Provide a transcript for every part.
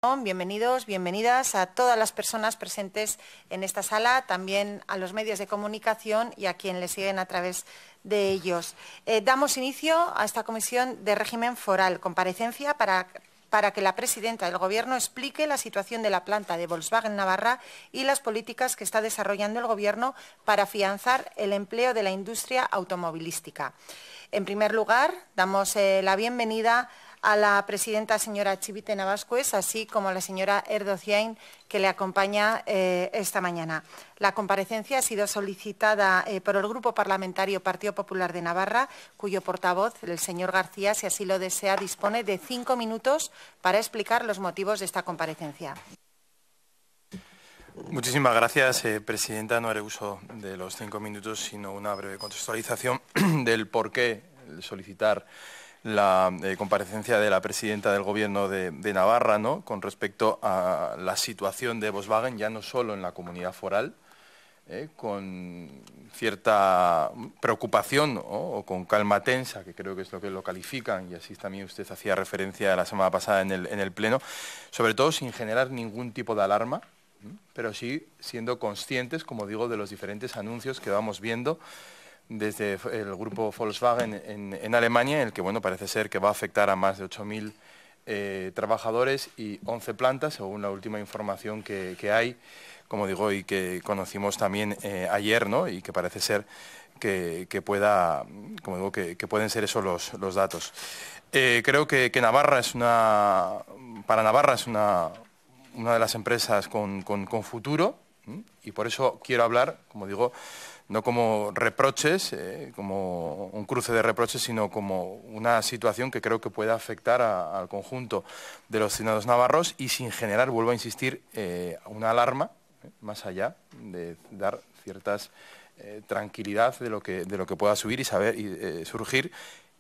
Bienvenidos, bienvenidas a todas las personas presentes en esta sala, también a los medios de comunicación y a quienes les siguen a través de ellos. Damos inicio a esta comisión de régimen foral, comparecencia para que la presidenta del Gobierno explique la situación de la planta de Volkswagen Navarra y las políticas que está desarrollando el Gobierno para afianzar el empleo de la industria automovilística. En primer lugar, damos la bienvenida a la presidenta señora Chivite Navascues, así como a la señora Erdociain, que le acompaña esta mañana. La comparecencia ha sido solicitada por el Grupo Parlamentario Partido Popular de Navarra, cuyo portavoz, el señor García, si así lo desea, dispone de 5 minutos para explicar los motivos de esta comparecencia. Muchísimas gracias, presidenta. No haré uso de los 5 minutos, sino una breve contextualización del porqué de solicitar la comparecencia de la presidenta del Gobierno de Navarra, ¿no?, con respecto a la situación de Volkswagen, ya no solo en la comunidad foral, con cierta preocupación, ¿no?, o con calma tensa, que creo que es lo que lo califican, y así también usted hacía referencia la semana pasada en el Pleno, sobre todo sin generar ningún tipo de alarma, pero sí siendo conscientes, como digo, de los diferentes anuncios que vamos viendo desde el grupo Volkswagen en Alemania, en el que, bueno, parece ser que va a afectar a más de 8.000 trabajadores y 11 plantas, según la última información que hay, como digo, y que conocimos también ayer, ¿no?, y que parece ser que pueda, como digo, que pueden ser esos los datos. Creo que Navarra es para Navarra es una de las empresas con futuro, y por eso quiero hablar, como digo, no como reproches, como un cruce de reproches, sino como una situación que creo que puede afectar al conjunto de los ciudadanos navarros y sin generar, vuelvo a insistir, una alarma, más allá de dar ciertas tranquilidad de lo que pueda subir y surgir,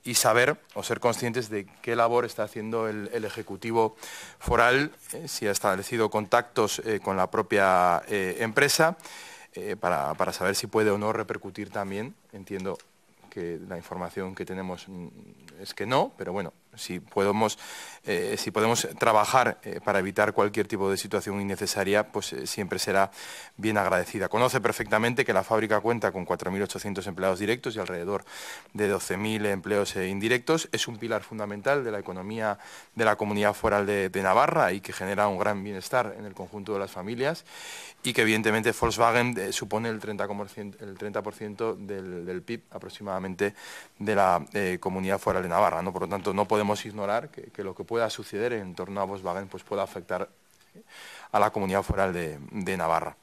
y saber o ser conscientes de qué labor está haciendo el Ejecutivo foral, si ha establecido contactos con la propia empresa, para saber si puede o no repercutir también. Entiendo que la información que tenemos es que no, pero bueno, si podemos trabajar para evitar cualquier tipo de situación innecesaria, pues siempre será bien agradecida. Conoce perfectamente que la fábrica cuenta con 4.800 empleados directos y alrededor de 12.000 empleos indirectos. Es un pilar fundamental de la economía de la comunidad foral de Navarra y que genera un gran bienestar en el conjunto de las familias, y que evidentemente Volkswagen supone el 30% del PIB aproximadamente de la comunidad foral de Navarra, ¿no? Por lo tanto, no podemos ignorar que lo que pueda suceder en torno a Volkswagen pues pueda afectar a la comunidad foral de Navarra.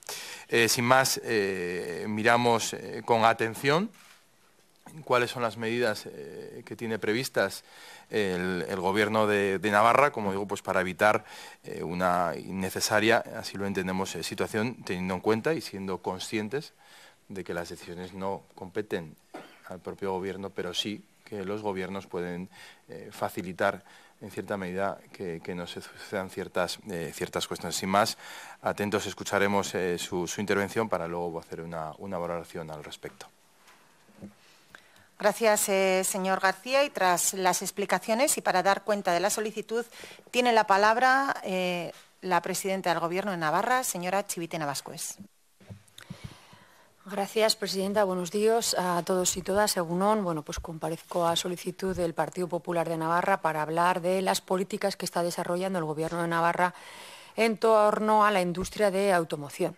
Sin más, miramos con atención cuáles son las medidas que tiene previstas el Gobierno de Navarra, como digo, pues para evitar una innecesaria, así lo entendemos, situación, teniendo en cuenta y siendo conscientes de que las decisiones no competen al propio Gobierno, pero sí que los gobiernos pueden facilitar en cierta medida que no se sucedan ciertas cuestiones. Sin más, atentos escucharemos su intervención para luego hacer una valoración al respecto. Gracias, señor García. Y tras las explicaciones y para dar cuenta de la solicitud, tiene la palabra la presidenta del Gobierno de Navarra, señora Chivite Navascues. Gracias, presidenta. Buenos días a todos y todas. Según bueno, pues comparezco a solicitud del Partido Popular de Navarra para hablar de las políticas que está desarrollando el Gobierno de Navarra en torno a la industria de automoción.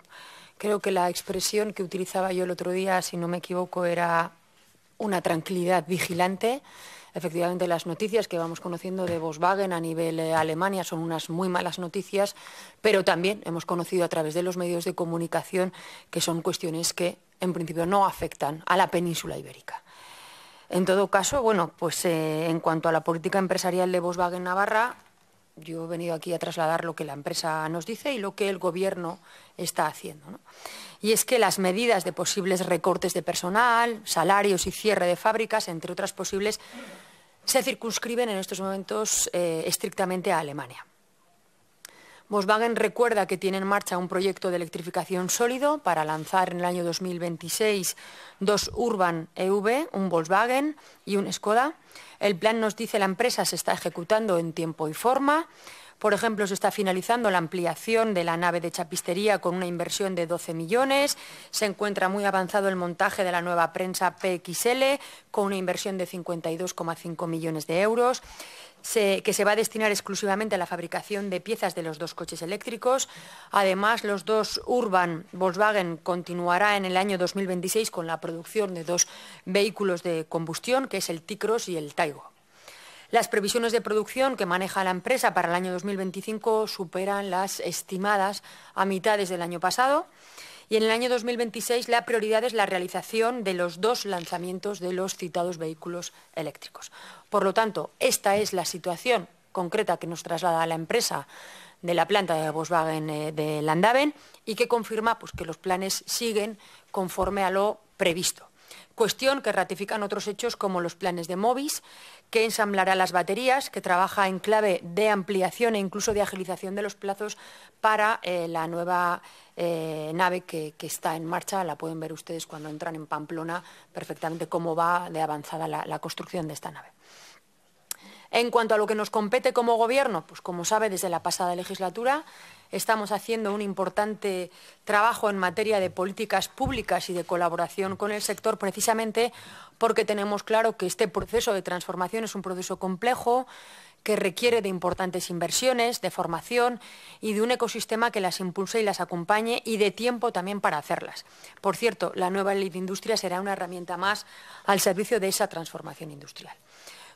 Creo que la expresión que utilizaba yo el otro día, si no me equivoco, era una tranquilidad vigilante. Efectivamente, las noticias que vamos conociendo de Volkswagen a nivel Alemania son unas muy malas noticias, pero también hemos conocido a través de los medios de comunicación que son cuestiones que, en principio, no afectan a la península ibérica. En todo caso, bueno, pues en cuanto a la política empresarial de Volkswagen Navarra, yo he venido aquí a trasladar lo que la empresa nos dice y lo que el Gobierno está haciendo, ¿no? Y es que las medidas de posibles recortes de personal, salarios y cierre de fábricas, entre otras posibles, se circunscriben en estos momentos estrictamente a Alemania. Volkswagen recuerda que tiene en marcha un proyecto de electrificación sólido para lanzar en el año 2026 2 Urban EV, un Volkswagen y un Skoda. El plan, nos dice la empresa, se está ejecutando en tiempo y forma. Por ejemplo, se está finalizando la ampliación de la nave de chapistería con una inversión de 12 millones. Se encuentra muy avanzado el montaje de la nueva prensa PXL con una inversión de 52,5 millones de euros. Que se va a destinar exclusivamente a la fabricación de piezas de los 2 coches eléctricos. Además, los 2 Urban Volkswagen continuará en el año 2026 con la producción de 2 vehículos de combustión, que es el T-Cross y el Taigo. Las previsiones de producción que maneja la empresa para el año 2025 superan las estimadas a mitades del año pasado. Y en el año 2026 la prioridad es la realización de los 2 lanzamientos de los citados vehículos eléctricos. Por lo tanto, esta es la situación concreta que nos traslada la empresa de la planta de Volkswagen de Landaven y que confirma pues, que los planes siguen conforme a lo previsto. Cuestión que ratifican otros hechos como los planes de Movis, que ensamblará las baterías, que trabaja en clave de ampliación e incluso de agilización de los plazos para la nueva nave que está en marcha. La pueden ver ustedes cuando entran en Pamplona perfectamente cómo va de avanzada la construcción de esta nave. En cuanto a lo que nos compete como Gobierno, pues como sabe, desde la pasada legislatura estamos haciendo un importante trabajo en materia de políticas públicas y de colaboración con el sector, precisamente porque tenemos claro que este proceso de transformación es un proceso complejo, que requiere de importantes inversiones, de formación y de un ecosistema que las impulse y las acompañe y de tiempo también para hacerlas. Por cierto, la nueva Ley de Industria será una herramienta más al servicio de esa transformación industrial.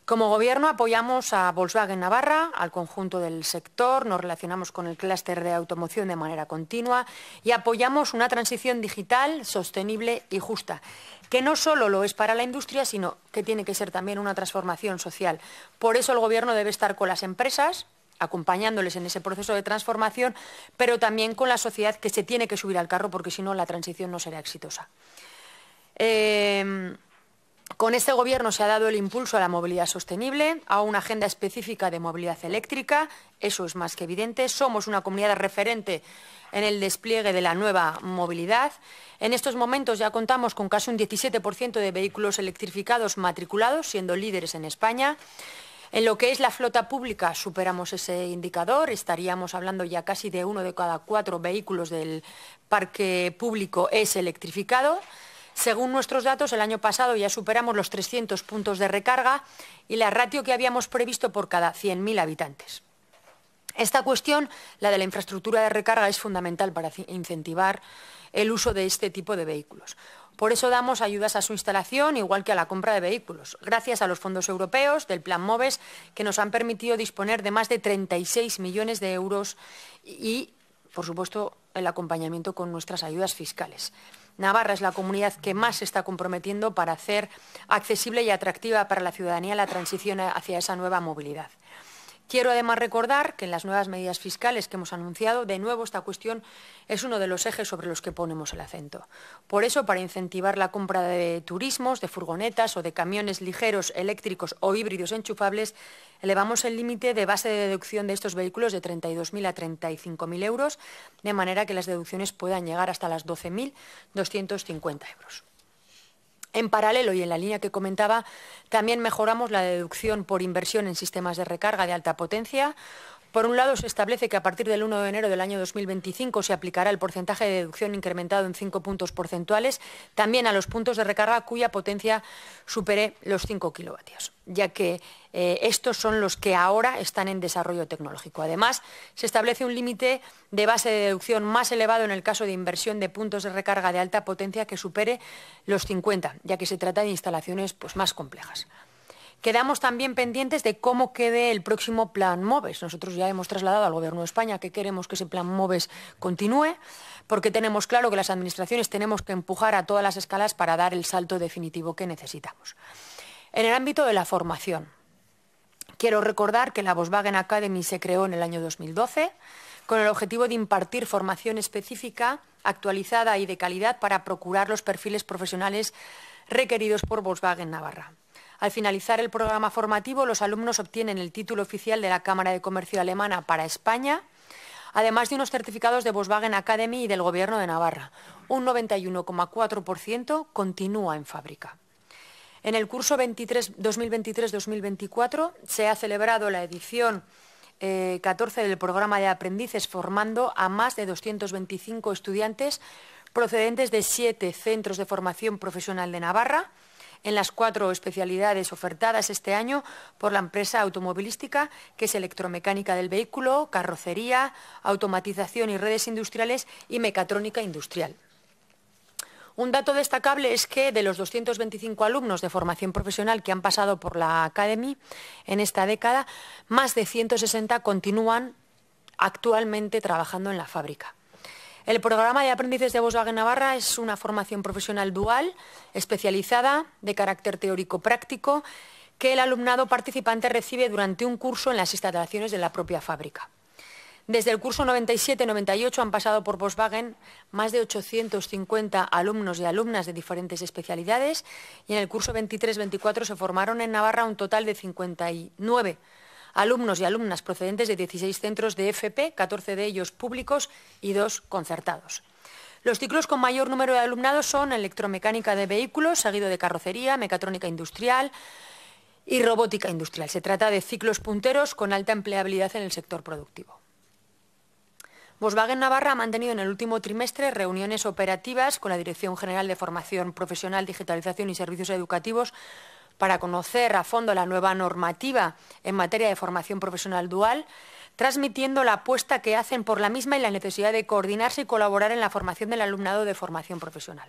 Como Gobierno apoyamos a Volkswagen Navarra, al conjunto del sector, nos relacionamos con el clúster de automoción de manera continua y apoyamos una transición digital, sostenible y justa, que no solo lo es para la industria, sino que tiene que ser también una transformación social. Por eso el Gobierno debe estar con las empresas, acompañándoles en ese proceso de transformación, pero también con la sociedad, que se tiene que subir al carro porque si no la transición no será exitosa. Con este Gobierno se ha dado el impulso a la movilidad sostenible, a una agenda específica de movilidad eléctrica, eso es más que evidente. Somos una comunidad referente en el despliegue de la nueva movilidad. En estos momentos ya contamos con casi un 17% de vehículos electrificados matriculados, siendo líderes en España. En lo que es la flota pública superamos ese indicador, estaríamos hablando ya casi de 1 de cada 4 vehículos del parque público es electrificado. Según nuestros datos, el año pasado ya superamos los 300 puntos de recarga y la ratio que habíamos previsto por cada 100.000 habitantes. Esta cuestión, la de la infraestructura de recarga, es fundamental para incentivar el uso de este tipo de vehículos. Por eso damos ayudas a su instalación, igual que a la compra de vehículos, gracias a los fondos europeos del Plan MOVES, que nos han permitido disponer de más de 36 millones de euros y, por supuesto, el acompañamiento con nuestras ayudas fiscales. Navarra es la comunidad que más se está comprometiendo para hacer accesible y atractiva para la ciudadanía la transición hacia esa nueva movilidad. Quiero además recordar que en las nuevas medidas fiscales que hemos anunciado, de nuevo esta cuestión es uno de los ejes sobre los que ponemos el acento. Por eso, para incentivar la compra de turismos, de furgonetas o de camiones ligeros, eléctricos o híbridos enchufables, elevamos el límite de base de deducción de estos vehículos de 32.000 a 35.000 euros, de manera que las deducciones puedan llegar hasta las 12.250 euros. En paralelo y en la línea que comentaba, también mejoramos la deducción por inversión en sistemas de recarga de alta potencia. Por un lado, se establece que a partir del 1 de enero del año 2025 se aplicará el porcentaje de deducción incrementado en 5 puntos porcentuales, también a los puntos de recarga cuya potencia supere los 5 kilovatios, ya que estos son los que ahora están en desarrollo tecnológico. Además, se establece un límite de base de deducción más elevado en el caso de inversión de puntos de recarga de alta potencia que supere los 50, ya que se trata de instalaciones más complejas. Quedamos también pendientes de cómo quede el próximo Plan MOVES. Nosotros ya hemos trasladado al Gobierno de España que queremos que ese Plan MOVES continúe, porque tenemos claro que las administraciones tenemos que empujar a todas las escalas para dar el salto definitivo que necesitamos. En el ámbito de la formación, quiero recordar que la Volkswagen Academy se creó en el año 2012 con el objetivo de impartir formación específica, actualizada y de calidad para procurar los perfiles profesionales requeridos por Volkswagen Navarra. Al finalizar el programa formativo, los alumnos obtienen el título oficial de la Cámara de Comercio Alemana para España, además de unos certificados de Volkswagen Academy y del Gobierno de Navarra. Un 91,4% continúa en fábrica. En el curso 2023-2024 se ha celebrado la edición 14 del programa de aprendices, formando a más de 225 estudiantes procedentes de 7 centros de formación profesional de Navarra, en las 4 especialidades ofertadas este año por la empresa automovilística, que es electromecánica del vehículo, carrocería, automatización y redes industriales y mecatrónica industrial. Un dato destacable es que de los 225 alumnos de formación profesional que han pasado por la Academy en esta década, más de 160 continúan actualmente trabajando en la fábrica. El programa de aprendices de Volkswagen Navarra es una formación profesional dual, especializada, de carácter teórico-práctico, que el alumnado participante recibe durante un curso en las instalaciones de la propia fábrica. Desde el curso 97-98 han pasado por Volkswagen más de 850 alumnos y alumnas de diferentes especialidades, y en el curso 23-24 se formaron en Navarra un total de 59 alumnos y alumnas procedentes de 16 centros de FP, 14 de ellos públicos y 2 concertados. Los ciclos con mayor número de alumnados son electromecánica de vehículos, seguido de carrocería, mecatrónica industrial y robótica industrial. Se trata de ciclos punteros con alta empleabilidad en el sector productivo. Volkswagen Navarra ha mantenido en el último trimestre reuniones operativas con la Dirección General de Formación Profesional, Digitalización y Servicios Educativos para conocer a fondo la nueva normativa en materia de formación profesional dual, transmitiendo la apuesta que hacen por la misma y la necesidad de coordinarse y colaborar en la formación del alumnado de formación profesional.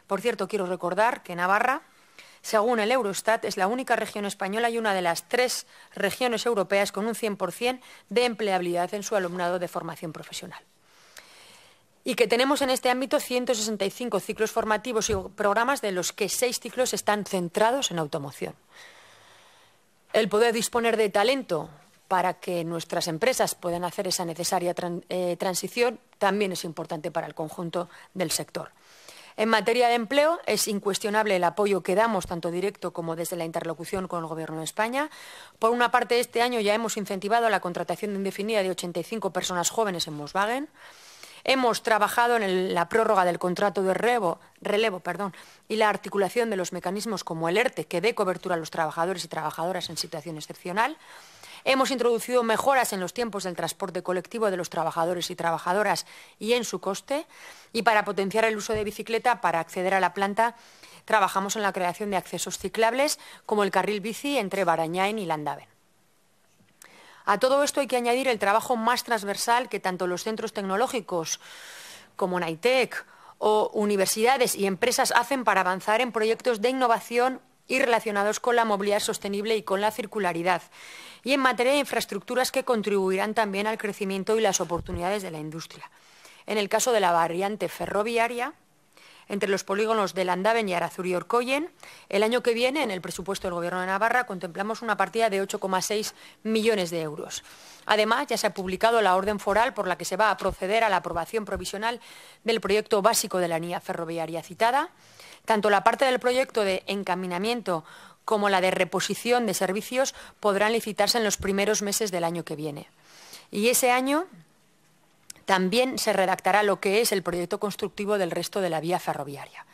Por cierto, quiero recordar que Navarra, según el Eurostat, es la única región española y una de las 3 regiones europeas con un 100% de empleabilidad en su alumnado de formación profesional. Y que tenemos en este ámbito 165 ciclos formativos y programas, de los que 6 ciclos están centrados en automoción. El poder disponer de talento para que nuestras empresas puedan hacer esa necesaria transición también es importante para el conjunto del sector. En materia de empleo, es incuestionable el apoyo que damos, tanto directo como desde la interlocución con el Gobierno de España. Por una parte, este año ya hemos incentivado la contratación indefinida de 85 personas jóvenes en Volkswagen. Hemos trabajado en la prórroga del contrato de relevo y la articulación de los mecanismos como el ERTE, que dé cobertura a los trabajadores y trabajadoras en situación excepcional. Hemos introducido mejoras en los tiempos del transporte colectivo de los trabajadores y trabajadoras y en su coste. Y para potenciar el uso de bicicleta, para acceder a la planta, trabajamos en la creación de accesos ciclables, como el carril bici entre Barañáin y Landaven. A todo esto hay que añadir el trabajo más transversal que tanto los centros tecnológicos como Naitec o universidades y empresas hacen para avanzar en proyectos de innovación y relacionados con la movilidad sostenible y con la circularidad, y en materia de infraestructuras que contribuirán también al crecimiento y las oportunidades de la industria. En el caso de la variante ferroviaria, entre los polígonos de Landaven y Arazuri-Orkoyen, el año que viene, en el presupuesto del Gobierno de Navarra, contemplamos una partida de 8,6 millones de euros. Además, ya se ha publicado la orden foral por la que se va a proceder a la aprobación provisional del proyecto básico de la línea ferroviaria citada. Tanto la parte del proyecto de encaminamiento como la de reposición de servicios podrán licitarse en los primeros meses del año que viene. Y ese año también se redactará lo que es el proyecto constructivo del resto de la vía ferroviaria.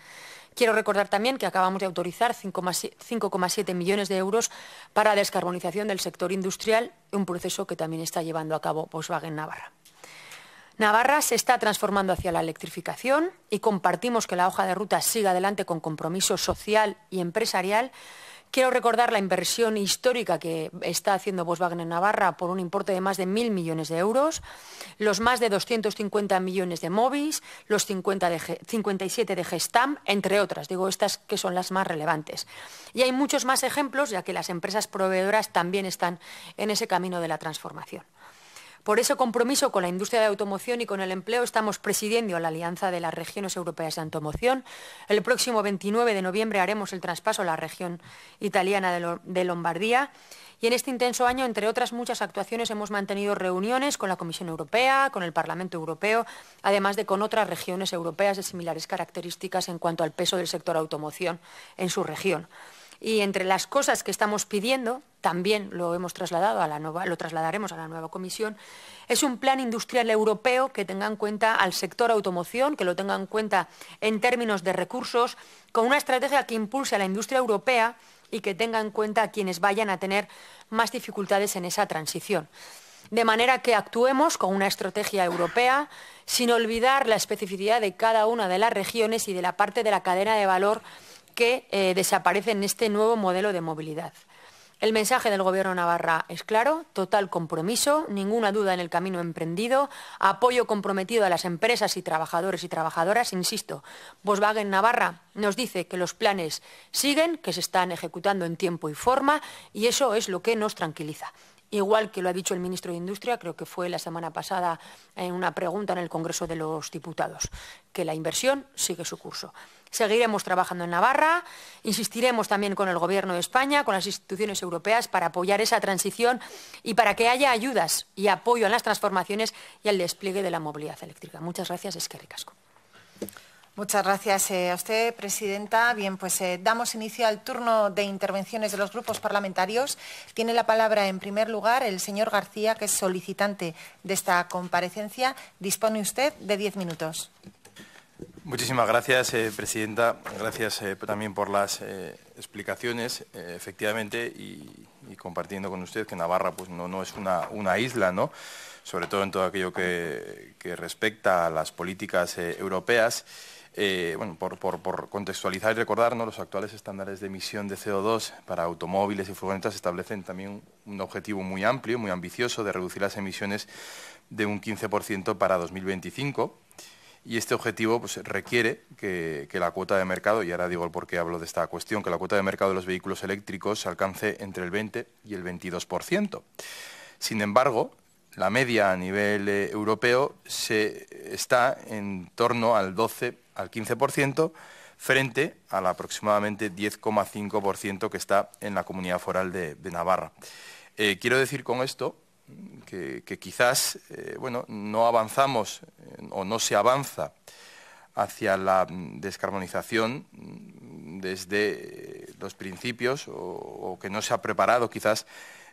Quiero recordar también que acabamos de autorizar 5,7 millones de euros para la descarbonización del sector industrial, un proceso que también está llevando a cabo Volkswagen Navarra. Navarra se está transformando hacia la electrificación y compartimos que la hoja de ruta siga adelante con compromiso social y empresarial. Quiero recordar la inversión histórica que está haciendo Volkswagen en Navarra por un importe de más de 1.000 millones de euros, los más de 250 millones de Movis, los 57 de Gestam, entre otras. Digo estas que son las más relevantes. Y hay muchos más ejemplos, ya que las empresas proveedoras también están en ese camino de la transformación. Por ese compromiso con la industria de automoción y con el empleo estamos presidiendo la Alianza de las Regiones Europeas de Automoción. El próximo 29 de noviembre haremos el traspaso a la región italiana de Lombardía. Y en este intenso año, entre otras muchas actuaciones, hemos mantenido reuniones con la Comisión Europea, con el Parlamento Europeo, además de con otras regiones europeas de similares características en cuanto al peso del sector automoción en su región. Y entre las cosas que estamos pidiendo, también lo hemos trasladado lo trasladaremos a la nueva Comisión, es un plan industrial europeo que tenga en cuenta al sector automoción, que lo tenga en cuenta en términos de recursos, con una estrategia que impulse a la industria europea y que tenga en cuenta a quienes vayan a tener más dificultades en esa transición. de manera que actuemos con una estrategia europea sin olvidar la especificidad de cada una de las regiones y de la parte de la cadena de valor que desaparece en este nuevo modelo de movilidad. El mensaje del Gobierno de Navarra es claro: total compromiso, ninguna duda en el camino emprendido, apoyo comprometido a las empresas y trabajadores y trabajadoras. Insisto, Volkswagen Navarra nos dice que los planes siguen, que se están ejecutando en tiempo y forma, y eso es lo que nos tranquiliza. Igual que lo ha dicho el ministro de Industria, creo que fue la semana pasada en una pregunta en el Congreso de los Diputados, que la inversión sigue su curso. Seguiremos trabajando en Navarra, insistiremos también con el Gobierno de España, con las instituciones europeas para apoyar esa transición y para que haya ayudas y apoyo en las transformaciones y al despliegue de la movilidad eléctrica. Muchas gracias, eskerrik asko. Muchas gracias a usted, presidenta. Bien, pues damos inicio al turno de intervenciones de los grupos parlamentarios. Tiene la palabra, en primer lugar, el señor García, que es solicitante de esta comparecencia. Dispone usted de 10 minutos. Muchísimas gracias, presidenta. Gracias también por las explicaciones. Efectivamente, y compartiendo con usted que Navarra pues, no es una isla, ¿no? Sobre todo en todo aquello que respecta a las políticas europeas. Bueno, por contextualizar y recordar, ¿no? Los actuales estándares de emisión de CO2 para automóviles y furgonetas establecen también un objetivo muy amplio, muy ambicioso, de reducir las emisiones de un 15% para 2025. Y este objetivo pues, requiere que la cuota de mercado, y ahora digo el por qué hablo de esta cuestión, que la cuota de mercado de los vehículos eléctricos alcance entre el 20 y el 22%. Sin embargo, la media a nivel europeo está en torno al 12 al 15% frente al aproximadamente 10,5% que está en la Comunidad Foral de Navarra. Quiero decir con esto que quizás bueno, no avanzamos o no se avanza hacia la descarbonización desde los principios o que no se ha preparado quizás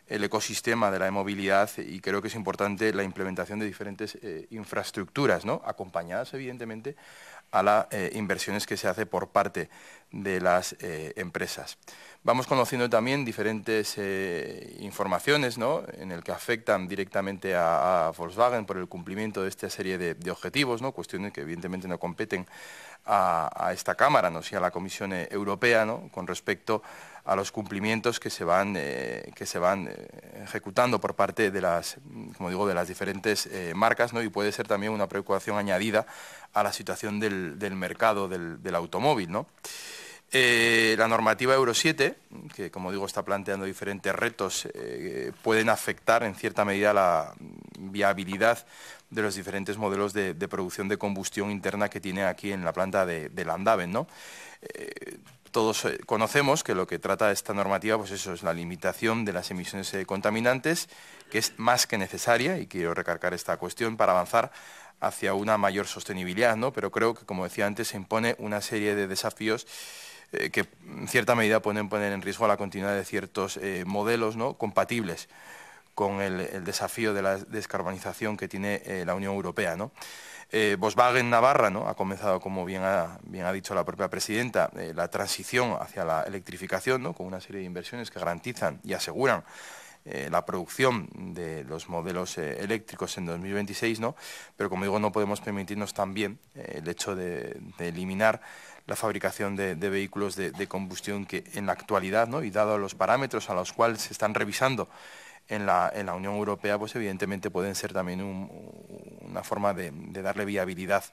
el ecosistema de la movilidad, y creo que es importante la implementación de diferentes infraestructuras, ¿no? Acompañadas evidentemente a las inversiones que se hace por parte de las empresas. Vamos conociendo también diferentes informaciones, ¿no? En el que afectan directamente a Volkswagen por el cumplimiento de esta serie de objetivos, ¿no? Cuestiones que evidentemente no competen a esta Cámara, ¿no? Sí a la Comisión Europea, ¿no? Con respecto a los cumplimientos que se van ejecutando por parte de las, como digo, de las diferentes marcas, ¿no? Y puede ser también una preocupación añadida a la situación del mercado del automóvil, ¿no? La normativa Euro 7, que como digo está planteando diferentes retos, pueden afectar en cierta medida la viabilidad de los diferentes modelos de producción de combustión interna que tiene aquí en la planta de Landaven, ¿no? Todos conocemos que lo que trata esta normativa, pues eso es la limitación de las emisiones contaminantes, que es más que necesaria, y quiero recalcar esta cuestión, para avanzar hacia una mayor sostenibilidad, ¿no? Pero creo que, como decía antes, se impone una serie de desafíos que en cierta medida pueden poner en riesgo la continuidad de ciertos modelos, ¿no? Compatibles con el desafío de la descarbonización que tiene la Unión Europea, ¿no? Volkswagen Navarra, ¿no? Ha comenzado, como bien ha dicho la propia presidenta, la transición hacia la electrificación, ¿no? Con una serie de inversiones que garantizan y aseguran la producción de los modelos eléctricos en 2026, ¿no? Pero, como digo, no podemos permitirnos también el hecho de eliminar la fabricación de vehículos de combustión que en la actualidad, ¿no? Y dado los parámetros a los cuales se están revisando en la Unión Europea, pues evidentemente pueden ser también una forma de darle viabilidad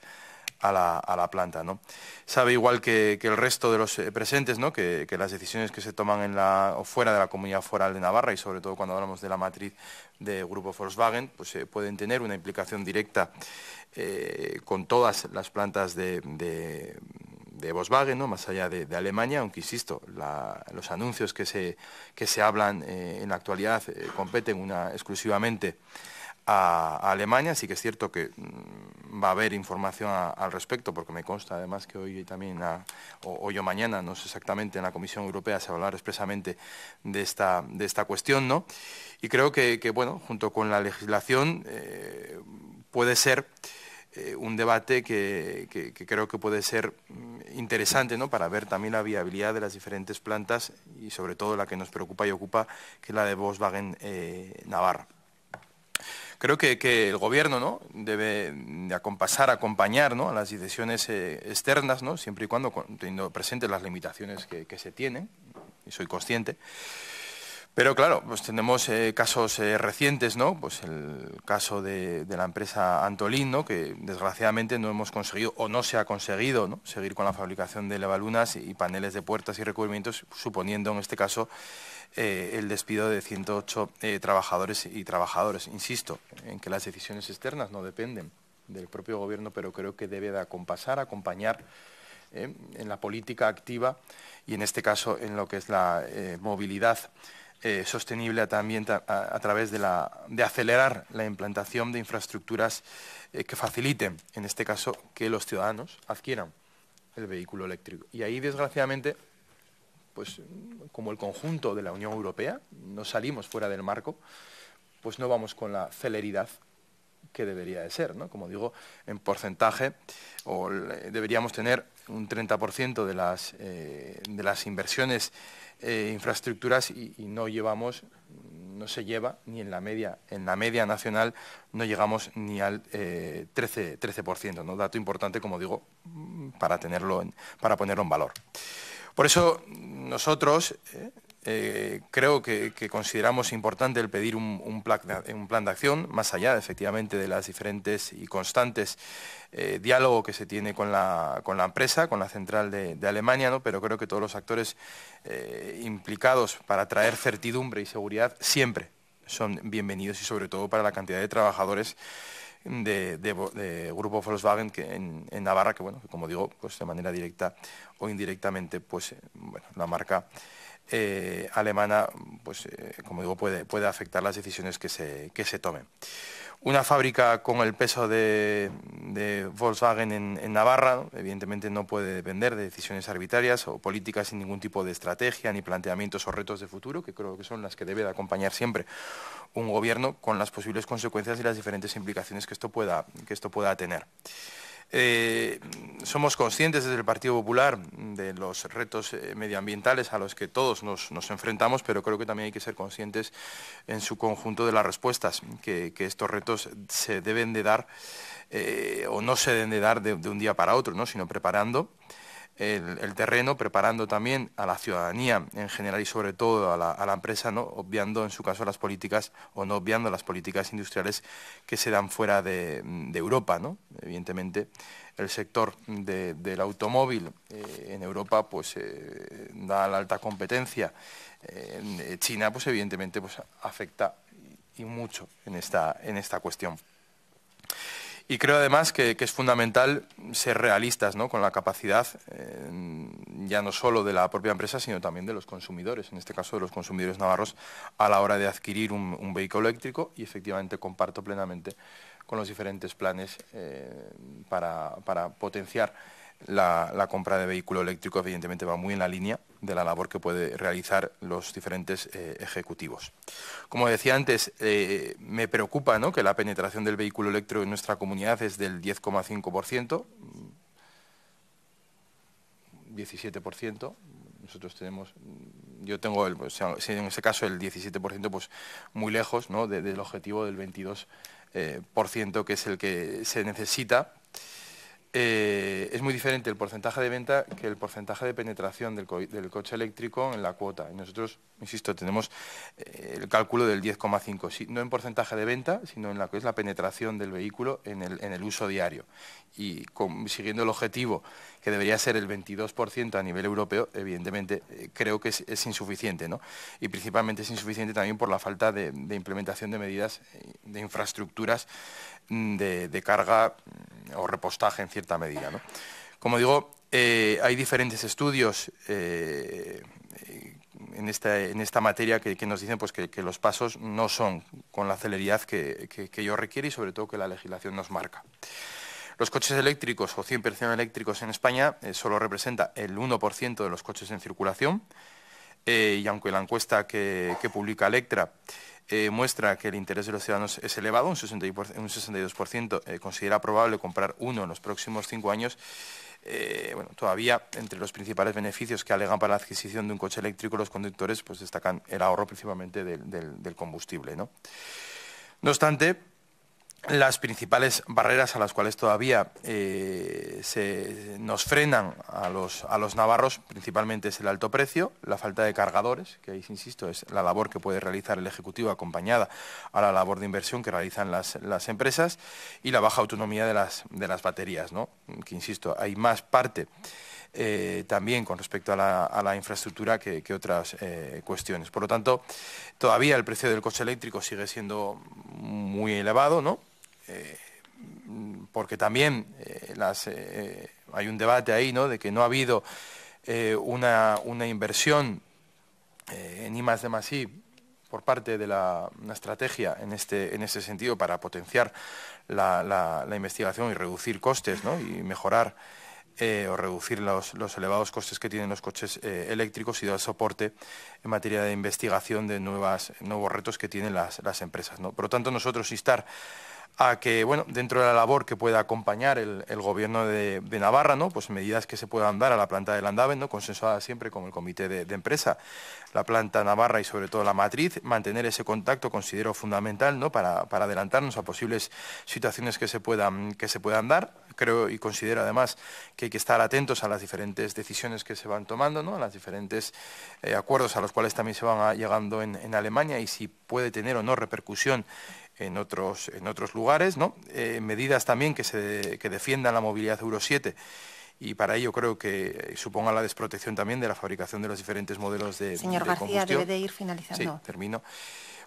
a la planta, ¿no? Sabe igual que el resto de los presentes, ¿no? que las decisiones que se toman o fuera de la Comunidad Foral de Navarra, y sobre todo cuando hablamos de la matriz de Grupo Volkswagen, pues pueden tener una implicación directa con todas las plantas de Volkswagen, ¿no? Más allá de Alemania, aunque insisto, los anuncios que se hablan en la actualidad competen exclusivamente a Alemania. Sí que es cierto que va a haber información al respecto, porque me consta además que hoy también, hoy o mañana, no sé exactamente, en la Comisión Europea se va a hablar expresamente de esta cuestión, ¿no? Y creo que bueno, junto con la legislación puede ser un debate que creo que puede ser interesante, ¿no? Para ver también la viabilidad de las diferentes plantas y sobre todo la que nos preocupa y ocupa, que es la de Volkswagen Navarra. Creo que el Gobierno, ¿no?, debe de acompañar, ¿no?, a las decisiones externas, ¿no?, siempre y cuando teniendo presentes las limitaciones que se tienen, y soy consciente. Pero claro, pues tenemos casos recientes, ¿no? Pues el caso de la empresa Antolín, ¿no?, que desgraciadamente no hemos conseguido o no se ha conseguido, ¿no?, seguir con la fabricación de elevalunas y paneles de puertas y recubrimientos, suponiendo en este caso el despido de 108 trabajadores y trabajadoras. Insisto en que las decisiones externas no dependen del propio Gobierno, pero creo que debe de acompañar en la política activa y en este caso en lo que es la movilidad sostenible también a través de acelerar la implantación de infraestructuras que faciliten, en este caso, que los ciudadanos adquieran el vehículo eléctrico. Y ahí, desgraciadamente, pues como el conjunto de la Unión Europea, no salimos fuera del marco, pues no vamos con la celeridad que debería de ser, ¿no? Como digo, en porcentaje, deberíamos tener un 30% de las inversiones infraestructuras y no se lleva ni en la media nacional, no llegamos ni al 13%, ¿no? Dato importante, como digo, para ponerlo en valor. Por eso nosotros creo que consideramos importante el pedir un plan de acción, más allá, efectivamente, de las diferentes y constantes diálogo que se tiene con la empresa, con la central de Alemania, ¿no? Pero creo que todos los actores implicados para traer certidumbre y seguridad siempre son bienvenidos y sobre todo para la cantidad de trabajadores de Grupo Volkswagen en Navarra, que, bueno, que como digo, pues de manera directa o indirectamente, pues bueno, la marca alemana, pues como digo, puede afectar las decisiones que se tomen. Una fábrica con el peso de Volkswagen en Navarra, ¿no?, evidentemente no puede depender de decisiones arbitrarias o políticas sin ningún tipo de estrategia ni planteamientos o retos de futuro, que creo que son las que debe de acompañar siempre un gobierno, con las posibles consecuencias y las diferentes implicaciones que esto pueda tener. Somos conscientes desde el Partido Popular de los retos medioambientales a los que todos nos enfrentamos, pero creo que también hay que ser conscientes en su conjunto de las respuestas que estos retos se deben de dar o no se deben de dar de un día para otro, ¿no?, sino preparando el terreno, preparando también a la ciudadanía en general y sobre todo a la empresa, ¿no?, obviando en su caso las políticas o no obviando las políticas industriales que se dan fuera de Europa, ¿no? Evidentemente el sector del automóvil en Europa pues da la alta competencia. China pues evidentemente pues afecta y mucho en esta cuestión. Y creo además que es fundamental ser realistas, ¿no?, con la capacidad ya no solo de la propia empresa, sino también de los consumidores, en este caso de los consumidores navarros, a la hora de adquirir un vehículo eléctrico, y efectivamente comparto plenamente con los diferentes planes para potenciar la compra de vehículo eléctrico. Evidentemente va muy en la línea de la labor que puede realizar los diferentes ejecutivos. Como decía antes, me preocupa, ¿no?, que la penetración del vehículo eléctrico en nuestra comunidad es del 10,5%, 17%. Nosotros tenemos, yo tengo, en ese caso, el 17%, pues muy lejos, ¿no?, del objetivo del 22%, que es el que se necesita. Es muy diferente el porcentaje de venta que el porcentaje de penetración del coche eléctrico en la cuota. Y nosotros, insisto, tenemos el cálculo del 10,5, no en porcentaje de venta, sino en la que es la penetración del vehículo en el uso diario. Y siguiendo el objetivo, que debería ser el 22% a nivel europeo, evidentemente creo que es insuficiente, ¿no? Y principalmente es insuficiente también por la falta de implementación de medidas de infraestructuras de carga o repostaje en cierta medida, ¿no? Como digo, hay diferentes estudios en esta materia que nos dicen pues, que los pasos no son con la celeridad que ello requiere y sobre todo que la legislación nos marca. Los coches eléctricos o 100% eléctricos en España solo representa el 1% de los coches en circulación y aunque la encuesta que publica Electra muestra que el interés de los ciudadanos es elevado, un 62% considera probable comprar uno en los próximos 5 años, bueno, todavía entre los principales beneficios que alegan para la adquisición de un coche eléctrico los conductores pues destacan el ahorro principalmente del combustible, ¿no? No obstante, las principales barreras a las cuales todavía nos frenan a los navarros principalmente es el alto precio, la falta de cargadores, que ahí, insisto, es la labor que puede realizar el Ejecutivo acompañada a la labor de inversión que realizan las empresas, y la baja autonomía de las baterías, ¿no? Que, insisto, hay más parte también con respecto a la infraestructura que otras cuestiones. Por lo tanto, todavía el precio del coche eléctrico sigue siendo muy elevado, ¿no? Porque también hay un debate ahí, ¿no?, de que no ha habido una inversión en I+D+I por parte de una estrategia en este sentido para potenciar la investigación y reducir costes, ¿no?, y mejorar o reducir los elevados costes que tienen los coches eléctricos, y dar soporte en materia de investigación de nuevos retos que tienen las empresas, ¿no? Por lo tanto, nosotros instar a que, bueno, dentro de la labor que pueda acompañar el Gobierno de Navarra, ¿no?, pues medidas que se puedan dar a la planta de Landaven, ¿no?, consensuadas siempre con el comité de empresa, la planta Navarra y sobre todo la matriz, mantener ese contacto considero fundamental, ¿no?, para adelantarnos a posibles situaciones que se puedan dar. Creo y considero además que hay que estar atentos a las diferentes decisiones que se van tomando, ¿no?, a los diferentes acuerdos a los cuales también se van llegando en Alemania, y si puede tener o no repercusión en otros lugares, ¿no? Medidas también que defiendan la movilidad Euro 7, y para ello creo que suponga la desprotección también de la fabricación de los diferentes modelos de Señor García, combustión. debe de ir finalizando. Sí, termino.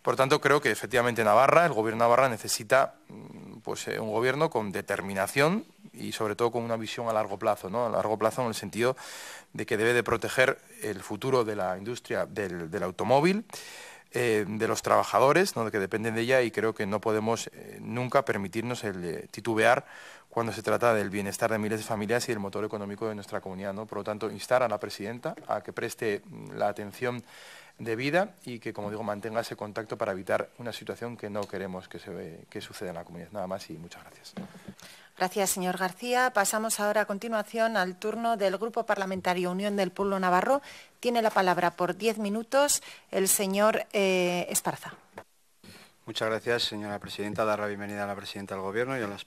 Por tanto, creo que efectivamente Navarra, el Gobierno de Navarra necesita pues, un gobierno con determinación y sobre todo con una visión a largo plazo, ¿no? A largo plazo en el sentido de que debe de proteger el futuro de la industria del automóvil, de los trabajadores, ¿no?, que dependen de ella, y creo que no podemos nunca permitirnos el titubear cuando se trata del bienestar de miles de familias y del motor económico de nuestra comunidad, ¿no? Por lo tanto, instar a la presidenta a que preste la atención debida y que, como digo, mantenga ese contacto para evitar una situación que no queremos que suceda en la comunidad. Nada más y muchas gracias. Gracias, señor García. Pasamos ahora a continuación al turno del Grupo Parlamentario Unión del Pueblo Navarro. Tiene la palabra por 10 minutos el señor Esparza. Muchas gracias, señora presidenta. Dar la bienvenida a la presidenta del Gobierno y a la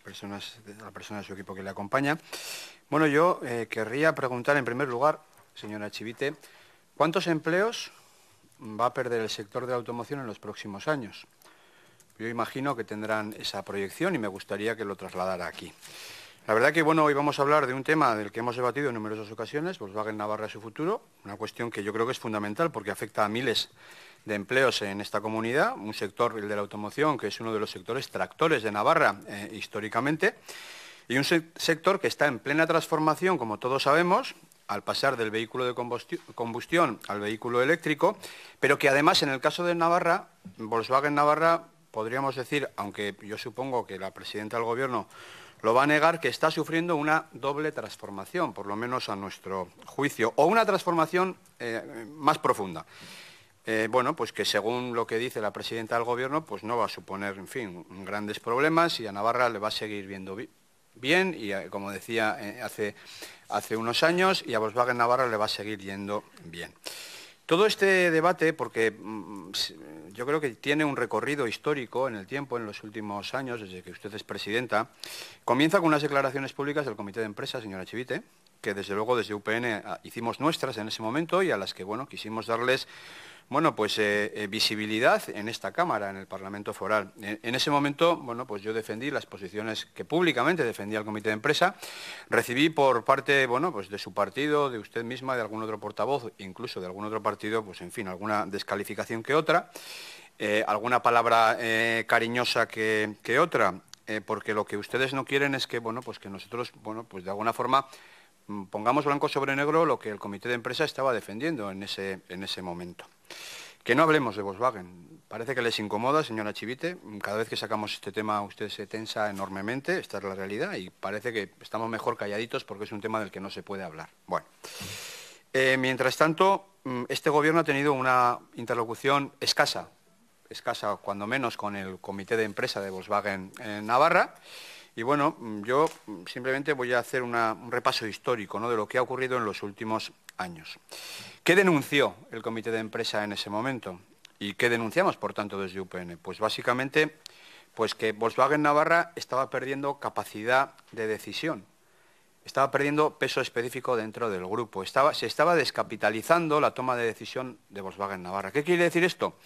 persona de su equipo que le acompaña. Bueno, yo querría preguntar en primer lugar, señora Chivite, ¿cuántos empleos va a perder el sector de la automoción en los próximos años? Yo imagino que tendrán esa proyección y me gustaría que lo trasladara aquí. La verdad que, bueno, hoy vamos a hablar de un tema del que hemos debatido en numerosas ocasiones, Volkswagen Navarra y su futuro, una cuestión que yo creo que es fundamental porque afecta a miles de empleos en esta comunidad, un sector, el de la automoción, que es uno de los sectores tractores de Navarra históricamente, y un sector que está en plena transformación, como todos sabemos, al pasar del vehículo de combustión al vehículo eléctrico, pero que además en el caso de Navarra, Volkswagen Navarra, podríamos decir, aunque yo supongo que la presidenta del Gobierno lo va a negar, que está sufriendo una doble transformación, por lo menos a nuestro juicio, o una transformación más profunda. Bueno, pues que según lo que dice la presidenta del Gobierno, pues no va a suponer, en fin, grandes problemas y a Navarra le va a seguir viendo bien y, como decía hace unos años, y a Volkswagen Navarra le va a seguir yendo bien. Todo este debate, porque yo creo que tiene un recorrido histórico en el tiempo, en los últimos años, desde que usted es presidenta, comienza con unas declaraciones públicas del Comité de Empresa, señora Chivite, que desde luego desde UPN hicimos nuestras en ese momento y a las que, bueno, quisimos darles, bueno, pues visibilidad en esta Cámara, en el Parlamento Foral. En ese momento, bueno, pues yo defendí las posiciones que públicamente defendía el Comité de Empresa. Recibí por parte, bueno, pues de su partido, de usted misma, de algún otro portavoz, incluso de algún otro partido, pues en fin, alguna descalificación que otra, alguna palabra cariñosa que otra, porque lo que ustedes no quieren es que, bueno, pues que nosotros, bueno, pues de alguna forma pongamos blanco sobre negro lo que el Comité de Empresa estaba defendiendo en ese momento. Que no hablemos de Volkswagen. Parece que les incomoda, señora Chivite. Cada vez que sacamos este tema usted se tensa enormemente, esta es la realidad, y parece que estamos mejor calladitos porque es un tema del que no se puede hablar. Bueno, mientras tanto, este Gobierno ha tenido una interlocución escasa cuando menos con el Comité de Empresa de Volkswagen Navarra. Y bueno, yo simplemente voy a hacer un repaso histórico, ¿no?, de lo que ha ocurrido en los últimos años. ¿Qué denunció el Comité de Empresa en ese momento? ¿Y qué denunciamos, por tanto, desde UPN? Pues básicamente Pues que Volkswagen Navarra estaba perdiendo capacidad de decisión, estaba perdiendo peso específico dentro del grupo, se estaba descapitalizando la toma de decisión de Volkswagen Navarra. ¿Qué quiere decir esto?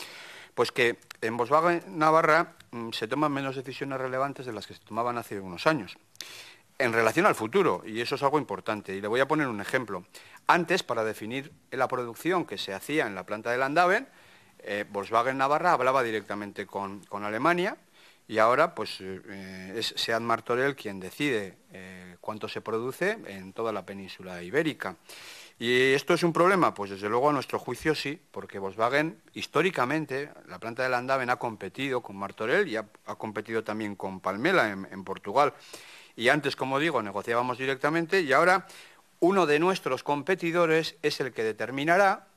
Pues que en Volkswagen Navarra se toman menos decisiones relevantes de las que se tomaban hace unos años, en relación al futuro, y eso es algo importante. Y le voy a poner un ejemplo. Antes, para definir la producción que se hacía en la planta de Landaven, Volkswagen Navarra hablaba directamente con Alemania, y ahora pues es Seat Martorell quien decide cuánto se produce en toda la península ibérica. ¿Y esto es un problema? Pues desde luego a nuestro juicio sí, porque Volkswagen históricamente, la planta de Landaven ha competido con Martorell y ha competido también con Palmela en Portugal. Y antes, como digo, negociábamos directamente y ahora uno de nuestros competidores es el que determinará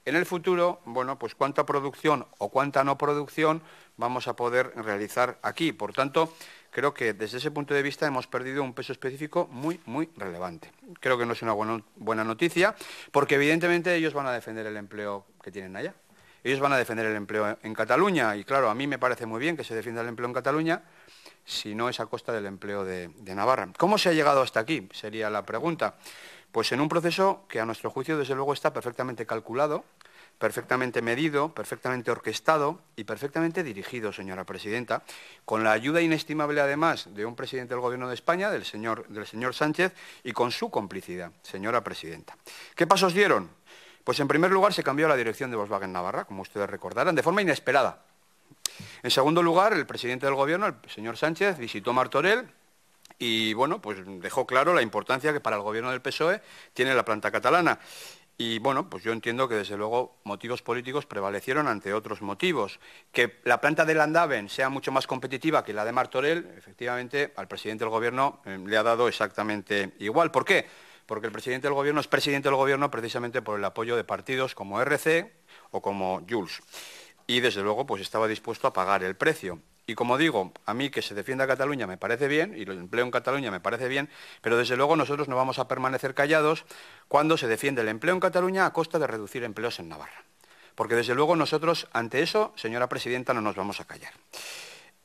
en el futuro, bueno, pues cuánta producción o cuánta no producción vamos a poder realizar aquí. Por tanto, creo que desde ese punto de vista hemos perdido un peso específico muy, muy relevante. Creo que no es una buena noticia, porque evidentemente ellos van a defender el empleo que tienen allá. Ellos van a defender el empleo en Cataluña y, claro, a mí me parece muy bien que se defienda el empleo en Cataluña, si no es a costa del empleo de Navarra. ¿Cómo se ha llegado hasta aquí? Sería la pregunta. Pues en un proceso que a nuestro juicio, desde luego, está perfectamente calculado, perfectamente medido, perfectamente orquestado y perfectamente dirigido, señora presidenta, con la ayuda inestimable, además, de un presidente del Gobierno de España, del señor Sánchez, y con su complicidad, señora presidenta. ¿Qué pasos dieron? Pues, en primer lugar, se cambió la dirección de Volkswagen Navarra, como ustedes recordarán, de forma inesperada. En segundo lugar, el presidente del Gobierno, el señor Sánchez, visitó Martorell y, bueno, pues dejó claro la importancia que para el Gobierno del PSOE tiene la planta catalana. Y, bueno, pues yo entiendo que, desde luego, motivos políticos prevalecieron ante otros motivos. Que la planta de Landaven sea mucho más competitiva que la de Martorell, efectivamente, al presidente del Gobierno le ha dado exactamente igual. ¿Por qué? Porque el presidente del Gobierno es presidente del Gobierno precisamente por el apoyo de partidos como RC o como Junts. Y, desde luego, pues estaba dispuesto a pagar el precio. Y, como digo, a mí que se defienda Cataluña me parece bien, y el empleo en Cataluña me parece bien, pero, desde luego, nosotros no vamos a permanecer callados cuando se defiende el empleo en Cataluña a costa de reducir empleos en Navarra. Porque, desde luego, nosotros, ante eso, señora presidenta, no nos vamos a callar.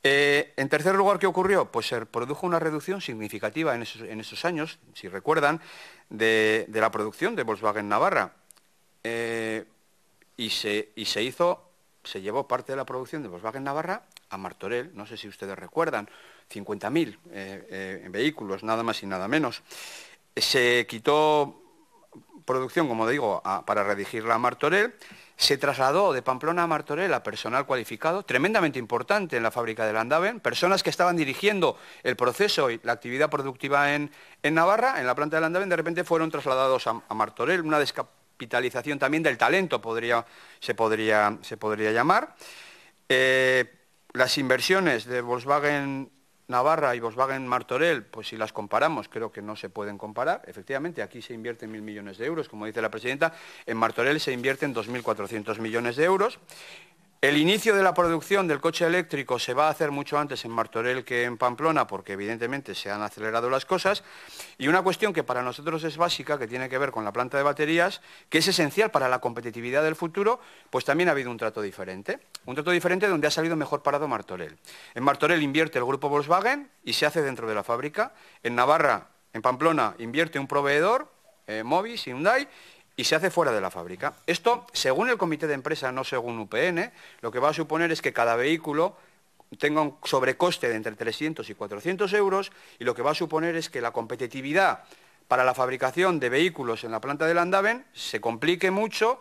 En tercer lugar, ¿qué ocurrió? Pues se produjo una reducción significativa en esos años, si recuerdan, de la producción de Volkswagen Navarra. Y se llevó parte de la producción de Volkswagen Navarra a Martorell, no sé si ustedes recuerdan, 50.000 vehículos, nada más y nada menos. Se quitó producción, como digo, para redirigirla a Martorell. Se trasladó de Pamplona a Martorell a personal cualificado, tremendamente importante en la fábrica de Landaven, personas que estaban dirigiendo el proceso y la actividad productiva en Navarra, en la planta de Landaven, de repente fueron trasladados a Martorell, una descapitalización también del talento se podría llamar. Las inversiones de Volkswagen Navarra y Volkswagen Martorell, pues si las comparamos, creo que no se pueden comparar. Efectivamente, aquí se invierten 1.000 millones de euros, como dice la presidenta. En Martorell se invierten 2.400 millones de euros. El inicio de la producción del coche eléctrico se va a hacer mucho antes en Martorell que en Pamplona, porque evidentemente se han acelerado las cosas. Y una cuestión que para nosotros es básica, que tiene que ver con la planta de baterías, que es esencial para la competitividad del futuro, pues también ha habido un trato diferente. Un trato diferente donde ha salido mejor parado Martorell. En Martorell invierte el grupo Volkswagen y se hace dentro de la fábrica. En Navarra, en Pamplona, invierte un proveedor, Movis, Hyundai, y se hace fuera de la fábrica. Esto, según el comité de empresa, no según UPN, lo que va a suponer es que cada vehículo tenga un sobrecoste de entre 300 y 400 euros, y lo que va a suponer es que la competitividad para la fabricación de vehículos en la planta de Landaven se complique mucho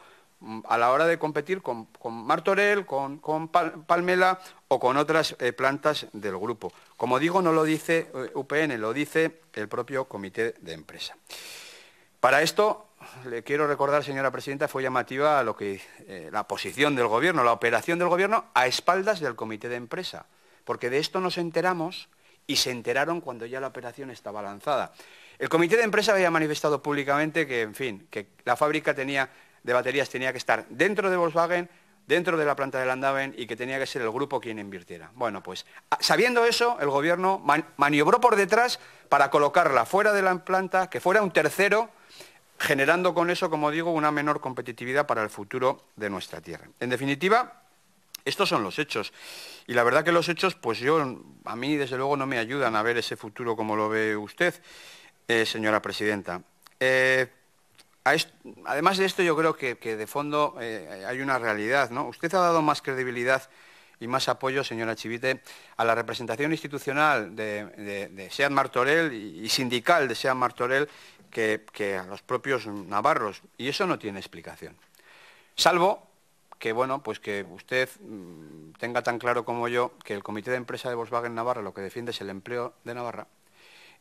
a la hora de competir con Martorell, con Palmela o con otras plantas del grupo. Como digo, no lo dice UPN, lo dice el propio comité de empresa. Para esto, le quiero recordar, señora presidenta, fue llamativa la posición del Gobierno, la operación del Gobierno a espaldas del comité de empresa, porque de esto nos enteramos y se enteraron cuando ya la operación estaba lanzada. El comité de empresa había manifestado públicamente que, en fin, que la fábrica de baterías tenía que estar dentro de Volkswagen, dentro de la planta de Landaven, y que tenía que ser el grupo quien invirtiera. Bueno, pues sabiendo eso, el Gobierno maniobró por detrás para colocarla fuera de la planta, que fuera un tercero, generando con eso, como digo, una menor competitividad para el futuro de nuestra tierra. En definitiva, Estos son los hechos. Y la verdad que los hechos, pues a mí desde luego no me ayudan a ver ese futuro como lo ve usted, señora presidenta. Además de esto, yo creo que de fondo hay una realidad, ¿no? Usted ha dado más credibilidad y más apoyo, señora Chivite, a la representación institucional de Seat Martorell y sindical de Seat Martorell que a los propios navarros. Y eso no tiene explicación. Salvo que, bueno, pues que usted tenga tan claro como yo que el Comité de Empresa de Volkswagen Navarra lo que defiende es el empleo de Navarra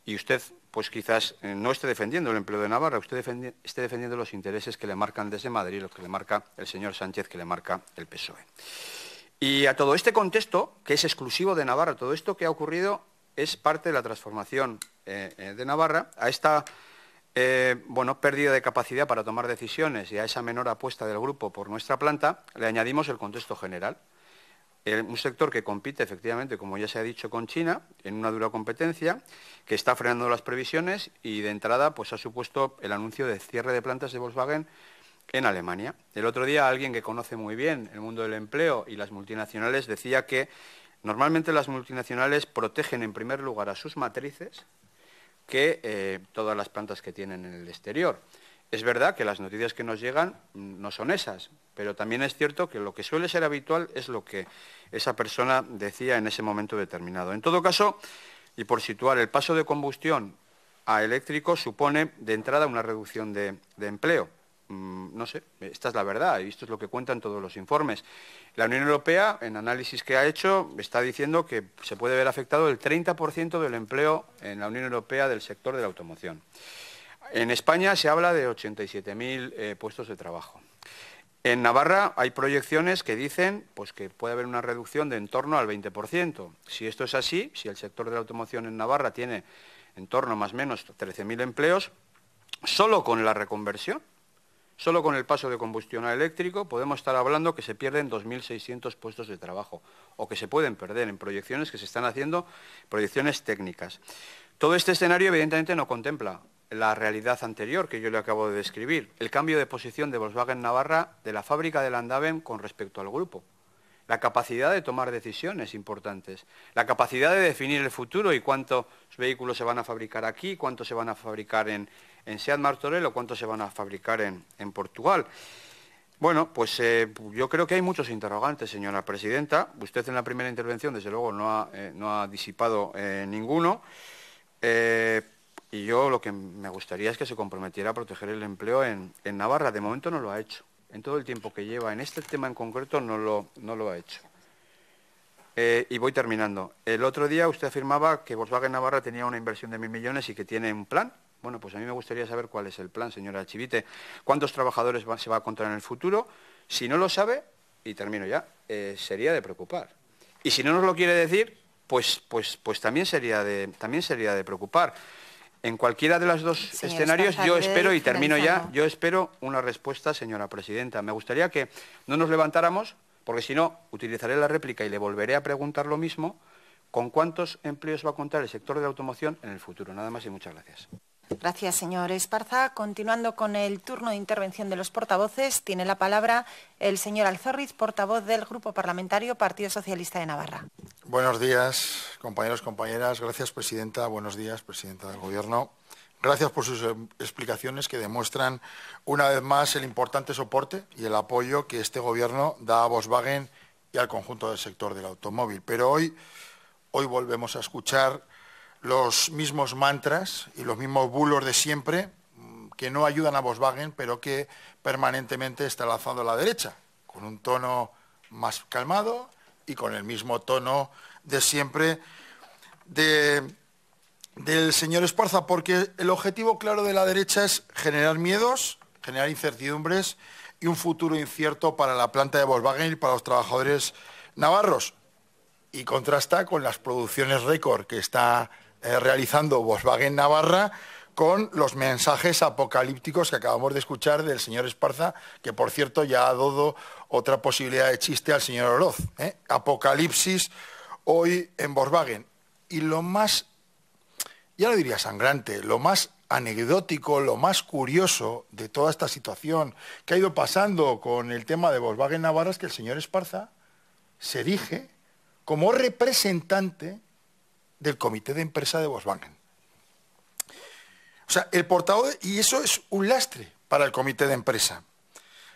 y usted, pues quizás no esté defendiendo el empleo de Navarra, usted esté defendiendo los intereses que le marcan desde Madrid, los que le marca el señor Sánchez, que le marca el PSOE. Y a todo este contexto, que es exclusivo de Navarra, todo esto que ha ocurrido es parte de la transformación de Navarra, a esta pérdida de capacidad para tomar decisiones y a esa menor apuesta del grupo por nuestra planta, le añadimos el contexto general. Un sector que compite, efectivamente, como ya se ha dicho, con China, en una dura competencia, que está frenando las previsiones y, de entrada, pues ha supuesto el anuncio de cierre de plantas de Volkswagen en Alemania. El otro día alguien que conoce muy bien el mundo del empleo y las multinacionales decía que normalmente las multinacionales protegen en primer lugar a sus matrices que todas las plantas que tienen en el exterior. Es verdad que las noticias que nos llegan no son esas, pero también es cierto que lo que suele ser habitual es lo que esa persona decía en ese momento determinado. En todo caso, y por situar, el paso de combustión a eléctrico supone de entrada una reducción de empleo. No sé, esta es la verdad y esto es lo que cuentan todos los informes. La Unión Europea, en análisis que ha hecho, está diciendo que se puede ver afectado el 30% del empleo en la Unión Europea del sector de la automoción. En España se habla de 87.000 puestos de trabajo. En Navarra hay proyecciones que dicen pues, que puede haber una reducción de en torno al 20%. Si esto es así, si el sector de la automoción en Navarra tiene en torno más o menos 13.000 empleos, solo con la reconversión, solo con el paso de combustión a eléctrico podemos estar hablando que se pierden 2.600 puestos de trabajo o que se pueden perder en proyecciones que se están haciendo, proyecciones técnicas. Todo este escenario evidentemente no contempla la realidad anterior que yo le acabo de describir, el cambio de posición de Volkswagen Navarra de la fábrica de Landaven con respecto al grupo, la capacidad de tomar decisiones importantes, la capacidad de definir el futuro y cuántos vehículos se van a fabricar aquí, cuántos se van a fabricar en Seat Martorell o cuántos se van a fabricar en Portugal. Bueno, pues yo creo que hay muchos interrogantes, señora presidenta. Usted en la primera intervención, desde luego, no ha disipado ninguno. Y yo lo que me gustaría es que se comprometiera a proteger el empleo en Navarra. De momento no lo ha hecho. En todo el tiempo que lleva en este tema en concreto no lo ha hecho. Y voy terminando. El otro día usted afirmaba que Volkswagen Navarra tenía una inversión de 1.000 millones y que tiene un plan. Bueno, pues a mí me gustaría saber cuál es el plan, señora Chivite. ¿Cuántos trabajadores se va a contar en el futuro? Si no lo sabe, y termino ya, sería de preocupar. Y si no nos lo quiere decir, pues también sería de preocupar. En cualquiera de los dos escenarios yo espero, y termino ya, yo espero una respuesta, señora presidenta. Me gustaría que no nos levantáramos, porque si no, utilizaré la réplica y le volveré a preguntar lo mismo, ¿con cuántos empleos va a contar el sector de la automoción en el futuro? Nada más y muchas gracias. Gracias, señor Esparza. Continuando con el turno de intervención de los portavoces, tiene la palabra el señor Alzorriz, portavoz del Grupo Parlamentario Partido Socialista de Navarra. Buenos días, compañeros, compañeras. Gracias, presidenta. Buenos días, presidenta del Gobierno. Gracias por sus explicaciones que demuestran una vez más el importante soporte y el apoyo que este Gobierno da a Volkswagen y al conjunto del sector del automóvil. Pero hoy volvemos a escuchar los mismos mantras y los mismos bulos de siempre que no ayudan a Volkswagen, pero que permanentemente está lanzando a la derecha, con un tono más calmado y con el mismo tono de siempre del señor Esparza, porque el objetivo claro de la derecha es generar miedos, generar incertidumbres y un futuro incierto para la planta de Volkswagen y para los trabajadores navarros. Y contrasta con las producciones récord que está realizando Volkswagen Navarra con los mensajes apocalípticos que acabamos de escuchar del señor Esparza, que por cierto ya ha dado otra posibilidad de chiste al señor Oroz. Apocalipsis hoy en Volkswagen. Y lo más, ya lo diría sangrante, lo más anecdótico, lo más curioso de toda esta situación que ha ido pasando con el tema de Volkswagen Navarra es que el señor Esparza se erige como representante del comité de empresa de Volkswagen. O sea, el portavoz, y eso es un lastre para el comité de empresa.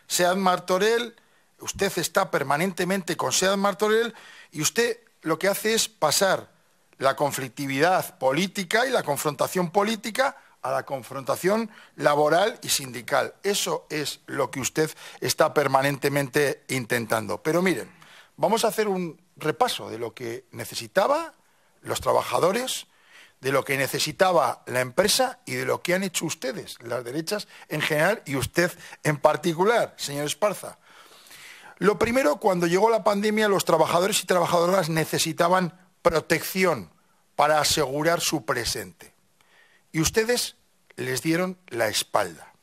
Seat Martorell, usted está permanentemente con Seat Martorell y usted lo que hace es pasar la conflictividad política y la confrontación política a la confrontación laboral y sindical. Eso es lo que usted está permanentemente intentando. Pero miren, vamos a hacer un repaso de lo que necesitaba los trabajadores, de lo que necesitaba la empresa y de lo que han hecho ustedes, las derechas en general y usted en particular, señor Esparza. Lo primero, cuando llegó la pandemia, los trabajadores y trabajadoras necesitaban protección para asegurar su presente. Y ustedes les dieron la espalda.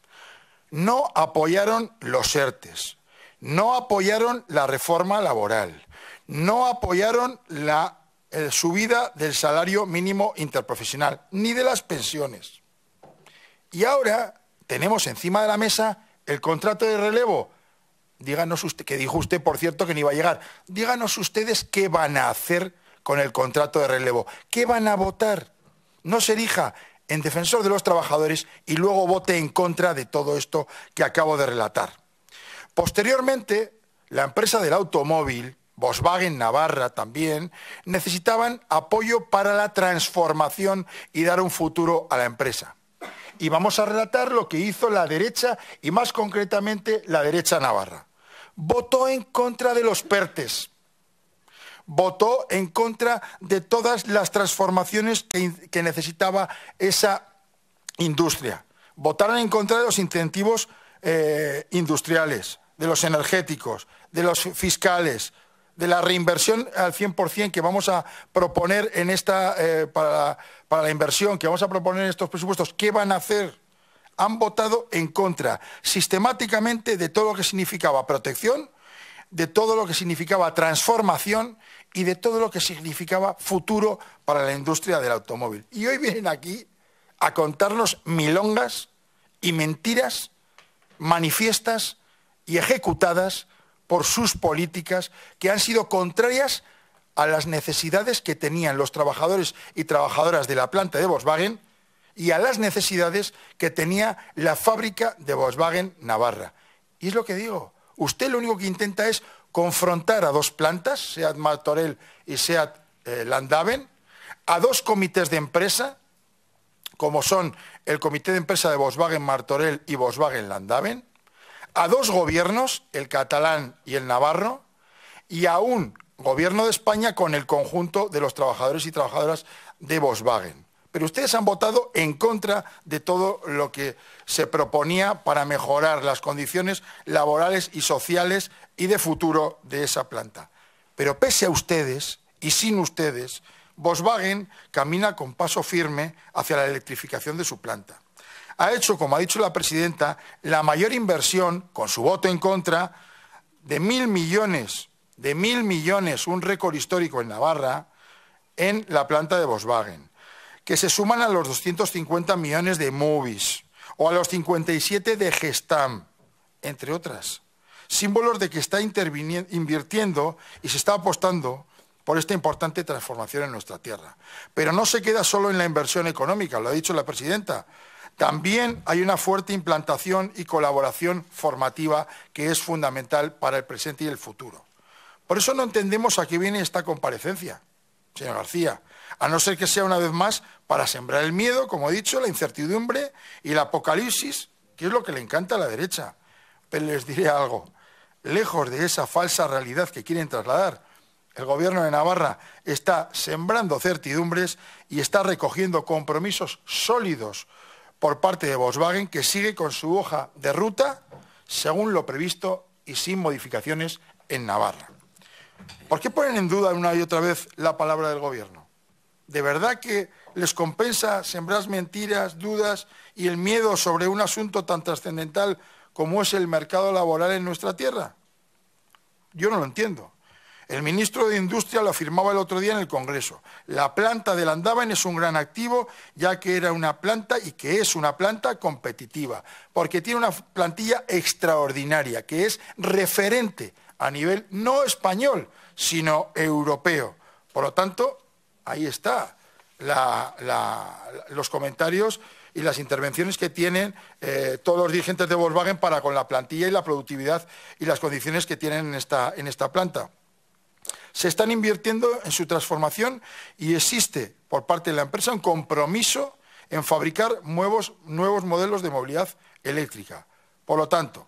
No apoyaron los ERTEs, no apoyaron la reforma laboral, no apoyaron la subida del salario mínimo interprofesional, ni de las pensiones. Y ahora tenemos encima de la mesa el contrato de relevo. Díganos usted, que dijo usted, por cierto, que no iba a llegar. Díganos ustedes qué van a hacer con el contrato de relevo. ¿Qué van a votar? No se erija en defensor de los trabajadores y luego vote en contra de todo esto que acabo de relatar. Posteriormente, la empresa del automóvil, Volkswagen Navarra también, necesitaban apoyo para la transformación y dar un futuro a la empresa. Y vamos a relatar lo que hizo la derecha y más concretamente la derecha navarra. Votó en contra de los PERTEs, votó en contra de todas las transformaciones que necesitaba esa industria. Votaron en contra de los incentivos industriales, de los energéticos, de los fiscales, de la reinversión al 100% que vamos a proponer en esta, para la inversión que vamos a proponer en estos presupuestos. ¿Qué van a hacer? Han votado en contra sistemáticamente de todo lo que significaba protección, de todo lo que significaba transformación y de todo lo que significaba futuro para la industria del automóvil. Y hoy vienen aquí a contarnos milongas y mentiras manifiestas y ejecutadas por sus políticas que han sido contrarias a las necesidades que tenían los trabajadores y trabajadoras de la planta de Volkswagen y a las necesidades que tenía la fábrica de Volkswagen Navarra. Y es lo que digo, usted lo único que intenta es confrontar a dos plantas, Seat Martorell y Seat Landhaven, a dos comités de empresa, como son el comité de empresa de Volkswagen Martorell y Volkswagen Landhaven, a dos gobiernos, el catalán y el navarro, y a un gobierno de España con el conjunto de los trabajadores y trabajadoras de Volkswagen. Pero ustedes han votado en contra de todo lo que se proponía para mejorar las condiciones laborales y sociales y de futuro de esa planta. Pero pese a ustedes y sin ustedes, Volkswagen camina con paso firme hacia la electrificación de su planta. Ha hecho, como ha dicho la presidenta, la mayor inversión, con su voto en contra, de 1.000 millones, un récord histórico en Navarra, en la planta de Volkswagen, que se suman a los 250 millones de Movies o a los 57 de Gestam, entre otras. Símbolos de que está invirtiendo y se está apostando por esta importante transformación en nuestra tierra. Pero no se queda solo en la inversión económica, lo ha dicho la presidenta. También hay una fuerte implantación y colaboración formativa que es fundamental para el presente y el futuro. Por eso no entendemos a qué viene esta comparecencia, señor García, a no ser que sea una vez más para sembrar el miedo, como he dicho, la incertidumbre y el apocalipsis, que es lo que le encanta a la derecha. Pero les diré algo, lejos de esa falsa realidad que quieren trasladar, el Gobierno de Navarra está sembrando certidumbres y está recogiendo compromisos sólidos por parte de Volkswagen, que sigue con su hoja de ruta según lo previsto y sin modificaciones en Navarra. ¿Por qué ponen en duda una y otra vez la palabra del Gobierno? ¿De verdad que les compensa sembrar mentiras, dudas y el miedo sobre un asunto tan trascendental como es el mercado laboral en nuestra tierra? Yo no lo entiendo. El ministro de Industria lo afirmaba el otro día en el Congreso. La planta de Landhaven es un gran activo, ya que era una planta y que es una planta competitiva, porque tiene una plantilla extraordinaria, que es referente a nivel no español, sino europeo. Por lo tanto, ahí está los comentarios y las intervenciones que tienen todos los dirigentes de Volkswagen para con la plantilla y la productividad y las condiciones que tienen en esta planta. Se están invirtiendo en su transformación y existe por parte de la empresa un compromiso en fabricar nuevos modelos de movilidad eléctrica. Por lo tanto,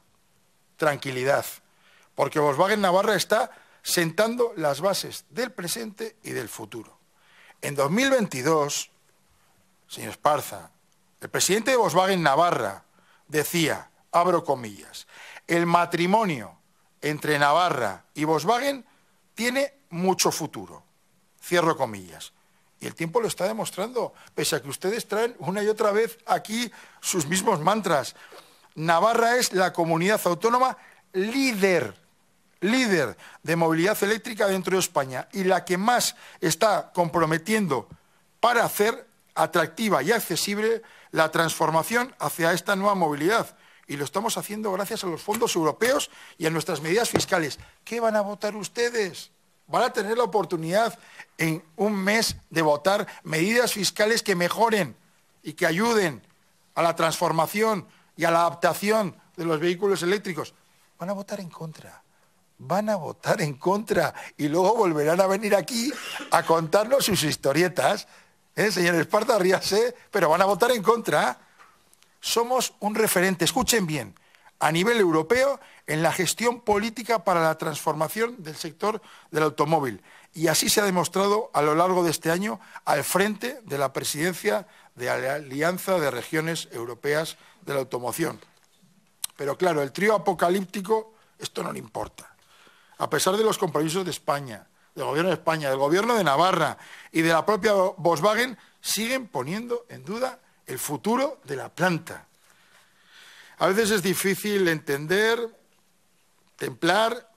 tranquilidad, porque Volkswagen Navarra está sentando las bases del presente y del futuro. En 2022, señor Esparza, el presidente de Volkswagen Navarra decía, abro comillas, el matrimonio entre Navarra y Volkswagen tiene mucho futuro, cierro comillas. Y el tiempo lo está demostrando, pese a que ustedes traen una y otra vez aquí sus mismos mantras. Navarra es la comunidad autónoma líder de movilidad eléctrica dentro de España y la que más está comprometiendo para hacer atractiva y accesible la transformación hacia esta nueva movilidad. Y lo estamos haciendo gracias a los fondos europeos y a nuestras medidas fiscales. ¿Qué van a votar ustedes? Van a tener la oportunidad en un mes de votar medidas fiscales que mejoren y que ayuden a la transformación y a la adaptación de los vehículos eléctricos. Van a votar en contra. Van a votar en contra y luego volverán a venir aquí a contarnos sus historietas. Señor Esparza, ríase, pero van a votar en contra. Somos un referente, escuchen bien, a nivel europeo en la gestión política para la transformación del sector del automóvil. Y así se ha demostrado a lo largo de este año al frente de la presidencia de la Alianza de Regiones Europeas de la Automoción. Pero claro, el trío apocalíptico, esto no le importa. A pesar de los compromisos de España, del Gobierno de España, del Gobierno de Navarra y de la propia Volkswagen, siguen poniendo en duda el futuro de la planta. A veces es difícil entender, templar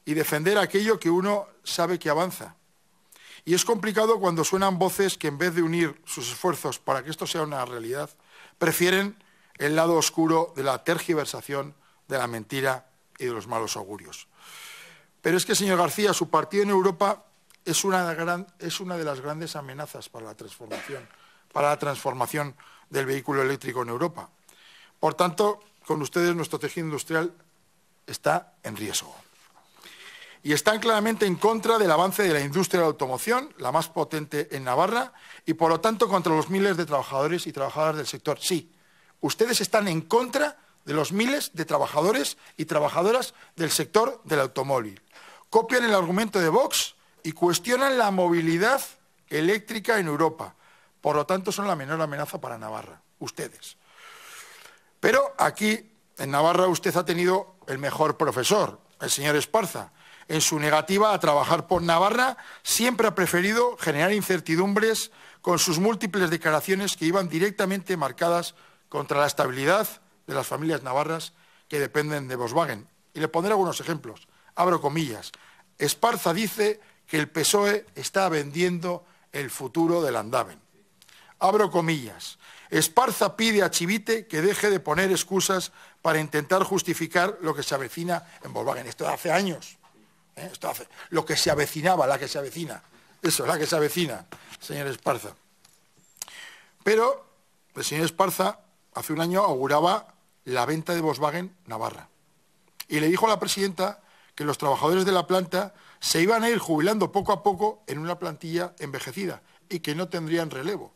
y defender aquello que uno sabe que avanza. Y es complicado cuando suenan voces que en vez de unir sus esfuerzos para que esto sea una realidad, prefieren el lado oscuro de la tergiversación, de la mentira y de los malos augurios. Pero es que, señor García, su partido en Europa es una de las grandes amenazas para la transformación del vehículo eléctrico en Europa. Por tanto, con ustedes nuestro tejido industrial está en riesgo. Y están claramente en contra del avance de la industria de la automoción, la más potente en Navarra, y por lo tanto contra los miles de trabajadores y trabajadoras del sector. Sí, ustedes están en contra de los miles de trabajadores y trabajadoras del sector del automóvil. Copian el argumento de Vox y cuestionan la movilidad eléctrica en Europa. Por lo tanto, son la menor amenaza para Navarra, ustedes. Pero aquí, en Navarra, usted ha tenido el mejor profesor, el señor Esparza. En su negativa a trabajar por Navarra, siempre ha preferido generar incertidumbres con sus múltiples declaraciones que iban directamente marcadas contra la estabilidad de las familias navarras que dependen de Volkswagen. Y le pondré algunos ejemplos. Abro comillas. Esparza dice que el PSOE está vendiendo el futuro del andaven. Abro comillas. Esparza pide a Chivite que deje de poner excusas para intentar justificar lo que se avecina en Volkswagen. Esto hace años. Esto hace lo que se avecinaba, la que se avecina. Eso, la que se avecina, señor Esparza. Pero el señor Esparza hace un año auguraba la venta de Volkswagen Navarra. Y le dijo a la presidenta que los trabajadores de la planta se iban a ir jubilando poco a poco en una plantilla envejecida y que no tendrían relevo.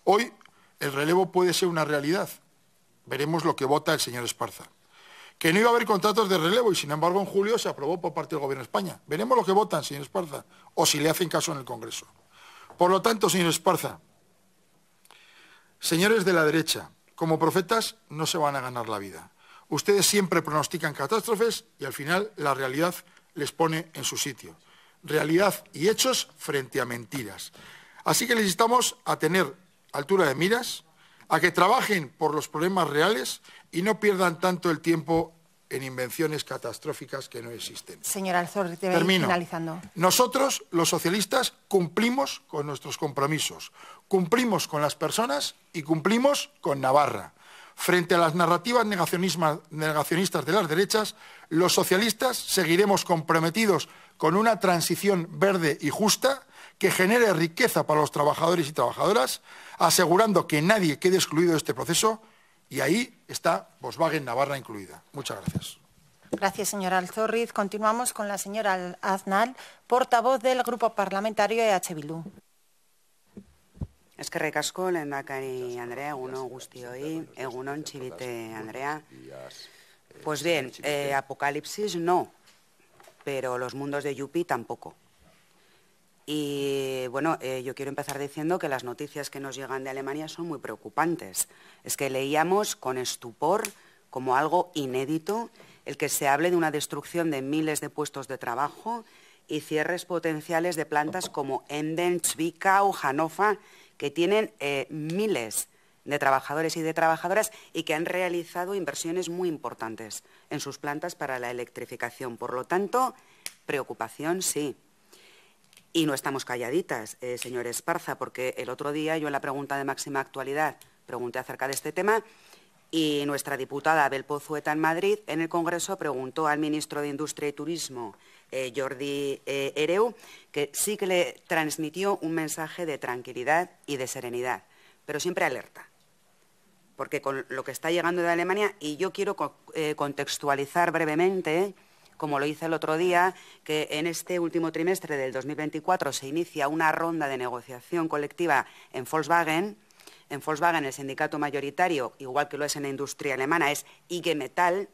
Hoy el relevo puede ser una realidad. Veremos lo que vota el señor Esparza. Que no iba a haber contratos de relevo y, sin embargo, en julio se aprobó por parte del Gobierno de España. Veremos lo que votan, señor Esparza, o si le hacen caso en el Congreso. Por lo tanto, señor Esparza, señores de la derecha, como profetas no se van a ganar la vida. Ustedes siempre pronostican catástrofes y al final la realidad les pone en su sitio. Realidad y hechos frente a mentiras. Así que les instamos a tener altura de miras, a que trabajen por los problemas reales y no pierdan tanto el tiempo en invenciones catastróficas que no existen. Señor Alzor, te voy finalizando. Nosotros, los socialistas, cumplimos con nuestros compromisos, cumplimos con las personas y cumplimos con Navarra. Frente a las narrativas negacionistas de las derechas, los socialistas seguiremos comprometidos con una transición verde y justa que genere riqueza para los trabajadores y trabajadoras, asegurando que nadie quede excluido de este proceso, y ahí está Volkswagen Navarra incluida. Muchas gracias. Gracias, señora Alzorriz. Continuamos con la señora Aznal, portavoz del Grupo Parlamentario EH Bildu. Eskerrik asko, lehendakari Andrea, egunon guztioi, egunon Chivite Andrea. Pues bien, apocalipsis no, pero los mundos de Yupi tampoco. Y bueno, yo quiero empezar diciendo que las noticias que nos llegan de Alemania son muy preocupantes. Es que leíamos con estupor, como algo inédito, el que se hable de una destrucción de miles de puestos de trabajo y cierres potenciales de plantas como Emden, Zwickau, Hannover, que tienen miles de trabajadores y de trabajadoras y que han realizado inversiones muy importantes en sus plantas para la electrificación. Por lo tanto, preocupación sí. Y no estamos calladitas, señor Esparza, porque el otro día yo en la pregunta de máxima actualidad pregunté acerca de este tema y nuestra diputada Abel Pozueta en Madrid, en el Congreso, preguntó al ministro de Industria y Turismo, Jordi Hereu, que sí que le transmitió un mensaje de tranquilidad y de serenidad, pero siempre alerta, porque con lo que está llegando de Alemania, y yo quiero contextualizar brevemente, como lo hice el otro día, que en este último trimestre del 2024 se inicia una ronda de negociación colectiva en Volkswagen. En Volkswagen el sindicato mayoritario, igual que lo es en la industria alemana, es IG Metall,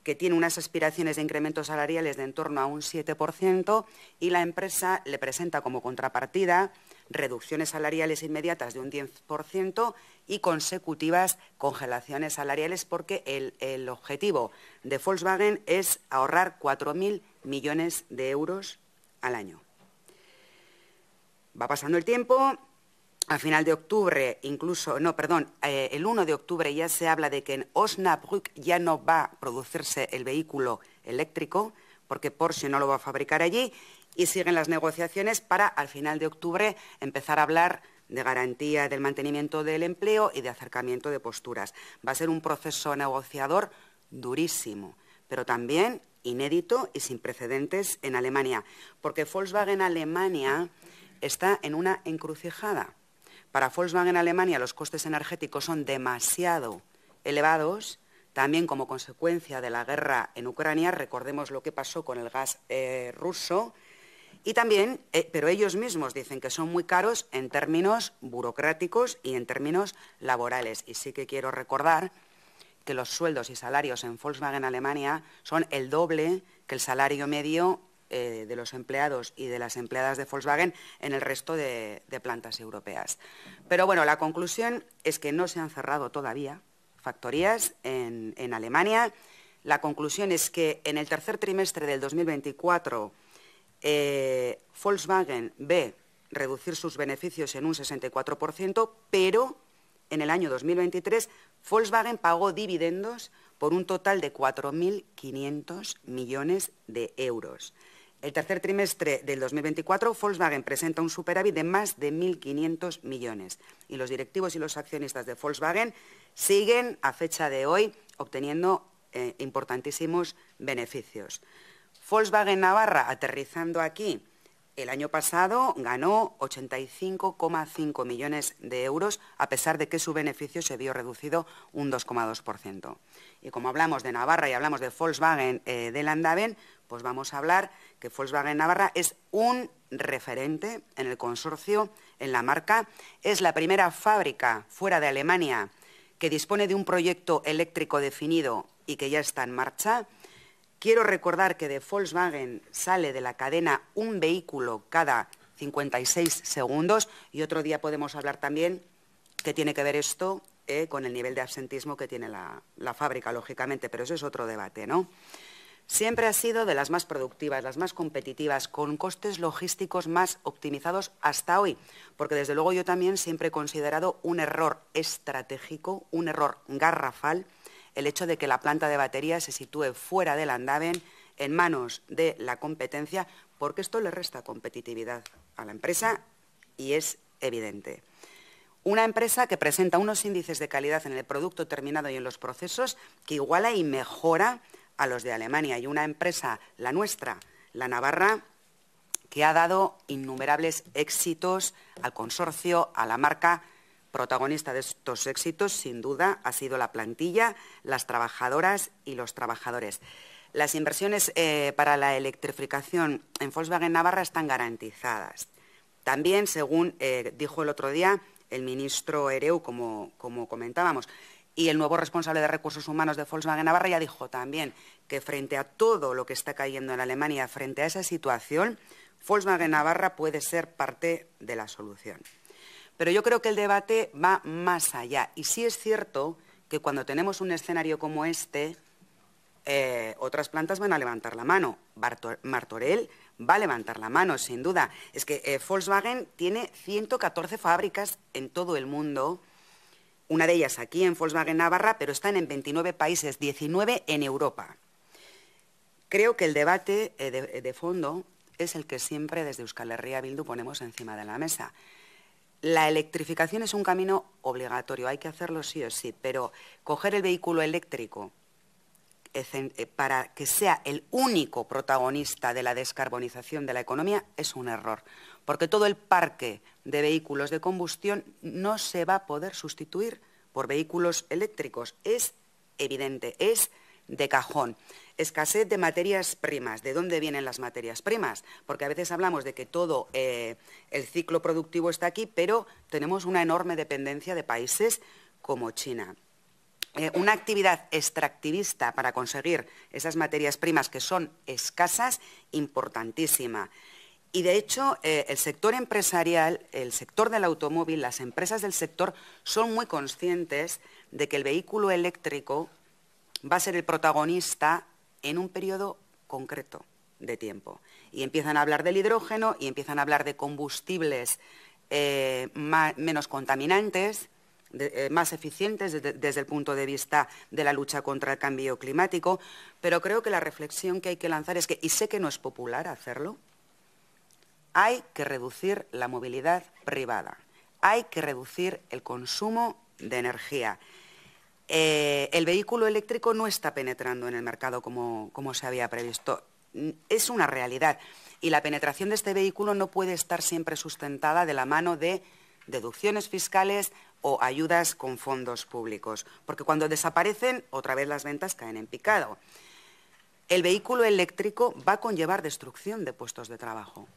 que tiene unas aspiraciones de incrementos salariales de en torno a un 7%, y la empresa le presenta como contrapartida reducciones salariales inmediatas de un 10% y consecutivas congelaciones salariales, porque el objetivo de Volkswagen es ahorrar 4.000 millones de euros al año. Va pasando el tiempo. A final de octubre, el 1 de octubre ya se habla de que en Osnabrück ya no va a producirse el vehículo eléctrico, porque Porsche no lo va a fabricar allí, y siguen las negociaciones para, al final de octubre, empezar a hablar de garantía del mantenimiento del empleo y de acercamiento de posturas. Va a ser un proceso negociador durísimo, pero también inédito y sin precedentes en Alemania, porque Volkswagen Alemania está en una encrucijada. Para Volkswagen Alemania los costes energéticos son demasiado elevados, también como consecuencia de la guerra en Ucrania. Recordemos lo que pasó con el gas ruso. Y también, pero ellos mismos dicen que son muy caros en términos burocráticos y en términos laborales. Y sí que quiero recordar que los sueldos y salarios en Volkswagen Alemania son el doble que el salario medio de los empleados y de las empleadas de Volkswagen en el resto de plantas europeas. Pero bueno, la conclusión es que no se han cerrado todavía factorías en Alemania. La conclusión es que en el tercer trimestre del 2024 Volkswagen ve reducir sus beneficios en un 64%, pero en el año 2023 Volkswagen pagó dividendos por un total de 4.500 millones de euros. El tercer trimestre del 2024, Volkswagen presenta un superávit de más de 1.500 millones y los directivos y los accionistas de Volkswagen siguen, a fecha de hoy, obteniendo importantísimos beneficios. Volkswagen Navarra, aterrizando aquí, el año pasado ganó 85,5 millones de euros, a pesar de que su beneficio se vio reducido un 2,2%. Y como hablamos de Navarra y hablamos de Volkswagen de Landaven, pues vamos a hablar que Volkswagen Navarra es un referente en el consorcio, en la marca. Es la primera fábrica fuera de Alemania que dispone de un proyecto eléctrico definido y que ya está en marcha. Quiero recordar que de Volkswagen sale de la cadena un vehículo cada 56 segundos y otro día podemos hablar también qué tiene que ver esto con el nivel de absentismo que tiene la fábrica, lógicamente, pero eso es otro debate, ¿no? Siempre ha sido de las más productivas, las más competitivas, con costes logísticos más optimizados hasta hoy, porque desde luego yo también siempre he considerado un error estratégico, un error garrafal, el hecho de que la planta de baterías se sitúe fuera de Landaven, en manos de la competencia, porque esto le resta competitividad a la empresa y es evidente. Una empresa que presenta unos índices de calidad en el producto terminado y en los procesos que iguala y mejora a los de Alemania. Y una empresa, la nuestra, la navarra, que ha dado innumerables éxitos al consorcio, a la marca. Protagonista de estos éxitos, sin duda, ha sido la plantilla, las trabajadoras y los trabajadores. Las inversiones para la electrificación en Volkswagen Navarra están garantizadas. También, según dijo el otro día el ministro Hereu, como comentábamos, y el nuevo responsable de Recursos Humanos de Volkswagen Navarra ya dijo también que frente a todo lo que está cayendo en Alemania, frente a esa situación, Volkswagen Navarra puede ser parte de la solución. Pero yo creo que el debate va más allá. Y sí es cierto que cuando tenemos un escenario como este, otras plantas van a levantar la mano. Martorell va a levantar la mano, sin duda. Es que Volkswagen tiene 114 fábricas en todo el mundo, una de ellas aquí en Volkswagen Navarra, pero están en 29 países, 19 en Europa. Creo que el debate de fondo es el que siempre desde Euskal Herria Bildu ponemos encima de la mesa. La electrificación es un camino obligatorio, hay que hacerlo sí o sí, pero coger el vehículo eléctrico para que sea el único protagonista de la descarbonización de la economía es un error, porque todo el parque de vehículos de combustión no se va a poder sustituir por vehículos eléctricos. Es evidente, es de cajón. Escasez de materias primas. ¿De dónde vienen las materias primas? Porque a veces hablamos de que todo el ciclo productivo está aquí, pero tenemos una enorme dependencia de países como China. Una actividad extractivista para conseguir esas materias primas que son escasas, importantísima. Y, de hecho, el sector empresarial, el sector del automóvil, las empresas del sector son muy conscientes de que el vehículo eléctrico va a ser el protagonista en un periodo concreto de tiempo. Y empiezan a hablar del hidrógeno y empiezan a hablar de combustibles menos contaminantes, más eficientes desde el punto de vista de la lucha contra el cambio climático. Pero creo que la reflexión que hay que lanzar es que, y sé que no es popular hacerlo, hay que reducir la movilidad privada, hay que reducir el consumo de energía. El vehículo eléctrico no está penetrando en el mercado como se había previsto. Es una realidad. Y la penetración de este vehículo no puede estar siempre sustentada de la mano de deducciones fiscales o ayudas con fondos públicos. Porque cuando desaparecen, otra vez las ventas caen en picado. El vehículo eléctrico va a conllevar destrucción de puestos de trabajo.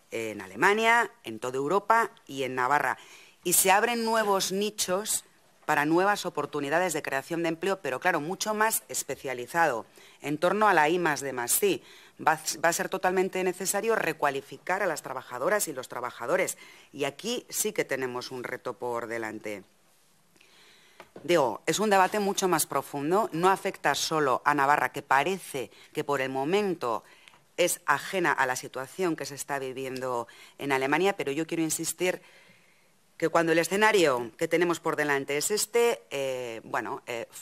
En Alemania, en toda Europa y en Navarra. Y se abren nuevos nichos para nuevas oportunidades de creación de empleo, pero claro, mucho más especializado, en torno a la I+D+I. Va a ser totalmente necesario recualificar a las trabajadoras y los trabajadores. Y aquí sí que tenemos un reto por delante. Digo, es un debate mucho más profundo, no afecta solo a Navarra, que parece que por el momento es ajena a la situación que se está viviendo en Alemania, pero yo quiero insistir que cuando el escenario que tenemos por delante es este,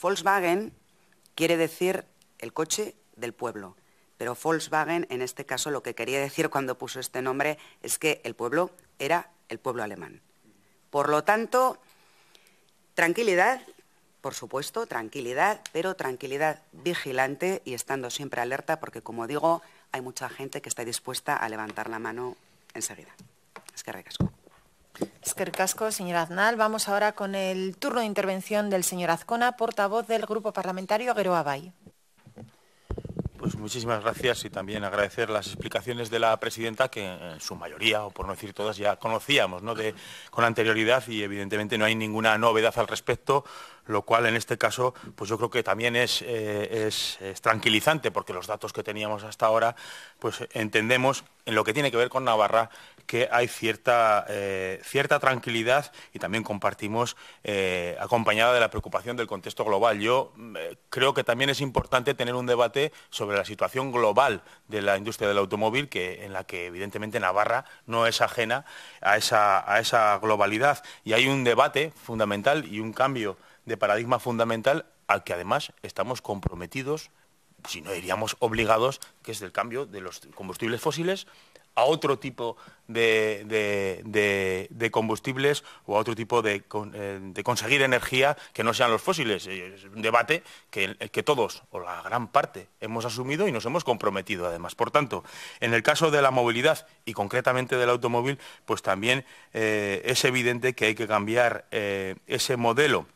Volkswagen quiere decir el coche del pueblo, pero Volkswagen en este caso lo que quería decir cuando puso este nombre es que el pueblo era el pueblo alemán. Por lo tanto, tranquilidad, por supuesto, tranquilidad, pero tranquilidad vigilante y estando siempre alerta porque, como digo, hay mucha gente que está dispuesta a levantar la mano enseguida. Eskerrik asko. Eskerrik asko, señora Aznal. Vamos ahora con el turno de intervención del señor Azcona, portavoz del Grupo Parlamentario Geroa Bai. Pues muchísimas gracias y también agradecer las explicaciones de la presidenta, que en su mayoría, o por no decir todas, ya conocíamos, ¿no?, con anterioridad y evidentemente no hay ninguna novedad al respecto, lo cual en este caso pues yo creo que también es tranquilizante, porque los datos que teníamos hasta ahora pues entendemos en lo que tiene que ver con Navarra que hay cierta tranquilidad y también compartimos acompañada de la preocupación del contexto global. Yo creo que también es importante tener un debate sobre la situación global de la industria del automóvil, en la que evidentemente Navarra no es ajena a esa globalidad. Y hay un debate fundamental y un cambio de paradigma fundamental al que además estamos comprometidos, si no diríamos obligados, que es el cambio de los combustibles fósiles a otro tipo de combustibles o a otro tipo de conseguir energía que no sean los fósiles. Es un debate que todos, o la gran parte, hemos asumido y nos hemos comprometido además. Por tanto, en el caso de la movilidad y concretamente del automóvil, pues también es evidente que hay que cambiar ese modelo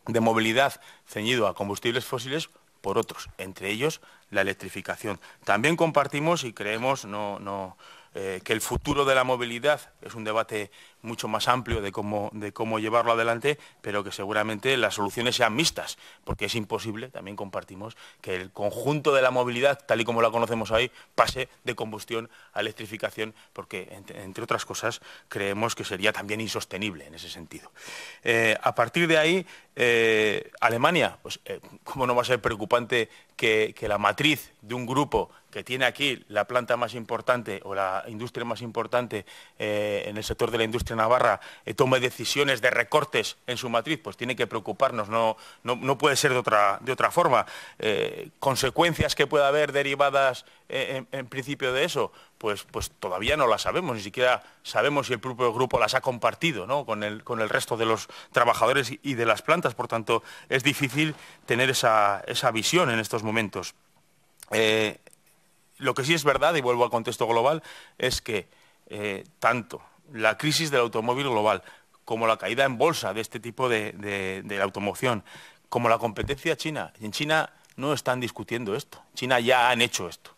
de movilidad ceñido a combustibles fósiles por otros, entre ellos la electrificación. También compartimos y creemos que el futuro de la movilidad es un debate mucho más amplio de cómo llevarlo adelante, pero que seguramente las soluciones sean mixtas, porque es imposible, también compartimos, que el conjunto de la movilidad, tal y como la conocemos hoy, pase de combustión a electrificación, porque, entre otras cosas, creemos que sería también insostenible en ese sentido. A partir de ahí, Alemania, pues, ¿cómo no va a ser preocupante que la matriz de un grupo que tiene aquí la planta más importante o la industria más importante en el sector de la industria navarra tome decisiones de recortes en su matriz? Pues tiene que preocuparnos, no puede ser de otra forma. ¿Consecuencias que pueda haber derivadas en principio de eso? Pues todavía no las sabemos, ni siquiera sabemos si el propio grupo las ha compartido, ¿no?, con el resto de los trabajadores y de las plantas. Por tanto, es difícil tener esa visión en estos momentos. Lo que sí es verdad, y vuelvo al contexto global, es que tanto la crisis del automóvil global como la caída en bolsa de este tipo de la automoción, como la competencia china, en China no están discutiendo esto, en China ya han hecho esto.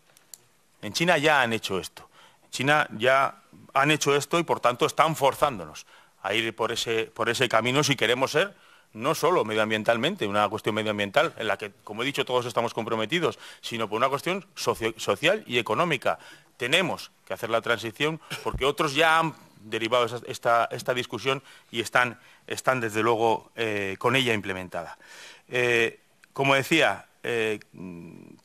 En China ya han hecho esto. En China ya han hecho esto y, por tanto, están forzándonos a ir por ese camino si queremos ser no solo medioambientalmente, una cuestión medioambiental en la que, como he dicho, todos estamos comprometidos, sino por una cuestión social y económica. Tenemos que hacer la transición porque otros ya han derivado esta discusión y están desde luego, con ella implementada. Como decía,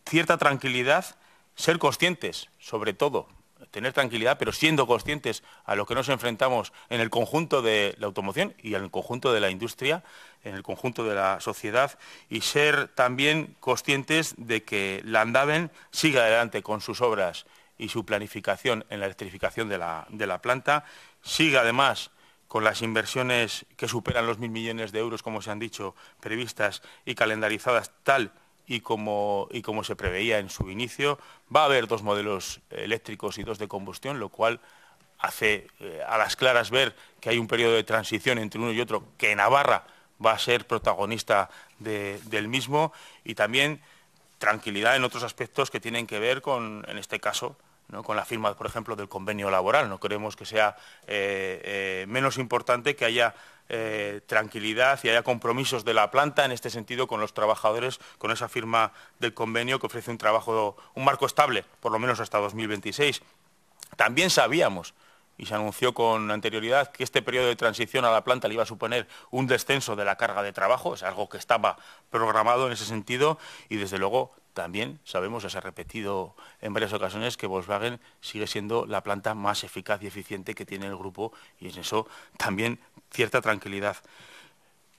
cierta tranquilidad, ser conscientes, sobre todo, tener tranquilidad, pero siendo conscientes a lo que nos enfrentamos en el conjunto de la automoción y en el conjunto de la industria, en el conjunto de la sociedad, y ser también conscientes de que Landaven siga adelante con sus obras y su planificación en la electrificación de la planta, siga además con las inversiones que superan los 1.000 millones de euros, como se han dicho, previstas y calendarizadas tal y como se preveía en su inicio. Va a haber 2 modelos eléctricos y 2 de combustión, lo cual hace a las claras ver que hay un periodo de transición entre uno y otro, que Navarra va a ser protagonista del mismo, y también tranquilidad en otros aspectos que tienen que ver con, en este caso, ¿no?, con la firma, por ejemplo, del convenio laboral. No creemos que sea menos importante que haya tranquilidad y haya compromisos de la planta en este sentido con los trabajadores, con esa firma del convenio que ofrece un marco estable, por lo menos hasta 2026. También sabíamos, y se anunció con anterioridad, que este periodo de transición a la planta le iba a suponer un descenso de la carga de trabajo, es algo que estaba programado en ese sentido, y desde luego también sabemos, ya se ha repetido en varias ocasiones, que Volkswagen sigue siendo la planta más eficaz y eficiente que tiene el grupo, y en eso también cierta tranquilidad.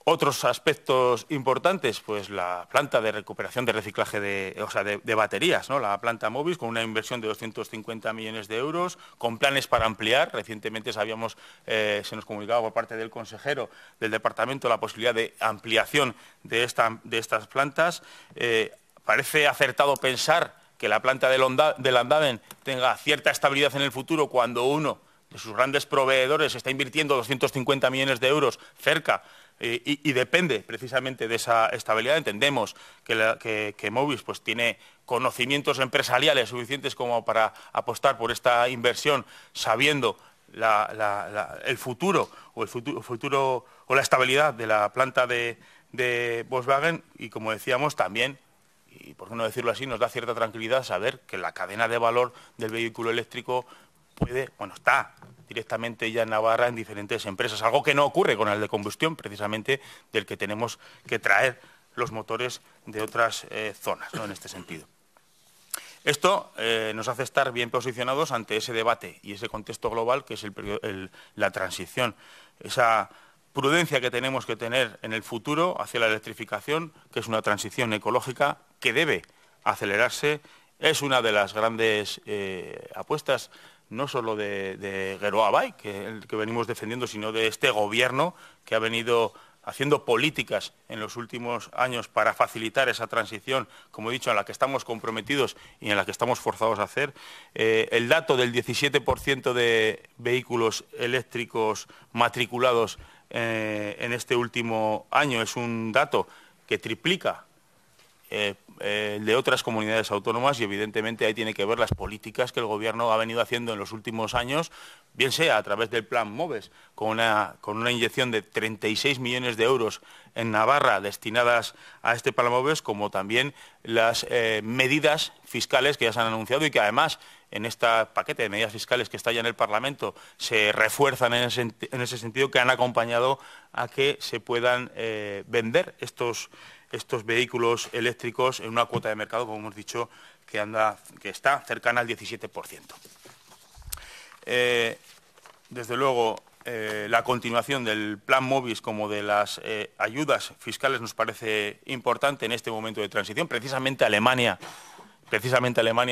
Otros aspectos importantes, pues la planta de recuperación de reciclaje de baterías, ¿no?, la planta Movis, con una inversión de 250 millones de euros, con planes para ampliar. Recientemente sabíamos, se nos comunicaba por parte del consejero del departamento la posibilidad de ampliación de estas plantas. Parece acertado pensar que la planta de Landaven tenga cierta estabilidad en el futuro cuando uno de sus grandes proveedores está invirtiendo 250 millones de euros cerca y depende precisamente de esa estabilidad. Entendemos que Movis pues, tiene conocimientos empresariales suficientes como para apostar por esta inversión, sabiendo el futuro o la estabilidad de la planta de Volkswagen, y como decíamos también, y por qué no decirlo así, nos da cierta tranquilidad saber que la cadena de valor del vehículo eléctrico está directamente ya en Navarra en diferentes empresas, algo que no ocurre con el de combustión, precisamente del que tenemos que traer los motores de otras zonas, ¿no?, en este sentido. Esto nos hace estar bien posicionados ante ese debate y ese contexto global que es la transición, esa prudencia que tenemos que tener en el futuro hacia la electrificación, que es una transición ecológica que debe acelerarse. Es una de las grandes apuestas no solo de Geroa Bai, que venimos defendiendo, sino de este Gobierno que ha venido haciendo políticas en los últimos años para facilitar esa transición, como he dicho, en la que estamos comprometidos y en la que estamos forzados a hacer. El dato del 17% de vehículos eléctricos matriculados en este último año es un dato que triplica el de otras comunidades autónomas y evidentemente ahí tiene que ver las políticas que el Gobierno ha venido haciendo en los últimos años, bien sea a través del Plan MOVES, con una inyección de 36 millones de euros en Navarra destinadas a este Plan MOVES, como también las medidas fiscales que ya se han anunciado y que además en este paquete de medidas fiscales que está ya en el Parlamento se refuerzan en ese sentido, que han acompañado a que se puedan vender estos vehículos eléctricos en una cuota de mercado, como hemos dicho, que está cercana al 17%. Desde luego, la continuación del Plan MOVES como de las ayudas fiscales nos parece importante en este momento de transición. Precisamente Alemania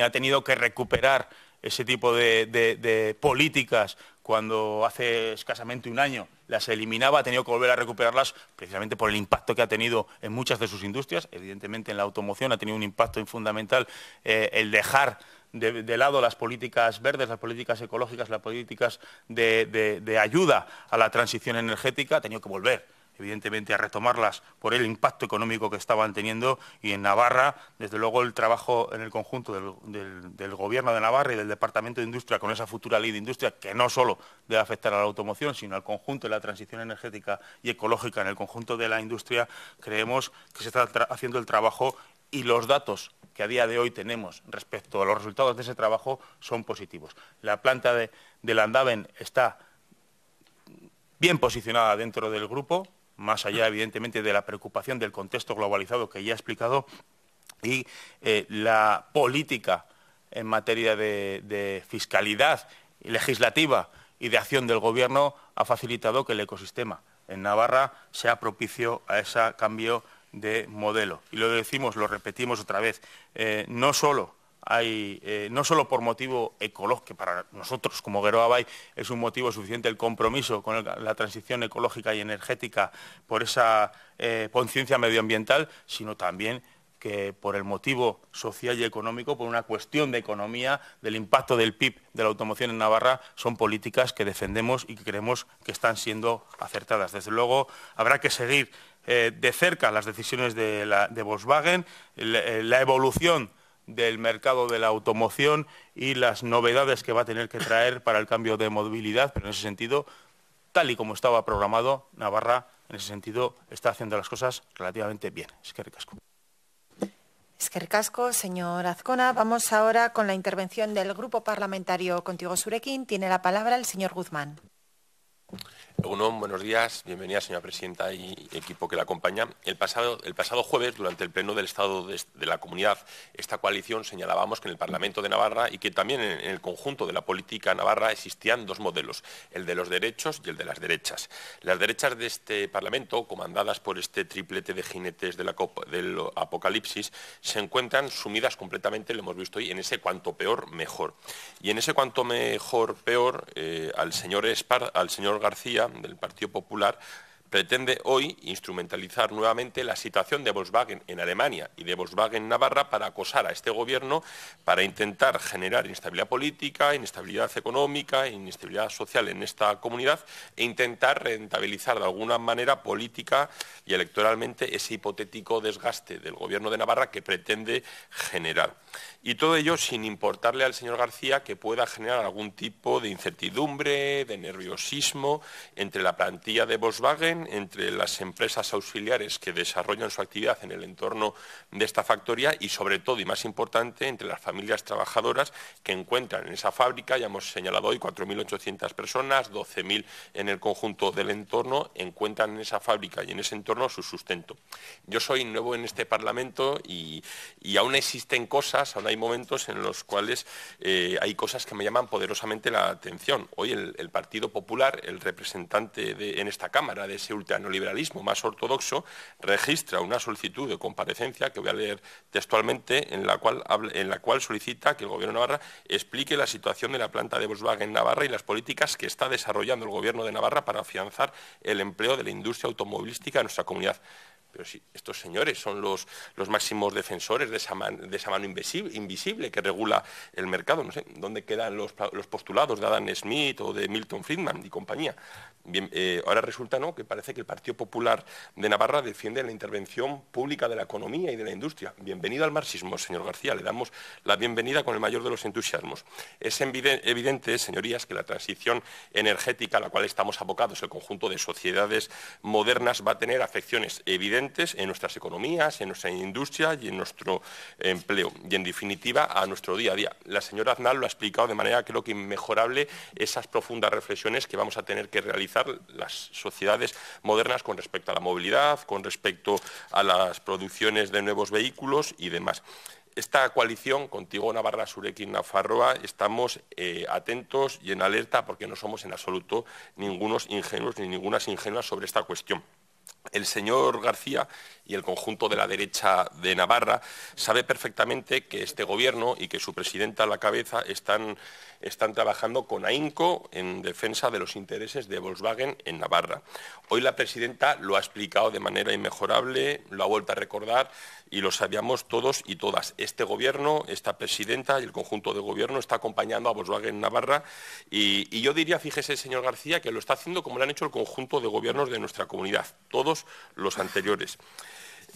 ha tenido que recuperar ese tipo de políticas cuando hace escasamente un año las eliminaba, ha tenido que volver a recuperarlas precisamente por el impacto que ha tenido en muchas de sus industrias. Evidentemente en la automoción ha tenido un impacto fundamental el dejar de lado las políticas verdes, las políticas ecológicas, las políticas de ayuda a la transición energética, ha tenido que volver evidentemente a retomarlas por el impacto económico que estaban teniendo, y en Navarra, desde luego, el trabajo en el conjunto del Gobierno de Navarra y del Departamento de Industria con esa futura ley de industria, que no solo debe afectar a la automoción, sino al conjunto de la transición energética y ecológica en el conjunto de la industria, creemos que se está haciendo el trabajo y los datos que a día de hoy tenemos respecto a los resultados de ese trabajo son positivos. La planta de Landaven está bien posicionada dentro del grupo, más allá, evidentemente, de la preocupación del contexto globalizado que ya he explicado, y la política en materia de fiscalidad legislativa y de acción del Gobierno ha facilitado que el ecosistema en Navarra sea propicio a ese cambio de modelo. Y lo decimos, lo repetimos otra vez, no solo por motivo ecológico, que para nosotros como Geroa Bai es un motivo suficiente el compromiso con la transición ecológica y energética por esa conciencia medioambiental, sino también que por el motivo social y económico, por una cuestión de economía, del impacto del PIB de la automoción en Navarra, son políticas que defendemos y que creemos que están siendo acertadas. Desde luego, habrá que seguir de cerca las decisiones de Volkswagen, la evolución del mercado de la automoción y las novedades que va a tener que traer para el cambio de movilidad, pero en ese sentido, tal y como estaba programado, Navarra, en ese sentido, está haciendo las cosas relativamente bien. Eskerrik asko. Eskerrik asko, señor Azcona. Vamos ahora con la intervención del Grupo Parlamentario Contigo Zurekin. Tiene la palabra el señor Guzmán. Egunon, buenos días. Bienvenida, señora presidenta y equipo que la acompaña. El pasado jueves, durante el Pleno del Estado de la Comunidad, esta coalición señalábamos que en el Parlamento de Navarra y que también en el conjunto de la política navarra existían dos modelos, el de los derechos y el de las derechas. Las derechas de este Parlamento, comandadas por este triplete de jinetes del apocalipsis, se encuentran sumidas completamente, lo hemos visto hoy, en ese cuanto peor, mejor. Y en ese cuanto mejor, peor, al señor García, del Partido Popular, pretende hoy instrumentalizar nuevamente la situación de Volkswagen en Alemania y de Volkswagen en Navarra para acosar a este Gobierno, para intentar generar inestabilidad política, inestabilidad económica, inestabilidad social en esta comunidad e intentar rentabilizar de alguna manera política y electoralmente ese hipotético desgaste del Gobierno de Navarra que pretende generar. Y todo ello sin importarle al señor García que pueda generar algún tipo de incertidumbre, de nerviosismo entre la plantilla de Volkswagen, entre las empresas auxiliares que desarrollan su actividad en el entorno de esta factoría y, sobre todo, y más importante, entre las familias trabajadoras que encuentran en esa fábrica. Ya hemos señalado hoy 4.800 personas, 12.000 en el conjunto del entorno, encuentran en esa fábrica y en ese entorno su sustento. Yo soy nuevo en este Parlamento y aún existen cosas, aún hay momentos en los cuales hay cosas que me llaman poderosamente la atención. Hoy el Partido Popular, el representante en esta Cámara de ese ese ultraneoliberalismo más ortodoxo, registra una solicitud de comparecencia, que voy a leer textualmente, en la cual solicita que el Gobierno de Navarra explique la situación de la planta de Volkswagen Navarra y las políticas que está desarrollando el Gobierno de Navarra para afianzar el empleo de la industria automovilística en nuestra comunidad. Pero si estos señores son los máximos defensores de esa mano invisible que regula el mercado, no sé, ¿dónde quedan los postulados de Adam Smith o de Milton Friedman y compañía? Bien, ahora resulta, ¿no?, que parece que el Partido Popular de Navarra defiende la intervención pública de la economía y de la industria. Bienvenido al marxismo, señor García, le damos la bienvenida con el mayor de los entusiasmos. Es evidente, señorías, que la transición energética a la cual estamos abocados, el conjunto de sociedades modernas, va a tener afecciones evidentes en nuestras economías, en nuestra industria y en nuestro empleo y, en definitiva, a nuestro día a día. La señora Aznar lo ha explicado de manera, creo que inmejorable, esas profundas reflexiones que vamos a tener que realizar las sociedades modernas con respecto a la movilidad, con respecto a las producciones de nuevos vehículos y demás. Esta coalición, Contigo Navarra Zurekin Nafarroa, estamos atentos y en alerta porque no somos en absoluto ningunos ingenuos ni ningunas ingenuas sobre esta cuestión. El señor García y el conjunto de la derecha de Navarra sabe perfectamente que este Gobierno y que su presidenta a la cabeza están trabajando con ahínco en defensa de los intereses de Volkswagen en Navarra. Hoy la presidenta lo ha explicado de manera inmejorable, lo ha vuelto a recordar y lo sabíamos todos y todas. Este Gobierno, esta presidenta y el conjunto de Gobierno está acompañando a Volkswagen Navarra y yo diría, fíjese, señor García, que lo está haciendo como lo han hecho el conjunto de gobiernos de nuestra comunidad, todos los anteriores.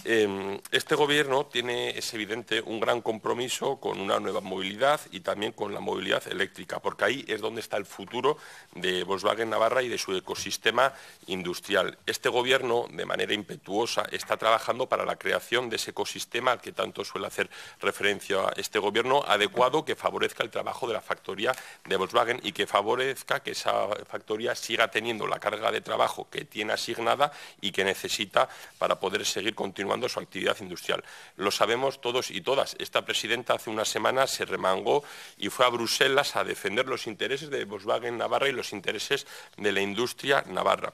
Este Gobierno tiene, es evidente, un gran compromiso con una nueva movilidad y también con la movilidad eléctrica, porque ahí es donde está el futuro de Volkswagen Navarra y de su ecosistema industrial. Este Gobierno, de manera impetuosa, está trabajando para la creación de ese ecosistema al que tanto suele hacer referencia este Gobierno, adecuado, que favorezca el trabajo de la factoría de Volkswagen y que favorezca que esa factoría siga teniendo la carga de trabajo que tiene asignada y que necesita para poder seguir continuando su actividad industrial. Lo sabemos todos y todas. Esta presidenta hace unas semanas se remangó y fue a Bruselas a defender los intereses de Volkswagen Navarra y los intereses de la industria navarra.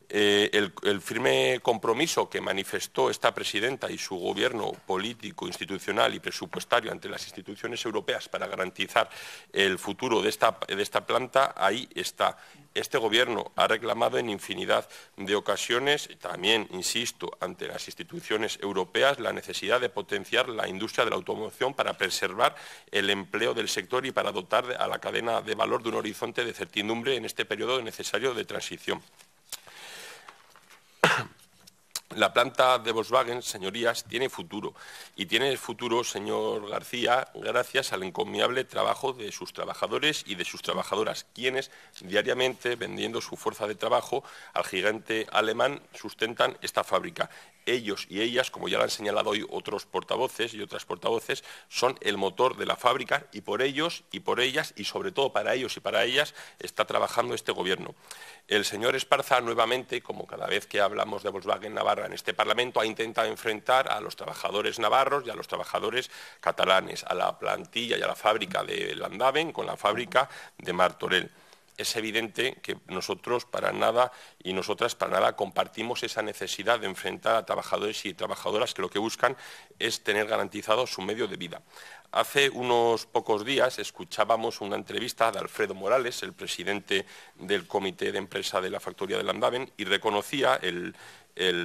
El firme compromiso que manifestó esta presidenta y su gobierno político, institucional y presupuestario ante las instituciones europeas para garantizar el futuro de esta planta, ahí está. Este gobierno ha reclamado en infinidad de ocasiones, también, insisto, ante las instituciones europeas, la necesidad de potenciar la industria de la automoción para preservar el empleo del sector y para dotar a la cadena de valor de un horizonte de certidumbre en este periodo necesario de transición. La planta de Volkswagen, señorías, tiene futuro. Y tiene futuro, señor García, gracias al encomiable trabajo de sus trabajadores y de sus trabajadoras, quienes diariamente, vendiendo su fuerza de trabajo al gigante alemán, sustentan esta fábrica. Ellos y ellas, como ya lo han señalado hoy otros portavoces y otras portavoces, son el motor de la fábrica y por ellos y por ellas y sobre todo para ellos y para ellas está trabajando este Gobierno. El señor Esparza nuevamente, como cada vez que hablamos de Volkswagen Navarra en este Parlamento, ha intentado enfrentar a los trabajadores navarros y a los trabajadores catalanes, a la plantilla y a la fábrica de Landaven con la fábrica de Martorell. Es evidente que nosotros para nada y nosotras para nada compartimos esa necesidad de enfrentar a trabajadores y trabajadoras que lo que buscan es tener garantizado su medio de vida. Hace unos pocos días escuchábamos una entrevista de Alfredo Morales, el presidente del comité de empresa de la factoría de Landaven, y reconocía el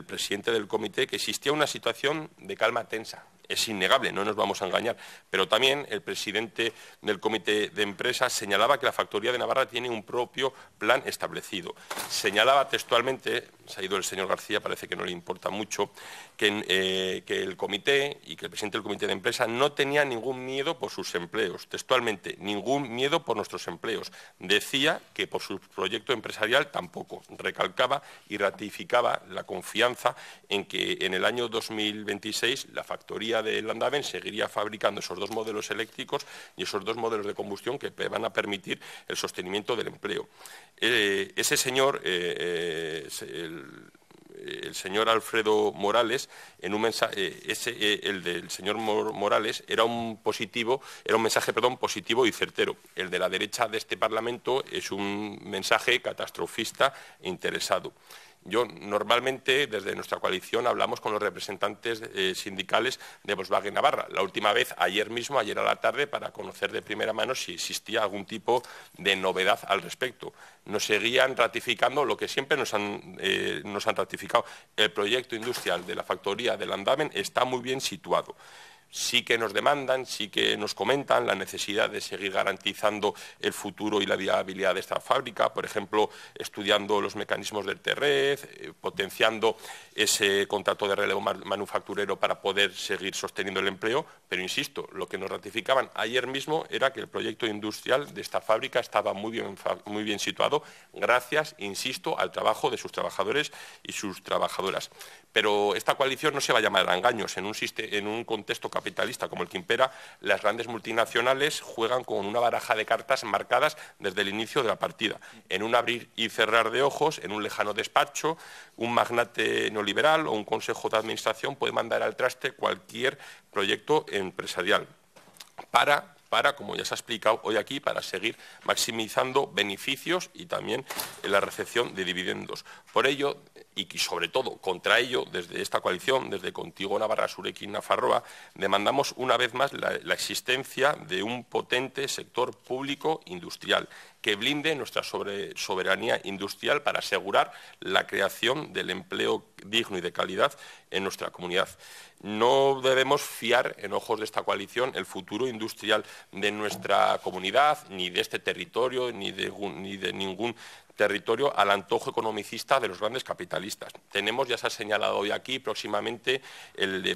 presidente del comité que existía una situación de calma tensa. Es innegable, no nos vamos a engañar, pero también el presidente del comité de empresa señalaba que la factoría de Navarra tiene un propio plan establecido. Señalaba textualmente, se ha ido el señor García, parece que no le importa mucho, que el comité y que el presidente del comité de empresa no tenía ningún miedo por sus empleos, textualmente, ningún miedo por nuestros empleos. Decía que por su proyecto empresarial tampoco. Recalcaba y ratificaba la confianza en que en el año 2026 la factoría de Landaven seguiría fabricando esos dos modelos eléctricos y esos dos modelos de combustión que van a permitir el sostenimiento del empleo. Ese señor, el señor Alfredo Morales, en un mensaje, el del señor Morales era un mensaje positivo y certero. El de la derecha de este Parlamento es un mensaje catastrofista e interesado. Yo normalmente desde nuestra coalición hablamos con los representantes sindicales de Volkswagen Navarra. La última vez, ayer a la tarde, para conocer de primera mano si existía algún tipo de novedad al respecto. Nos seguían ratificando lo que siempre nos han ratificado. El proyecto industrial de la factoría de Landaven está muy bien situado. Sí que nos demandan, sí que nos comentan la necesidad de seguir garantizando el futuro y la viabilidad de esta fábrica, por ejemplo, estudiando los mecanismos del TRED, potenciando ese contrato de relevo manufacturero para poder seguir sosteniendo el empleo, pero insisto, lo que nos ratificaban ayer mismo era que el proyecto industrial de esta fábrica estaba muy bien situado, gracias, insisto, al trabajo de sus trabajadores y sus trabajadoras. Pero esta coalición no se va a llamar a engaños. En un contexto capitalista como el que impera, las grandes multinacionales juegan con una baraja de cartas marcadas desde el inicio de la partida. En un abrir y cerrar de ojos, en un lejano despacho, un magnate neoliberal o un consejo de administración puede mandar al traste cualquier proyecto empresarial para, como ya se ha explicado hoy aquí, para seguir maximizando beneficios y también la recepción de dividendos. Por ello, y sobre todo contra ello, desde esta coalición, desde Contigo Navarra, Surekin, Nafarroa, demandamos una vez más la existencia de un potente sector público industrial que blinde nuestra soberanía industrial para asegurar la creación del empleo digno y de calidad en nuestra comunidad. No debemos fiar, en ojos de esta coalición, el futuro industrial de nuestra comunidad, ni de este territorio, ni de ningún territorio al antojo economicista de los grandes capitalistas. Tenemos, ya se ha señalado hoy aquí, próximamente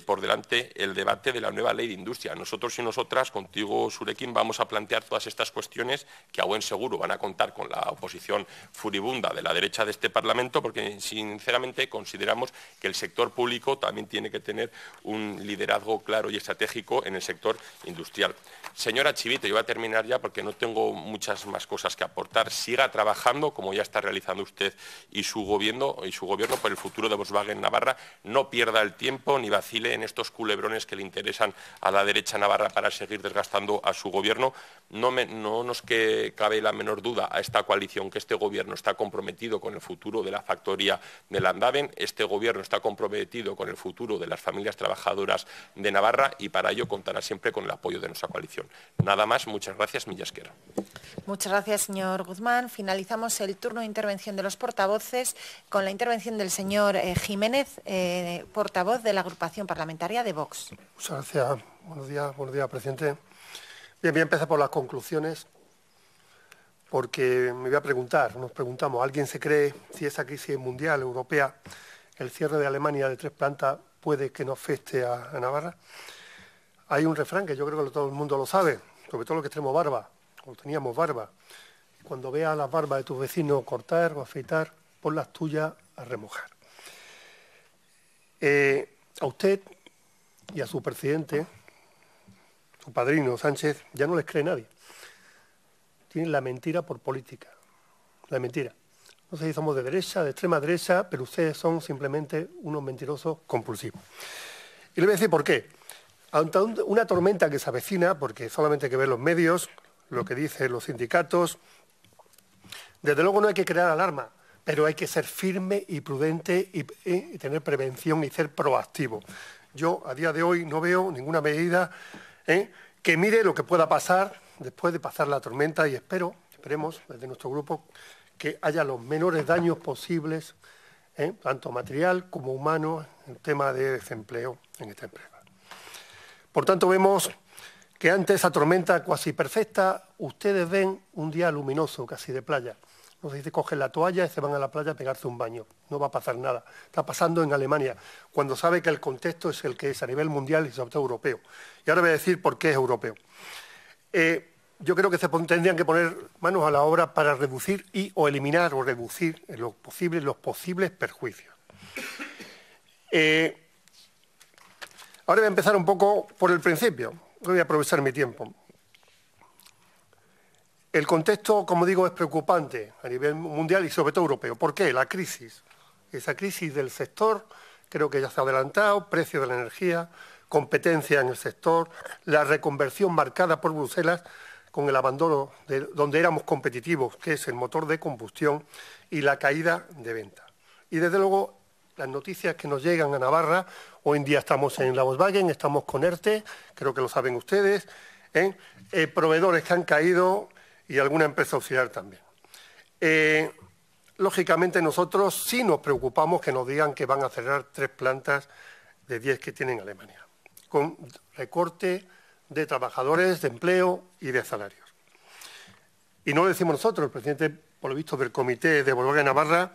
por delante el debate de la nueva ley de industria. Nosotros y nosotras, Contigo Surekin, vamos a plantear todas estas cuestiones que a buen seguro van a contar con la oposición furibunda de la derecha de este Parlamento, porque sinceramente consideramos que el sector público también tiene que tener un liderazgo claro y estratégico en el sector industrial. Señora Chivite, yo voy a terminar ya porque no tengo muchas más cosas que aportar. Siga trabajando, como ya está realizando usted y su gobierno por el futuro de Volkswagen Navarra. No pierda el tiempo ni vacile en estos culebrones que le interesan a la derecha navarra para seguir desgastando a su gobierno. No nos cabe la menor duda a esta coalición que este gobierno está comprometido con el futuro de la factoría de Landaven. Este gobierno está comprometido con el futuro de las familias trabajadoras de Navarra y para ello contará siempre con el apoyo de nuestra coalición. Nada más, muchas gracias, mila esker. Muchas gracias, señor Guzmán. Finalizamos el turno de intervención de los portavoces con la intervención del señor Jiménez, portavoz de la agrupación parlamentaria de Vox. Muchas gracias. Buenos días, presidente. Bien, voy a empezar por las conclusiones, porque me voy a preguntar, nos preguntamos, ¿alguien se cree si esa crisis mundial, europea, el cierre de Alemania de 3 plantas puede que no afecte a Navarra? Hay un refrán que yo creo que todo el mundo lo sabe, sobre todo los que tenemos barba, o teníamos barba. Cuando veas las barbas de tus vecinos cortar o afeitar, pon las tuyas a remojar. A usted y a su presidente, su padrino Sánchez, ya no les cree nadie. Tienen la mentira por política, la mentira. No sé si somos de derecha, de extrema derecha, pero ustedes son simplemente unos mentirosos compulsivos. Y le voy a decir por qué. Ante una tormenta que se avecina, porque solamente hay que ver los medios, lo que dicen los sindicatos, desde luego no hay que crear alarma, pero hay que ser firme y prudente y tener prevención y ser proactivo. Yo a día de hoy no veo ninguna medida que mire lo que pueda pasar después de pasar la tormenta y esperemos desde nuestro grupo que haya los menores daños posibles, tanto material como humano, en tema de desempleo en esta empresa. Por tanto, vemos que ante esa tormenta cuasi perfecta, ustedes ven un día luminoso, casi de playa. No sé si cogen la toalla y se van a la playa a pegarse un baño. No va a pasar nada. Está pasando en Alemania, cuando sabe que el contexto es el que es a nivel mundial y sobre todo europeo. Y ahora voy a decir por qué es europeo. Yo creo que tendrían que poner manos a la obra para reducir o eliminar o reducir los posibles perjuicios. Ahora voy a empezar un poco por el principio. Voy a aprovechar mi tiempo. El contexto, como digo, es preocupante a nivel mundial y sobre todo europeo. ¿Por qué? La crisis. Esa crisis del sector, creo que ya se ha adelantado, precio de la energía, competencia en el sector, la reconversión marcada por Bruselas con el abandono de donde éramos competitivos, que es el motor de combustión, y la caída de ventas. Y desde luego las noticias que nos llegan a Navarra, hoy en día estamos en la Volkswagen, estamos con ERTE, creo que lo saben ustedes, proveedores que han caído y alguna empresa auxiliar también. Lógicamente nosotros sí nos preocupamos que nos digan que van a cerrar 3 plantas de 10 que tiene Alemania, con recorte de trabajadores, de empleo y de salarios. Y no lo decimos nosotros, el presidente, por lo visto, del Comité de Volkswagen Navarra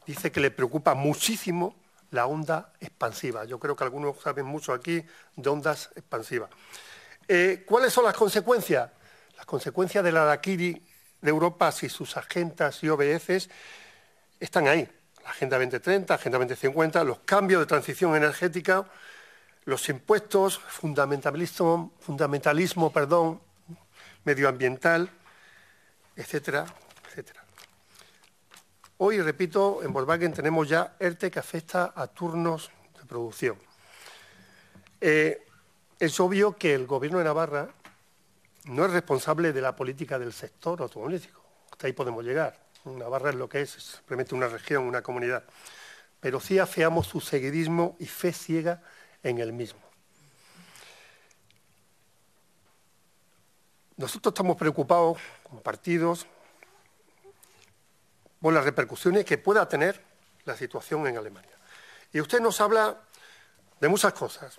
dice que le preocupa muchísimo la onda expansiva. Yo creo que algunos saben mucho aquí de ondas expansivas. ¿Cuáles son las consecuencias? Las consecuencias del harakiri de Europa, si sus agendas y OBS están ahí. La Agenda 2030, Agenda 2050, los cambios de transición energética, los impuestos, fundamentalismo medioambiental, etcétera, etcétera. Hoy, repito, en Volkswagen tenemos ya ERTE que afecta a turnos de producción. Es obvio que el Gobierno de Navarra no es responsable de la política del sector automovilístico. Hasta ahí podemos llegar. Navarra es lo que es simplemente una región, una comunidad. Pero sí afeamos su seguidismo y fe ciega en el mismo. Nosotros estamos preocupados, como partidos, por las repercusiones que pueda tener la situación en Alemania. Y usted nos habla de muchas cosas.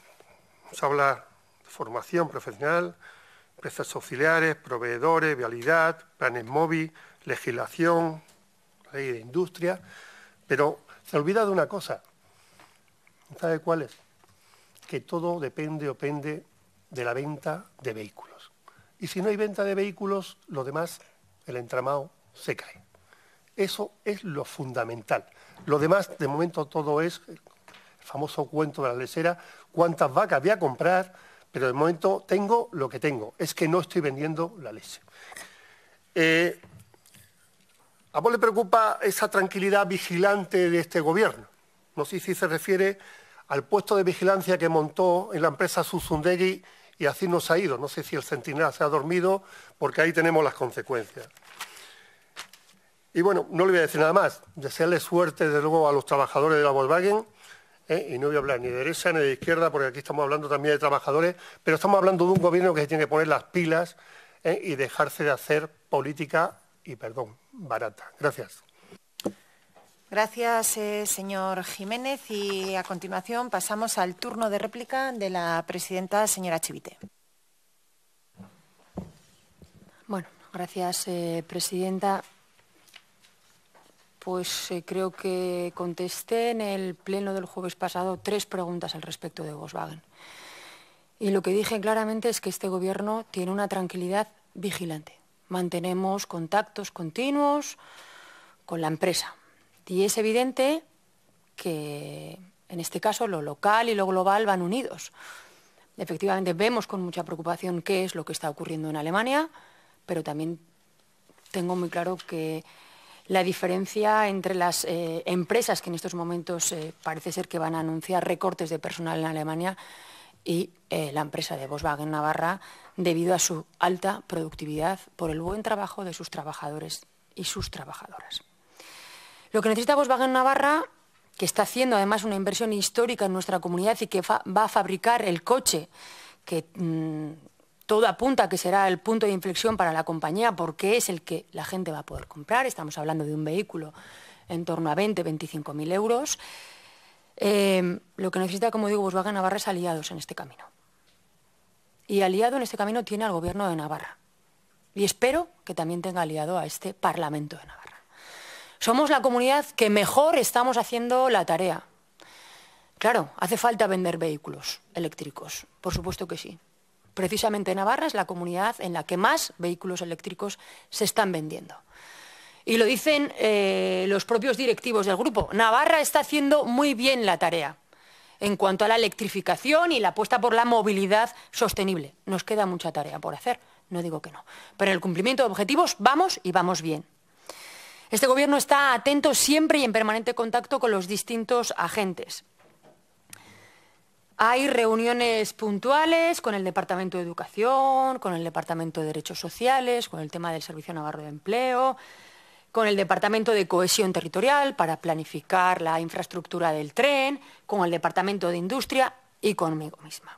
Nos habla de formación profesional, empresas auxiliares, proveedores, vialidad, planes móvil, legislación, ley de industria, pero se olvida de una cosa. ¿Sabe cuál es? Que todo depende de la venta de vehículos. Y si no hay venta de vehículos, lo demás, el entramado, se cae. Eso es lo fundamental. Lo demás, de momento, todo es el famoso cuento de la lechera, cuántas vacas voy a comprar, pero de momento tengo lo que tengo, es que no estoy vendiendo la leche. ¿A vos le preocupa esa tranquilidad vigilante de este gobierno? No sé si se refiere al puesto de vigilancia que montó en la empresa Zuzundegui y así nos ha ido. No sé si el centinela se ha dormido, porque ahí tenemos las consecuencias. Y bueno, no le voy a decir nada más. Desearle suerte, desde luego, a los trabajadores de la Volkswagen. Y no voy a hablar ni de derecha ni de izquierda, porque aquí estamos hablando también de trabajadores, pero estamos hablando de un gobierno que se tiene que poner las pilas y dejarse de hacer política, y perdón, barata. Gracias. Gracias, señor Jiménez. Y a continuación pasamos al turno de réplica de la presidenta, señora Chivite. Bueno, gracias, presidenta. Pues creo que contesté en el pleno del jueves pasado 3 preguntas al respecto de Volkswagen. Y lo que dije claramente es que este Gobierno tiene una tranquilidad vigilante. Mantenemos contactos continuos con la empresa. Y es evidente que, en este caso, lo local y lo global van unidos. Efectivamente, vemos con mucha preocupación qué es lo que está ocurriendo en Alemania, pero también tengo muy claro que la diferencia entre las empresas que en estos momentos parece ser que van a anunciar recortes de personal en Alemania y la empresa de Volkswagen Navarra, debido a su alta productividad por el buen trabajo de sus trabajadores y sus trabajadoras. Lo que necesita Volkswagen Navarra, que está haciendo además una inversión histórica en nuestra comunidad y que va a fabricar el coche que todo apunta a que será el punto de inflexión para la compañía, porque es el que la gente va a poder comprar. Estamos hablando de un vehículo en torno a 20.000–25.000 euros. Lo que necesita, como digo, Volkswagen Navarra es aliados en este camino. Y aliado en este camino tiene al Gobierno de Navarra. Y espero que también tenga aliado a este Parlamento de Navarra. Somos la comunidad que mejor estamos haciendo la tarea. Claro, hace falta vender vehículos eléctricos, por supuesto que sí. Precisamente Navarra es la comunidad en la que más vehículos eléctricos se están vendiendo. Y lo dicen los propios directivos del grupo. Navarra está haciendo muy bien la tarea en cuanto a la electrificación y la apuesta por la movilidad sostenible. Nos queda mucha tarea por hacer, no digo que no. Pero en el cumplimiento de objetivos vamos y vamos bien. Este Gobierno está atento siempre y en permanente contacto con los distintos agentes. Hay reuniones puntuales con el Departamento de Educación, con el Departamento de Derechos Sociales, con el tema del Servicio Navarro de Empleo, con el Departamento de Cohesión Territorial para planificar la infraestructura del tren, con el Departamento de Industria y conmigo misma.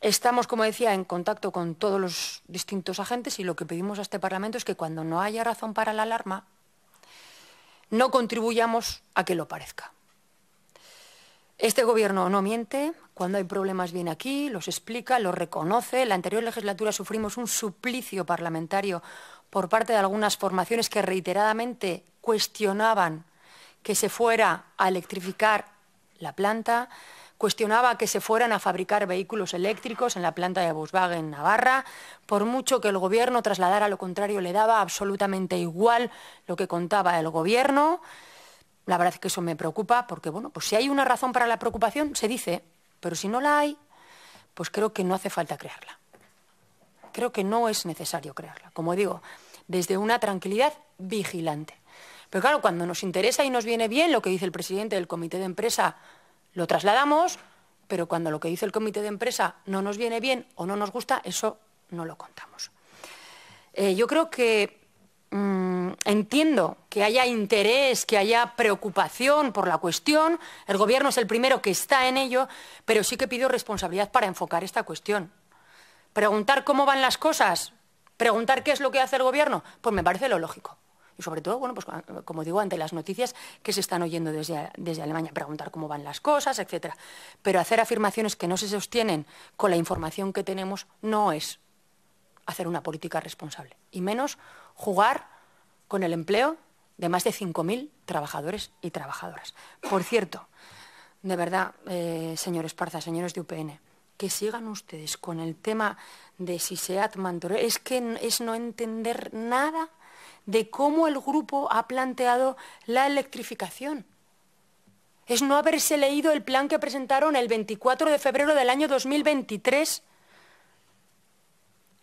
Estamos, como decía, en contacto con todos los distintos agentes y lo que pedimos a este Parlamento es que cuando no haya razón para la alarma, no contribuyamos a que lo parezca. Este Gobierno no miente, cuando hay problemas viene aquí, los explica, los reconoce. En la anterior legislatura sufrimos un suplicio parlamentario por parte de algunas formaciones que reiteradamente cuestionaban que se fuera a electrificar la planta, cuestionaba que se fueran a fabricar vehículos eléctricos en la planta de Volkswagen Navarra. Por mucho que el Gobierno trasladara lo contrario, le daba absolutamente igual lo que contaba el Gobierno. La verdad es que eso me preocupa porque, bueno, pues si hay una razón para la preocupación, se dice, pero si no la hay, pues creo que no hace falta crearla. Creo que no es necesario crearla, como digo, desde una tranquilidad vigilante. Pero claro, cuando nos interesa y nos viene bien lo que dice el presidente del comité de empresa, lo trasladamos, pero cuando lo que dice el comité de empresa no nos viene bien o no nos gusta, eso no lo contamos. Yo creo que entiendo que haya interés, que haya preocupación por la cuestión. El Gobierno es el primero que está en ello, pero sí que pido responsabilidad para enfocar esta cuestión. Preguntar cómo van las cosas, preguntar qué es lo que hace el Gobierno, pues me parece lo lógico. Y sobre todo, bueno, pues como digo, ante las noticias que se están oyendo desde Alemania, preguntar cómo van las cosas, etcétera. Pero hacer afirmaciones que no se sostienen con la información que tenemos no es hacer una política responsable, y menos jugar con el empleo de más de 5.000 trabajadores y trabajadoras. Por cierto, de verdad, señor Esparza, señores de UPN, que sigan ustedes con el tema de si SEAT Martorell, es que es no entender nada de cómo el grupo ha planteado la electrificación. Es no haberse leído el plan que presentaron el 24 de febrero del año 2023.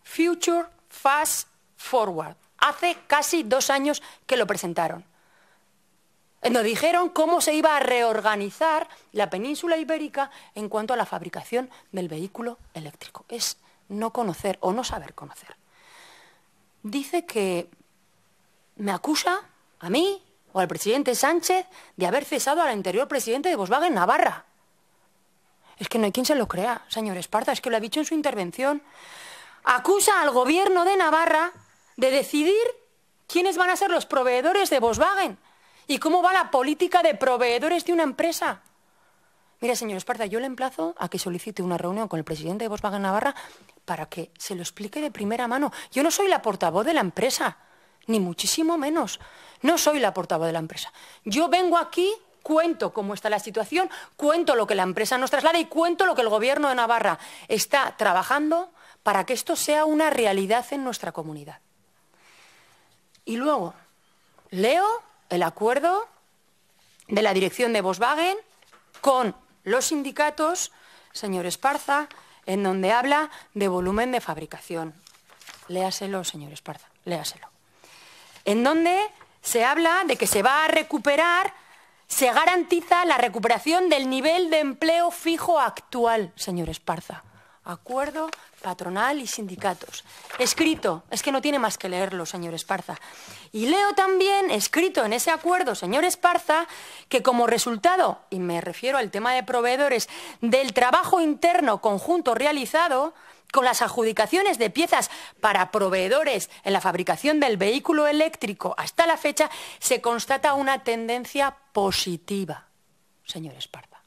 Future Fast Forward. Hace casi 2 años que lo presentaron. Nos dijeron cómo se iba a reorganizar la península ibérica en cuanto a la fabricación del vehículo eléctrico. Es no conocer o no saber conocer. Dice que me acusa a mí o al presidente Sánchez de haber cesado al anterior presidente de Volkswagen Navarra. Es que no hay quien se lo crea, señor Esparza, es que lo ha dicho en su intervención. Acusa al Gobierno de Navarra de decidir quiénes van a ser los proveedores de Volkswagen y cómo va la política de proveedores de una empresa. Mira, señor Esparza, yo le emplazo a que solicite una reunión con el presidente de Volkswagen Navarra para que se lo explique de primera mano. Yo no soy la portavoz de la empresa, ni muchísimo menos. No soy la portavoz de la empresa. Yo vengo aquí, cuento cómo está la situación, cuento lo que la empresa nos traslada y cuento lo que el Gobierno de Navarra está trabajando para que esto sea una realidad en nuestra comunidad. Y luego leo el acuerdo de la dirección de Volkswagen con los sindicatos, señor Esparza, en donde habla de volumen de fabricación. Léaselo, señor Esparza, léaselo. En donde se habla de que se va a recuperar, se garantiza la recuperación del nivel de empleo fijo actual, señor Esparza. Acuerdo patronal y sindicatos. Escrito, es que no tiene más que leerlo, señor Esparza. Y leo también, escrito en ese acuerdo, señor Esparza, que como resultado, y me refiero al tema de proveedores, del trabajo interno conjunto realizado, con las adjudicaciones de piezas para proveedores en la fabricación del vehículo eléctrico hasta la fecha, se constata una tendencia positiva, señor Esparza.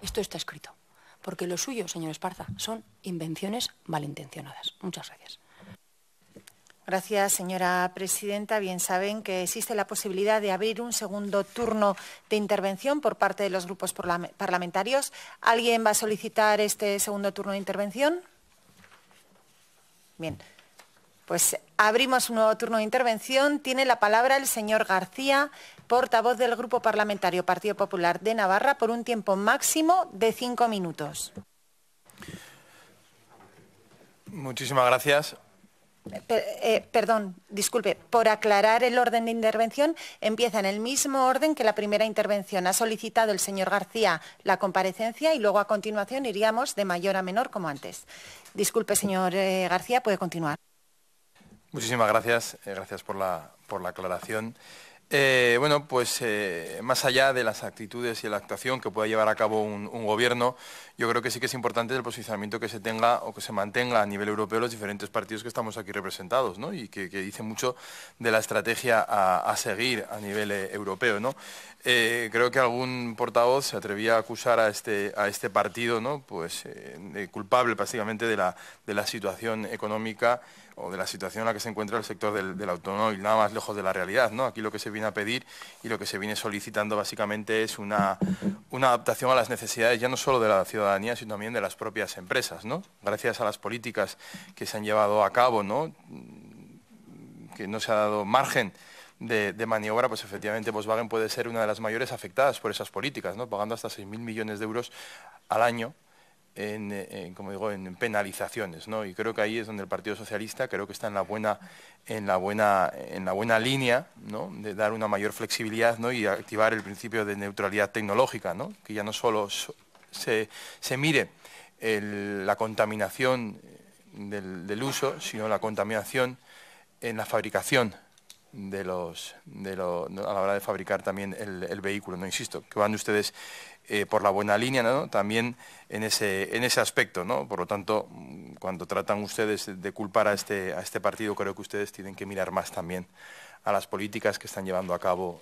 Esto está escrito, porque lo suyo, señor Esparza, son invenciones malintencionadas. Muchas gracias. Gracias, señora presidenta. Bien saben que existe la posibilidad de abrir un segundo turno de intervención por parte de los grupos parlamentarios. ¿Alguien va a solicitar este segundo turno de intervención? Bien, pues abrimos un nuevo turno de intervención. Tiene la palabra el señor García, portavoz del Grupo Parlamentario Partido Popular de Navarra, por un tiempo máximo de 5 minutos. Muchísimas gracias. Perdón, disculpe, por aclarar el orden de intervención, empieza en el mismo orden que la primera intervención. Ha solicitado el señor García la comparecencia y luego a continuación iríamos de mayor a menor como antes. Disculpe, señor García, puede continuar. Muchísimas gracias, gracias por la aclaración. Bueno, pues más allá de las actitudes y la actuación que pueda llevar a cabo un gobierno, yo creo que sí que es importante el posicionamiento que se tenga o que se mantenga a nivel europeo los diferentes partidos que estamos aquí representados, ¿no? Y que dice mucho de la estrategia a seguir a nivel europeo, ¿no? Creo que algún portavoz se atrevía a acusar a este partido, ¿no? Pues de culpable básicamente de la situación económica o de la situación en la que se encuentra el sector del automóvil, nada más lejos de la realidad, ¿no? Aquí lo que se viene a pedir y lo que se viene solicitando básicamente es una adaptación a las necesidades ya no solo de la ciudadanía, sino también de las propias empresas, ¿no? Gracias a las políticas que se han llevado a cabo, ¿no? Que no se ha dado margen de maniobra, pues efectivamente Volkswagen puede ser una de las mayores afectadas por esas políticas, ¿no? Pagando hasta 6.000 millones de euros al año como digo, en penalizaciones, ¿no? Y creo que ahí es donde el Partido Socialista creo que está en la buena línea, ¿no? De dar una mayor flexibilidad, ¿no? Y activar el principio de neutralidad tecnológica, ¿no? Que ya no solo se mire la contaminación del uso, sino la contaminación en la fabricación a la hora de fabricar también el vehículo, ¿no? Insisto, que van ustedes por la buena línea, ¿no? También en ese aspecto, ¿no? Por lo tanto, cuando tratan ustedes de culpar a este partido, creo que ustedes tienen que mirar más también a las políticas que están llevando a cabo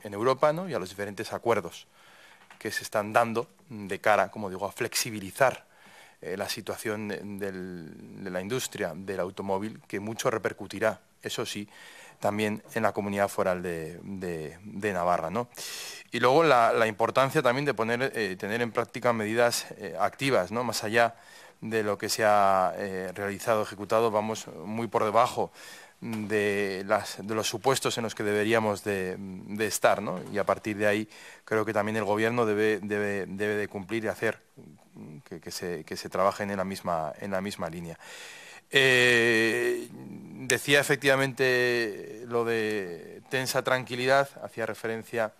en Europa, ¿no? Y a los diferentes acuerdos que se están dando de cara, como digo, a flexibilizar la situación de la industria del automóvil, que mucho repercutirá, eso sí, también en la comunidad foral de Navarra, ¿no? Y luego la importancia también de tener en práctica medidas activas, ¿no? Más allá de lo que se ha realizado, ejecutado, vamos muy por debajo de los supuestos en los que deberíamos de estar, ¿no? Y a partir de ahí creo que también el Gobierno debe de cumplir y hacer que se trabaje en la misma línea. Decía efectivamente lo de tensa tranquilidad, hacía referencia,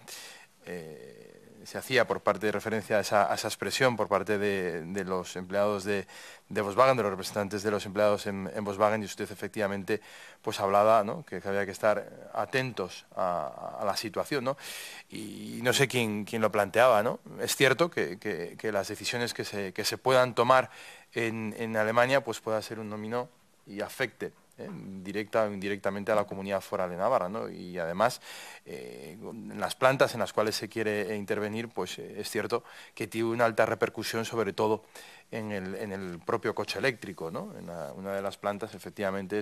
se hacía por parte de referencia a esa expresión por parte de los empleados de Volkswagen, de los representantes de los empleados en Volkswagen, y usted efectivamente pues hablaba, ¿no? que había que estar atentos a la situación, ¿no? Y no sé quién lo planteaba, ¿no? Es cierto que las decisiones que se puedan tomar en Alemania pues pueda ser un dominó y afecte directa o indirectamente a la comunidad foral de Navarra, ¿no? Y además en las plantas en las cuales se quiere intervenir, pues es cierto que tiene una alta repercusión, sobre todo en el propio coche eléctrico, ¿no? Una de las plantas efectivamente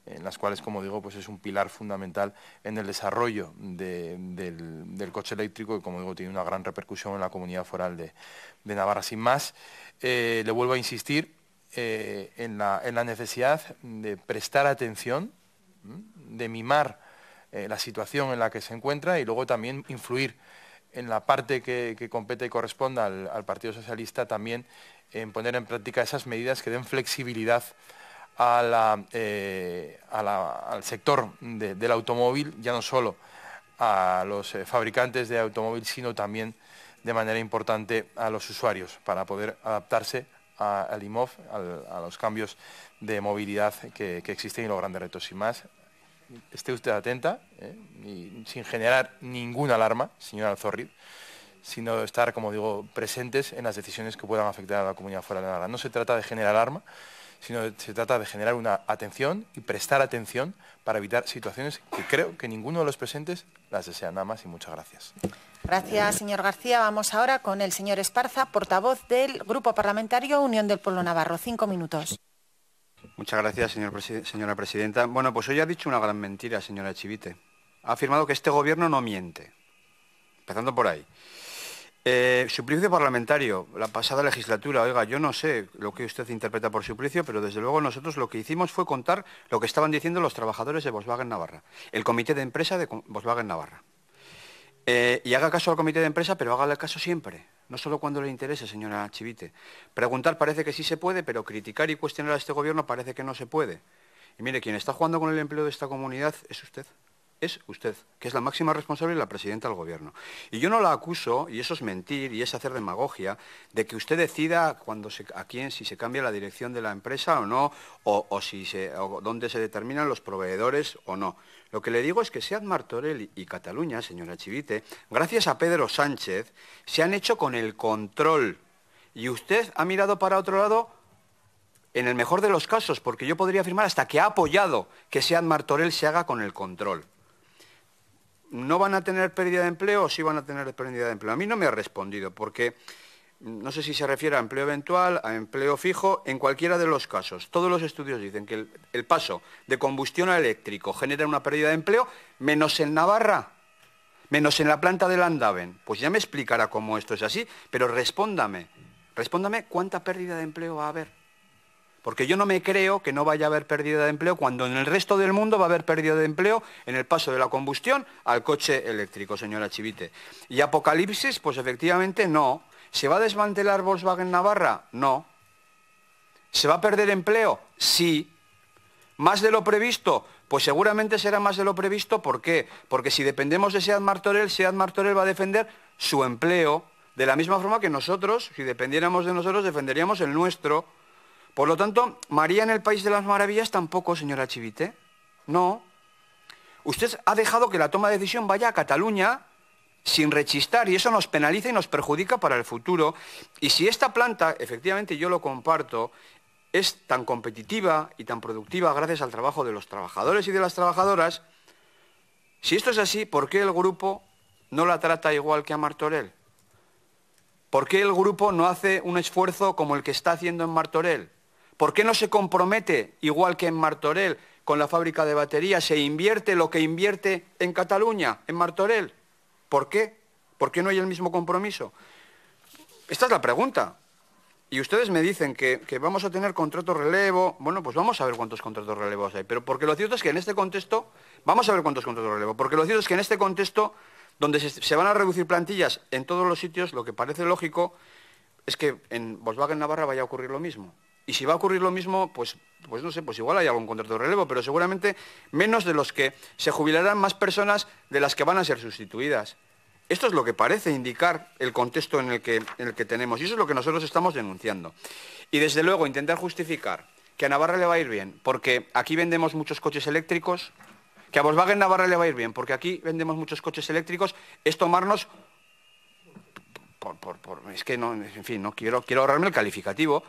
en las cuales, como digo, pues es un pilar fundamental en el desarrollo del coche eléctrico, y como digo tiene una gran repercusión en la comunidad foral de Navarra. Sin más, le vuelvo a insistir en la necesidad de prestar atención, de mimar la situación en la que se encuentra y luego también influir en la parte que compete y corresponda al Partido Socialista también en poner en práctica esas medidas que den flexibilidad al sector del automóvil, ya no solo a los fabricantes de automóvil, sino también de manera importante a los usuarios, para poder adaptarse al IMOV, a los cambios de movilidad que existen y los grandes retos. Sin más, esté usted atenta, y sin generar ninguna alarma, señora Alzorriz, sino estar, como digo, presentes en las decisiones que puedan afectar a la comunidad foral de Navarra. No se trata de generar alarma, sino se trata de generar una atención y prestar atención para evitar situaciones que creo que ninguno de los presentes las desea. Nada más y muchas gracias. Gracias, señor García. Vamos ahora con el señor Esparza, portavoz del Grupo Parlamentario Unión del Pueblo Navarro. 5 minutos. Muchas gracias, señora presidenta. Bueno, pues hoy ha dicho una gran mentira, señora Chivite. Ha afirmado que este gobierno no miente. Empezando por ahí. Suplicio parlamentario, la pasada legislatura, oiga, yo no sé lo que usted interpreta por suplicio, pero desde luego nosotros lo que hicimos fue contar lo que estaban diciendo los trabajadores de Volkswagen Navarra, el comité de empresa de Volkswagen Navarra. Y haga caso al comité de empresa, pero hágale caso siempre, no solo cuando le interese, señora Chivite. Preguntar parece que sí se puede, pero criticar y cuestionar a este gobierno parece que no se puede. Y mire, quien está jugando con el empleo de esta comunidad es usted. Es usted, que es la máxima responsable y la presidenta del Gobierno. Y yo no la acuso, y eso es mentir, y es hacer demagogia, de que usted decida si se cambia la dirección de la empresa o no, o dónde se determinan los proveedores o no. Lo que le digo es que Seat Martorell y Cataluña, señora Chivite, gracias a Pedro Sánchez, se han hecho con el control. Y usted ha mirado para otro lado, en el mejor de los casos, porque yo podría afirmar hasta que ha apoyado que Seat Martorell se haga con el control. ¿No van a tener pérdida de empleo o sí van a tener pérdida de empleo? A mí no me ha respondido, porque no sé si se refiere a empleo eventual, a empleo fijo, en cualquiera de los casos. Todos los estudios dicen que el paso de combustión a eléctrico genera una pérdida de empleo, menos en Navarra, menos en la planta del Andaven. Pues ya me explicará cómo esto es así, pero respóndame cuánta pérdida de empleo va a haber. Porque yo no me creo que no vaya a haber pérdida de empleo cuando en el resto del mundo va a haber pérdida de empleo en el paso de la combustión al coche eléctrico, señora Chivite. Y apocalipsis, pues efectivamente no. ¿Se va a desmantelar Volkswagen Navarra? No. ¿Se va a perder empleo? Sí. ¿Más de lo previsto? Pues seguramente será más de lo previsto. ¿Por qué? Porque si dependemos de Seat Martorell va a defender su empleo de la misma forma que nosotros, si dependiéramos de nosotros, defenderíamos el nuestro. Por lo tanto, María en el País de las Maravillas tampoco, señora Chivite. No. Usted ha dejado que la toma de decisión vaya a Cataluña sin rechistar y eso nos penaliza y nos perjudica para el futuro. Y si esta planta, efectivamente yo lo comparto, es tan competitiva y tan productiva gracias al trabajo de los trabajadores y de las trabajadoras, si esto es así, ¿por qué el grupo no la trata igual que a Martorell? ¿Por qué el grupo no hace un esfuerzo como el que está haciendo en Martorell? ¿Por qué no se compromete, igual que en Martorell, con la fábrica de baterías, se invierte lo que invierte en Cataluña, en Martorell? ¿Por qué? ¿Por qué no hay el mismo compromiso? Esta es la pregunta. Y ustedes me dicen que vamos a tener contrato relevo. Bueno, pues vamos a ver cuántos contratos relevos hay. Pero porque lo cierto es que en este contexto, vamos a ver cuántos contratos relevo, porque lo cierto es que en este contexto, donde se van a reducir plantillas en todos los sitios, lo que parece lógico es que en Volkswagen Navarra vaya a ocurrir lo mismo. Y si va a ocurrir lo mismo, pues no sé, pues igual hay algún contrato de relevo, pero seguramente menos de los que se jubilarán, más personas de las que van a ser sustituidas. Esto es lo que parece indicar el contexto en el que tenemos, y eso es lo que nosotros estamos denunciando. Y desde luego intentar justificar que a Navarra le va a ir bien, porque aquí vendemos muchos coches eléctricos, que a Volkswagen Navarra le va a ir bien, porque aquí vendemos muchos coches eléctricos, es tomarnos... es que no, en fin, no quiero ahorrarme el calificativo.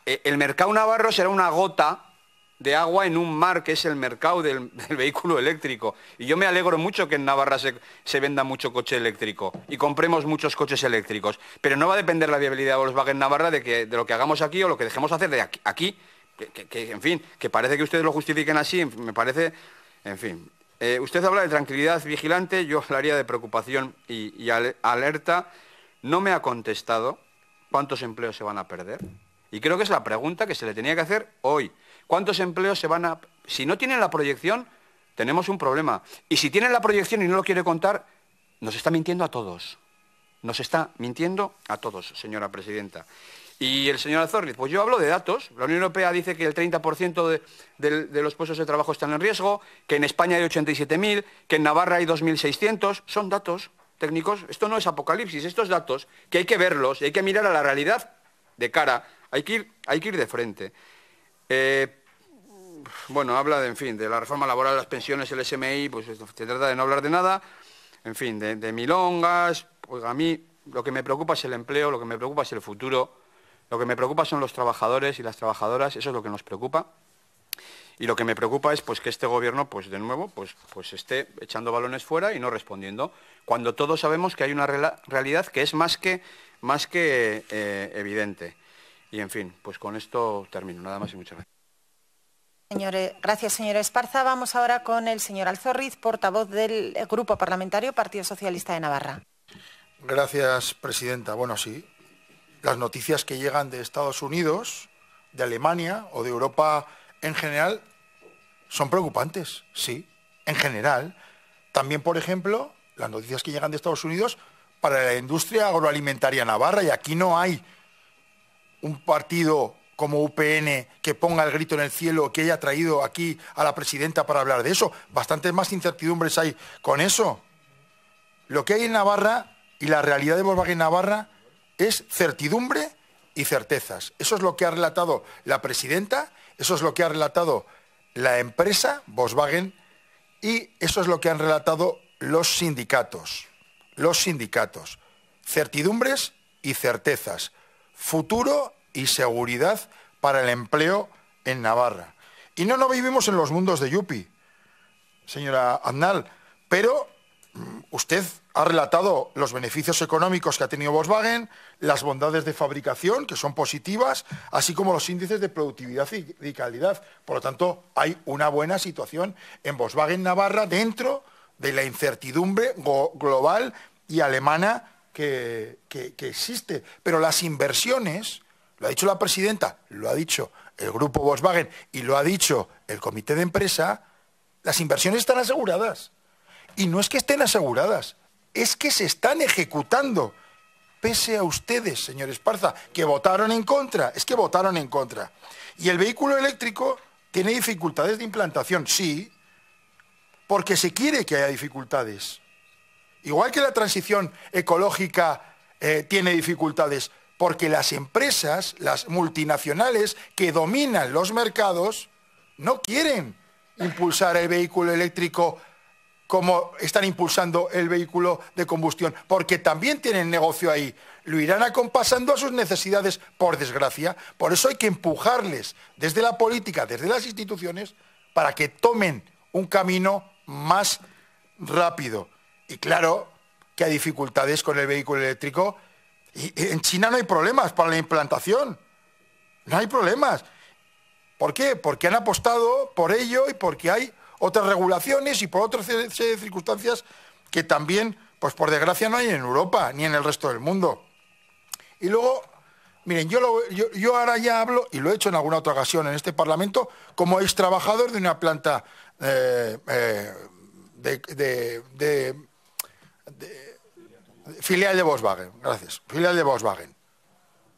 El mercado navarro será una gota de agua en un mar, que es el mercado del vehículo eléctrico. Y yo me alegro mucho que en Navarra se venda mucho coche eléctrico y compremos muchos coches eléctricos. Pero no va a depender la viabilidad de Volkswagen Navarra de lo que hagamos aquí o lo que dejemos hacer de aquí. En fin, que parece que ustedes lo justifiquen así, me parece... En fin, usted habla de tranquilidad vigilante, yo hablaría de preocupación y alerta. No me ha contestado cuántos empleos se van a perder. Y creo que es la pregunta que se le tenía que hacer hoy. ¿Cuántos empleos se van a...? Si no tienen la proyección, tenemos un problema. Y si tienen la proyección y no lo quiere contar, nos está mintiendo a todos. Nos está mintiendo a todos, señora presidenta. Y el señor Azorriz, pues yo hablo de datos. La Unión Europea dice que el 30% de los puestos de trabajo están en riesgo, que en España hay 87.000, que en Navarra hay 2.600. Son datos técnicos. Esto no es apocalipsis, estos datos que hay que verlos y hay que mirar a la realidad de cara. Hay que ir de frente. Bueno, habla de la reforma laboral, las pensiones, el SMI, pues se trata de no hablar de nada, en fin, de milongas. Pues a mí lo que me preocupa es el empleo, lo que me preocupa es el futuro, lo que me preocupa son los trabajadores y las trabajadoras, eso es lo que nos preocupa. Y lo que me preocupa es pues que este gobierno, pues de nuevo, pues esté echando balones fuera y no respondiendo, cuando todos sabemos que hay una realidad que es más que evidente. Y, en fin, pues con esto termino. Nada más y muchas gracias. Gracias, señor Esparza. Vamos ahora con el señor Alzorriz, portavoz del Grupo Parlamentario Partido Socialista de Navarra. Gracias, presidenta. Bueno, sí, las noticias que llegan de Estados Unidos, de Alemania o de Europa en general son preocupantes, sí, en general. También, por ejemplo, las noticias que llegan de Estados Unidos para la industria agroalimentaria navarra, y aquí no hay un partido como UPN que ponga el grito en el cielo, que haya traído aquí a la presidenta para hablar de eso. Bastantes más incertidumbres hay con eso. Lo que hay en Navarra y la realidad de Volkswagen Navarra es certidumbre y certezas. Eso es lo que ha relatado la presidenta, eso es lo que ha relatado la empresa Volkswagen y eso es lo que han relatado los sindicatos. Los sindicatos. Certidumbres y certezas. Futuro y seguridad para el empleo en Navarra. Y no vivimos en los mundos de Yupi, señora Aznal, pero usted ha relatado los beneficios económicos que ha tenido Volkswagen, las bondades de fabricación, que son positivas, así como los índices de productividad y calidad. Por lo tanto, hay una buena situación en Volkswagen Navarra dentro de la incertidumbre global y alemana que existe. Pero las inversiones, lo ha dicho la presidenta, lo ha dicho el grupo Volkswagen y lo ha dicho el comité de empresa, las inversiones están aseguradas. Y no es que estén aseguradas, es que se están ejecutando. Pese a ustedes, señor Esparza, que votaron en contra, es que votaron en contra. Y el vehículo eléctrico tiene dificultades de implantación, sí, porque se quiere que haya dificultades. Igual que la transición ecológica tiene dificultades, porque las empresas, las multinacionales que dominan los mercados, no quieren impulsar el vehículo eléctrico como están impulsando el vehículo de combustión, porque también tienen negocio ahí. Lo irán acompasando a sus necesidades, por desgracia. Por eso hay que empujarles desde la política, desde las instituciones, para que tomen un camino más rápido. Y claro que hay dificultades con el vehículo eléctrico. Y en China no hay problemas para la implantación. No hay problemas. ¿Por qué? Porque han apostado por ello y porque hay otras regulaciones y por otras serie de circunstancias que también, pues por desgracia, no hay en Europa ni en el resto del mundo. Y luego, miren, yo ahora ya hablo, y lo he hecho en alguna otra ocasión en este Parlamento, como ex trabajador de una planta filial de Volkswagen. Gracias. Filial de Volkswagen.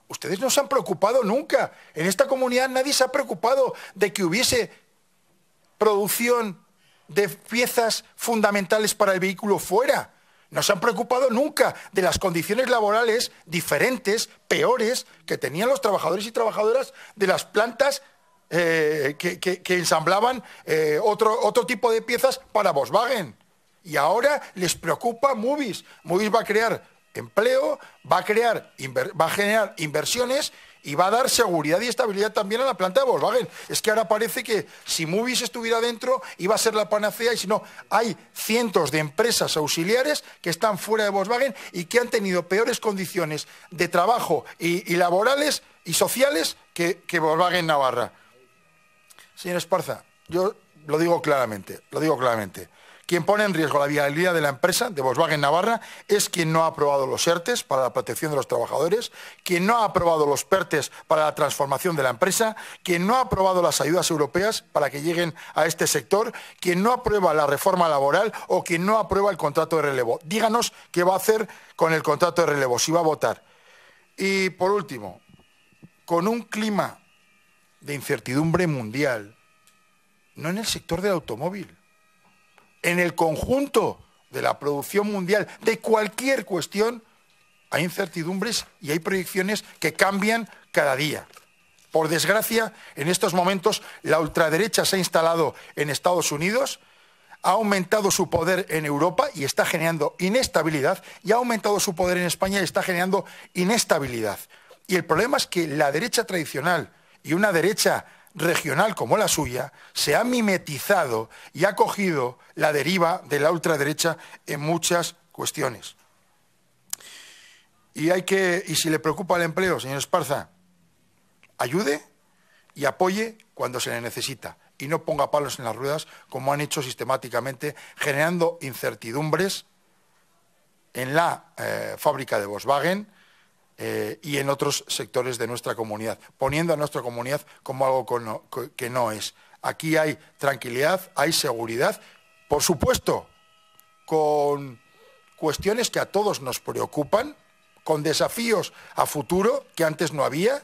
Ustedes no se han preocupado nunca. En esta comunidad nadie se ha preocupado de que hubiese producción de piezas fundamentales para el vehículo fuera. No se han preocupado nunca de las condiciones laborales diferentes, peores, que tenían los trabajadores y trabajadoras de las plantas que ensamblaban otro tipo de piezas para Volkswagen. Y ahora les preocupa Movies. Movies va a crear empleo, va a generar inversiones y va a dar seguridad y estabilidad también a la planta de Volkswagen. Es que ahora parece que si Movies estuviera dentro iba a ser la panacea y si no, hay cientos de empresas auxiliares que están fuera de Volkswagen y que han tenido peores condiciones de trabajo y laborales y sociales que Volkswagen Navarra. Señor Esparza, yo lo digo claramente. Quien pone en riesgo la viabilidad de la empresa, de Volkswagen Navarra, es quien no ha aprobado los ERTEs para la protección de los trabajadores, quien no ha aprobado los PERTEs para la transformación de la empresa, quien no ha aprobado las ayudas europeas para que lleguen a este sector, quien no aprueba la reforma laboral o quien no aprueba el contrato de relevo. Díganos qué va a hacer con el contrato de relevo, si va a votar. Y, por último, con un clima de incertidumbre mundial, no en el sector del automóvil, en el conjunto de la producción mundial de cualquier cuestión, hay incertidumbres y hay proyecciones que cambian cada día. Por desgracia, en estos momentos, la ultraderecha se ha instalado en Estados Unidos, ha aumentado su poder en Europa y está generando inestabilidad, y ha aumentado su poder en España y está generando inestabilidad. Y el problema es que la derecha tradicional y una derecha regional como la suya se ha mimetizado y ha cogido la deriva de la ultraderecha en muchas cuestiones. Y si le preocupa el empleo, señor Esparza, ayude y apoye cuando se le necesita y no ponga palos en las ruedas como han hecho sistemáticamente, generando incertidumbres en la fábrica de Volkswagen y en otros sectores de nuestra comunidad, poniendo a nuestra comunidad como algo que no es. Aquí hay tranquilidad, hay seguridad, por supuesto, con cuestiones que a todos nos preocupan, con desafíos a futuro que antes no había,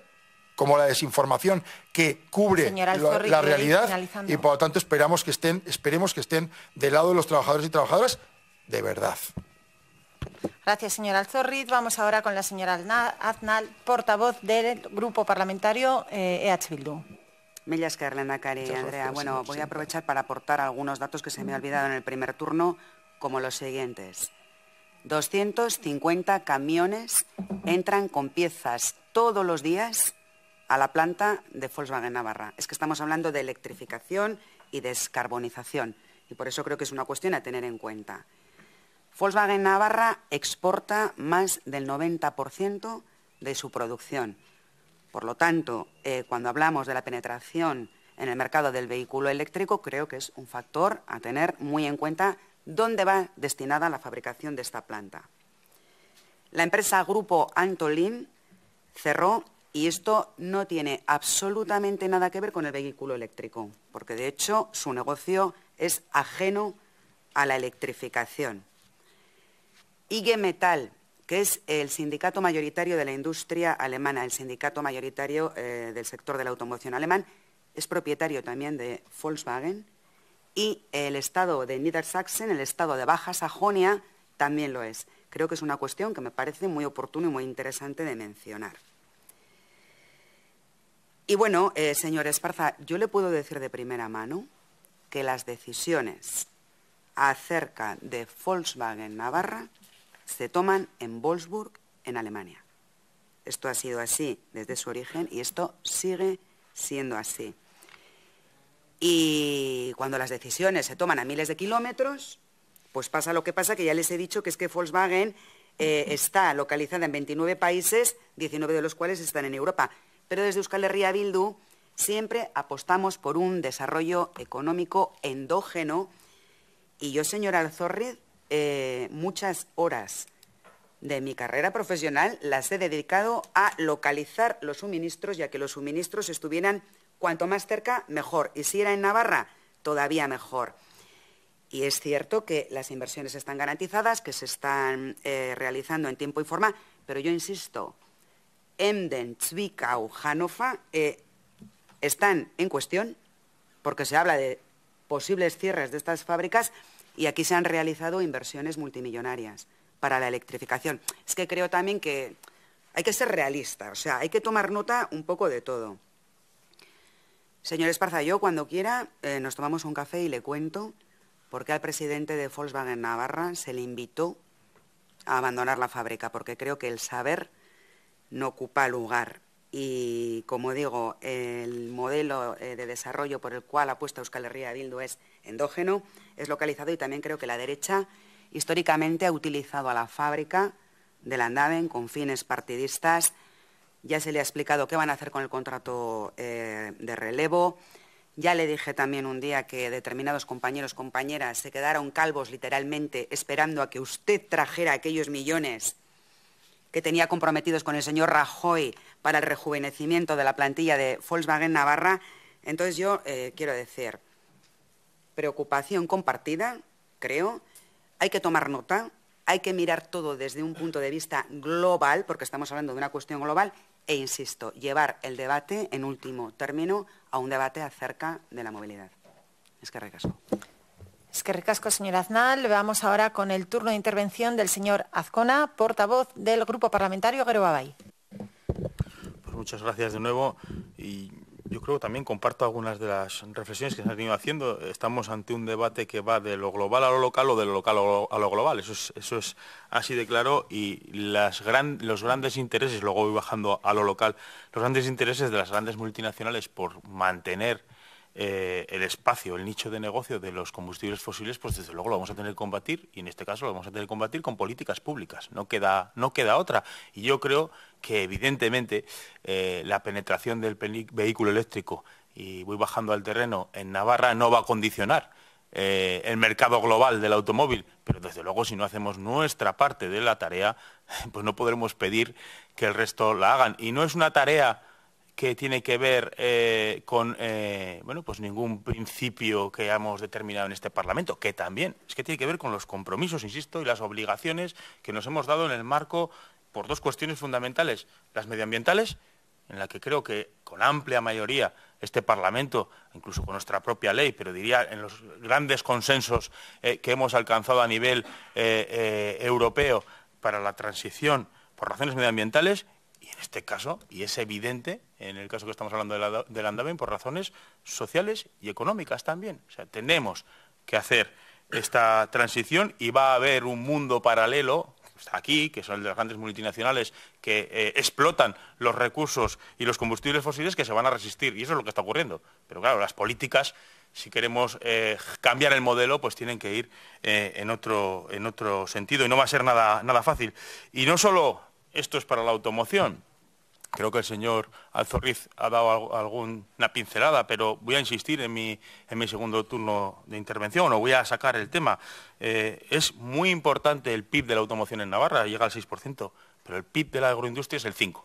como la desinformación que cubre la realidad y por lo tanto esperemos que estén del lado de los trabajadores y trabajadoras de verdad. Gracias, señora Alzorriz. Vamos ahora con la señora Aznal, portavoz del Grupo Parlamentario EH Bildu. Mila esker, lehendakari, Andrea. Bueno, voy a aprovechar para aportar algunos datos que se me ha olvidado en el primer turno, como los siguientes. 250 camiones entran con piezas todos los días a la planta de Volkswagen Navarra. Es que estamos hablando de electrificación y descarbonización, y por eso creo que es una cuestión a tener en cuenta. Volkswagen Navarra exporta más del 90% de su producción. Por lo tanto, cuando hablamos de la penetración en el mercado del vehículo eléctrico, creo que es un factor a tener muy en cuenta dónde va destinada la fabricación de esta planta. La empresa Grupo Antolin cerró y esto no tiene absolutamente nada que ver con el vehículo eléctrico, porque de hecho su negocio es ajeno a la electrificación. IG Metall, que es el sindicato mayoritario de la industria alemana, el sindicato mayoritario del sector de la automoción alemán, es propietario también de Volkswagen, y el estado de Niedersachsen, el estado de Baja Sajonia, también lo es. Creo que es una cuestión que me parece muy oportuna y muy interesante de mencionar. Y bueno, señor Esparza, yo le puedo decir de primera mano que las decisiones acerca de Volkswagen Navarra se toman en Wolfsburg, en Alemania. Esto ha sido así desde su origen y esto sigue siendo así. Y cuando las decisiones se toman a miles de kilómetros, pues pasa lo que pasa, que ya les he dicho que es que Volkswagen está localizada en 29 países, 19 de los cuales están en Europa. Pero desde Euskal Herria Bildu siempre apostamos por un desarrollo económico endógeno. Y yo, señora Alzorriz, muchas horas de mi carrera profesional las he dedicado a localizar los suministros y a que los suministros estuvieran cuanto más cerca, mejor. Y si era en Navarra, todavía mejor. Y es cierto que las inversiones están garantizadas, que se están realizando en tiempo y forma, pero yo insisto, Emden, Zwickau, Hannover están en cuestión porque se habla de posibles cierres de estas fábricas y aquí se han realizado inversiones multimillonarias para la electrificación. Es que creo también que hay que ser realista, o sea, hay que tomar nota un poco de todo. Señor Esparza, yo cuando quiera nos tomamos un café y le cuento por qué al presidente de Volkswagen Navarra se le invitó a abandonar la fábrica, porque creo que el saber no ocupa lugar. Y, como digo, el modelo de desarrollo por el cual apuesta Euskal Herria Bildu es endógeno, es localizado, y también creo que la derecha históricamente ha utilizado a la fábrica de Landaven con fines partidistas. Ya se le ha explicado qué van a hacer con el contrato de relevo. Ya le dije también un día que determinados compañeros, compañeras, se quedaron calvos literalmente esperando a que usted trajera aquellos millones que tenía comprometidos con el señor Rajoy para el rejuvenecimiento de la plantilla de Volkswagen Navarra. Entonces yo quiero decir, preocupación compartida, creo, hay que tomar nota, hay que mirar todo desde un punto de vista global, porque estamos hablando de una cuestión global, e insisto, llevar el debate en último término a un debate acerca de la movilidad. Eskerrik asko. Eskerrik asko, señora Aznal. Vamos ahora con el turno de intervención del señor Azcona, portavoz del Grupo Parlamentario Geroa Bai. Pues muchas gracias de nuevo, y yo creo que también comparto algunas de las reflexiones que se han venido haciendo. Estamos ante un debate que va de lo global a lo local o de lo local a lo global. Eso es así de claro, y los grandes intereses, luego voy bajando a lo local, los grandes intereses de las grandes multinacionales por mantener el espacio, el nicho de negocio de los combustibles fósiles, pues desde luego lo vamos a tener que combatir, y en este caso lo vamos a tener que combatir con políticas públicas. No queda otra. Y yo creo que evidentemente la penetración del vehículo eléctrico, y voy bajando al terreno, en Navarra no va a condicionar el mercado global del automóvil, pero desde luego si no hacemos nuestra parte de la tarea, pues no podremos pedir que el resto la hagan. Y no es una tarea que tiene que ver con pues ningún principio que hayamos determinado en este Parlamento, que también, es que tiene que ver con los compromisos, insisto, y las obligaciones que nos hemos dado en el marco por dos cuestiones fundamentales, las medioambientales en la que creo que con amplia mayoría este Parlamento, incluso con nuestra propia ley, pero diría en los grandes consensos que hemos alcanzado a nivel europeo para la transición por razones medioambientales, y en este caso, y es evidente, en el caso que estamos hablando del Andaven, por razones sociales y económicas también. O sea, tenemos que hacer esta transición y va a haber un mundo paralelo, que está aquí, que son el de las grandes multinacionales que explotan los recursos y los combustibles fósiles, que se van a resistir, y eso es lo que está ocurriendo. Pero claro, las políticas, si queremos cambiar el modelo, pues tienen que ir en otro sentido, y no va a ser nada fácil. Y no solo esto es para la automoción. Creo que el señor Alzorriz ha dado alguna pincelada, pero voy a insistir en mi segundo turno de intervención, o voy a sacar el tema. Es muy importante el PIB de la automoción en Navarra, llega al 6%, pero el PIB de la agroindustria es el 5%.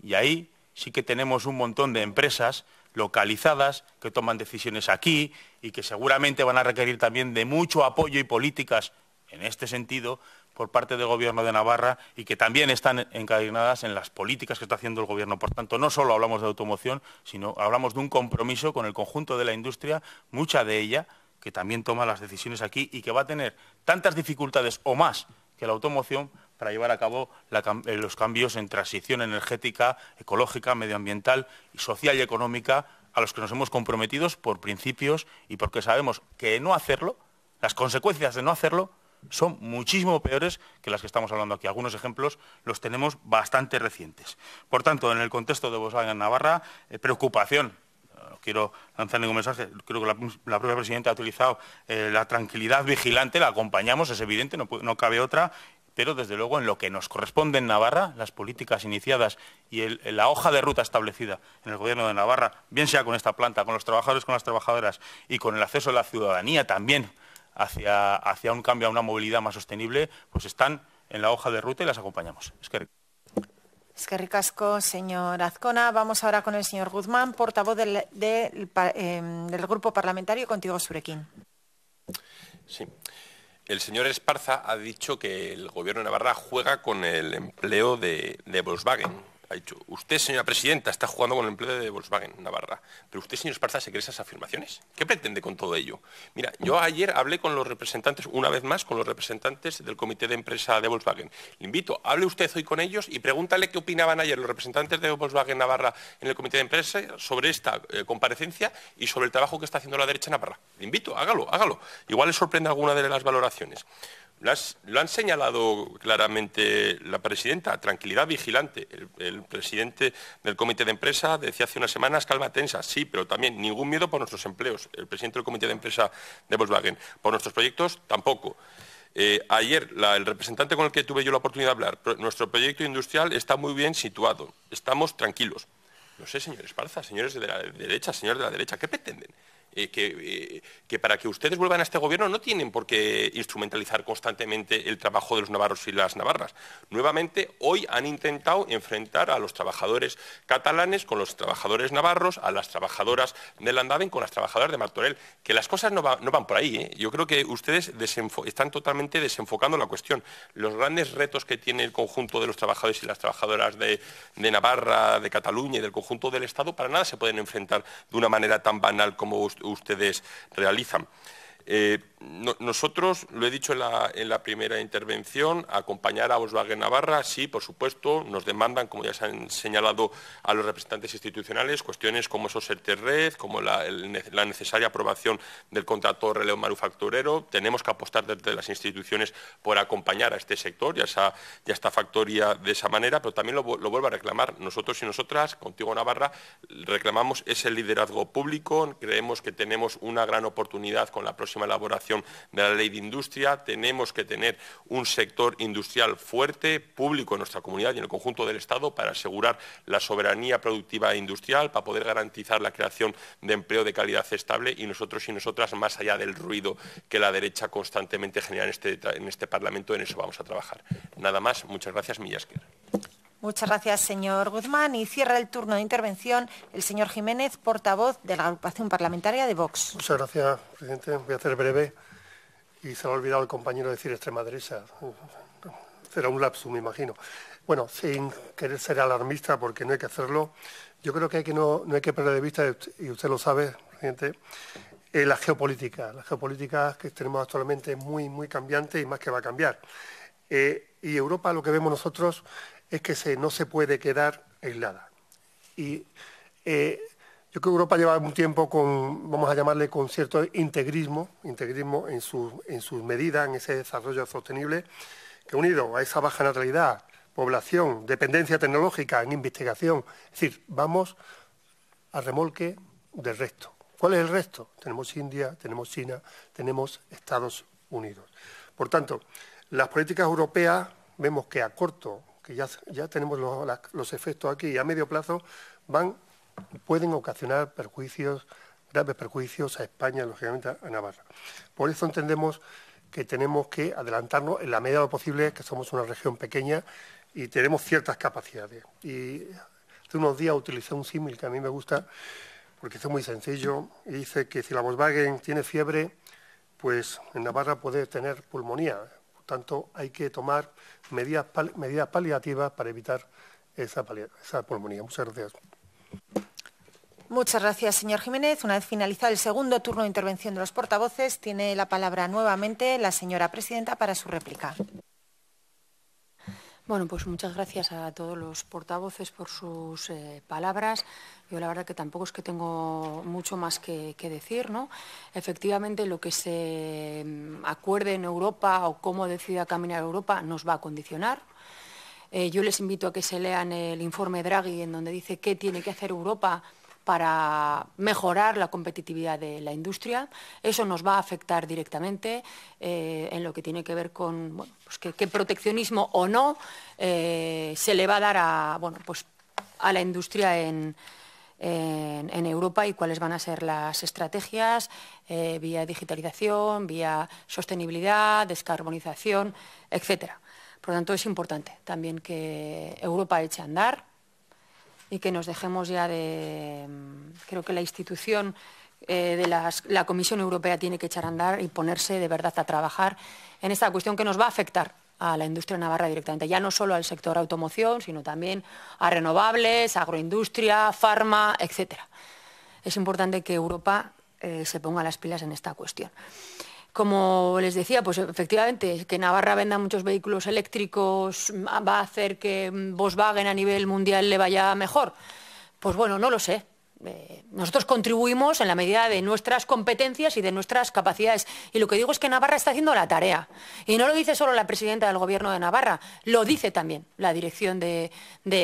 Y ahí sí que tenemos un montón de empresas localizadas que toman decisiones aquí y que seguramente van a requerir también de mucho apoyo y políticas en este sentido por parte del Gobierno de Navarra, y que también están encadenadas en las políticas que está haciendo el Gobierno. Por tanto, no solo hablamos de automoción, sino hablamos de un compromiso con el conjunto de la industria, mucha de ella que también toma las decisiones aquí y que va a tener tantas dificultades o más que la automoción para llevar a cabo los cambios en transición energética, ecológica, medioambiental, y social y económica a los que nos hemos comprometido por principios, y porque sabemos que no hacerlo, las consecuencias de no hacerlo, son muchísimo peores que las que estamos hablando aquí. Algunos ejemplos los tenemos bastante recientes. Por tanto, en el contexto de Volkswagen Navarra, preocupación. No quiero lanzar ningún mensaje. Creo que la propia presidenta ha utilizado la tranquilidad vigilante, la acompañamos, es evidente, no cabe otra, pero desde luego en lo que nos corresponde en Navarra, las políticas iniciadas y la hoja de ruta establecida en el Gobierno de Navarra, bien sea con esta planta, con los trabajadores, con las trabajadoras y con el acceso de la ciudadanía también hacia un cambio a una movilidad más sostenible, pues están en la hoja de ruta y las acompañamos. Eskerrik asko, señor Azcona. Vamos ahora con el señor Guzmán, portavoz del Grupo Parlamentario Contigo Zurekin. Sí. El señor Esparza ha dicho que el Gobierno de Navarra juega con el empleo de Volkswagen. Ha dicho, usted, señora presidenta, está jugando con el empleo de Volkswagen Navarra. Pero usted, señor Esparza, ¿se cree esas afirmaciones? ¿Qué pretende con todo ello? Mira, yo ayer hablé con los representantes, una vez más, con los representantes del comité de empresa de Volkswagen. Le invito, hable usted hoy con ellos y pregúntale qué opinaban ayer los representantes de Volkswagen Navarra en el comité de empresa sobre esta comparecencia y sobre el trabajo que está haciendo la derecha navarra. Le invito, hágalo. Igual le sorprende alguna de las valoraciones. Lo han señalado claramente la presidenta, tranquilidad vigilante. El presidente del comité de empresa decía hace unas semanas, calma tensa, sí, pero también ningún miedo por nuestros empleos. El presidente del comité de empresa de Volkswagen, por nuestros proyectos, tampoco. Ayer, el representante con el que tuve yo la oportunidad de hablar, nuestro proyecto industrial está muy bien situado, estamos tranquilos. No sé, señor Esparza, señores de la derecha, ¿qué pretenden? Que para que ustedes vuelvan a este gobierno no tienen por qué instrumentalizar constantemente el trabajo de los navarros y las navarras. Nuevamente, hoy han intentado enfrentar a los trabajadores catalanes con los trabajadores navarros, a las trabajadoras del Andaven con las trabajadoras de Martorell. Que las cosas no van por ahí, ¿eh? Yo creo que ustedes están totalmente desenfocando la cuestión. Los grandes retos que tiene el conjunto de los trabajadores y las trabajadoras de Navarra, de Cataluña y del conjunto del Estado, para nada se pueden enfrentar de una manera tan banal como ustedes realizan. Nosotros, lo he dicho en la primera intervención, acompañar a Volkswagen Navarra, sí, por supuesto, nos demandan, como ya se han señalado a los representantes institucionales, cuestiones como esos ERTE-RED, como la necesaria aprobación del contrato de relevo manufacturero. Tenemos que apostar desde las instituciones por acompañar a este sector y a esta factoría de esa manera, pero también lo vuelvo a reclamar. Nosotros y nosotras, Contigo Navarra, reclamamos ese liderazgo público. Creemos que tenemos una gran oportunidad con la próxima elaboración de la ley de industria. Tenemos que tener un sector industrial fuerte, público en nuestra comunidad y en el conjunto del Estado para asegurar la soberanía productiva e industrial, para poder garantizar la creación de empleo de calidad estable, y nosotros y nosotras, más allá del ruido que la derecha constantemente genera en este Parlamento, en eso vamos a trabajar. Nada más, muchas gracias, Mila esker. Muchas gracias, señor Guzmán. Y cierra el turno de intervención el señor Jiménez, portavoz de la agrupación parlamentaria de Vox. Muchas gracias, presidente. Voy a hacer breve. Y se le ha olvidado al compañero decir extrema derecha. será un lapsus, me imagino. Bueno, sin querer ser alarmista, porque no hay que hacerlo, yo creo que, no hay que perder de vista, y usted lo sabe, presidente, la geopolítica que tenemos actualmente es muy, muy cambiante y más que va a cambiar. Y Europa, lo que vemos nosotros es que no se puede quedar aislada. Y yo creo que Europa lleva un tiempo vamos a llamarle, con cierto integrismo en sus medidas, en ese desarrollo sostenible, que unido a esa baja natalidad, población, dependencia tecnológica en investigación, es decir, vamos a remolque del resto. ¿Cuál es el resto? Tenemos India, tenemos China, tenemos Estados Unidos. Por tanto, las políticas europeas vemos que a corto, que ya tenemos los efectos aquí, y a medio plazo pueden ocasionar graves perjuicios a España, lógicamente a Navarra. Por eso entendemos que tenemos que adelantarnos en la medida de lo posible, que somos una región pequeña y tenemos ciertas capacidades. Y hace unos días utilicé un símil que a mí me gusta, porque es muy sencillo, y dice que si la Volkswagen tiene fiebre, pues en Navarra puede tener pulmonía. Por tanto, hay que tomar medidas paliativas para evitar esa pulmonía. Muchas gracias. Muchas gracias, señor Jiménez. Una vez finalizado el segundo turno de intervención de los portavoces, tiene la palabra nuevamente la señora presidenta para su réplica. Bueno, pues muchas gracias a todos los portavoces por sus palabras. Yo la verdad que tampoco es que tengo mucho más que decir, ¿no? Efectivamente, lo que se acuerde en Europa o cómo decida caminar Europa nos va a condicionar. Yo les invito a que se lean el informe Draghi, en donde dice qué tiene que hacer Europa para mejorar la competitividad de la industria. Eso nos va a afectar directamente en lo que tiene que ver con pues qué proteccionismo o no se le va a dar a la industria en Europa, y cuáles van a ser las estrategias vía digitalización, vía sostenibilidad, descarbonización, etcétera. Por lo tanto, es importante también que Europa eche a andar y que nos dejemos ya creo que la institución la Comisión Europea tiene que echar a andar y ponerse de verdad a trabajar en esta cuestión que nos va a afectar a la industria navarra directamente, ya no solo al sector automoción, sino también a renovables, agroindustria, farma, etcétera. Es importante que Europa se ponga las pilas en esta cuestión. Como les decía, pues efectivamente, que Navarra venda muchos vehículos eléctricos va a hacer que Volkswagen a nivel mundial le vaya mejor. Pues bueno, no lo sé. Nosotros contribuimos en la medida de nuestras competencias y de nuestras capacidades. Y lo que digo es que Navarra está haciendo la tarea. Y no lo dice solo la presidenta del Gobierno de Navarra, lo dice también la dirección de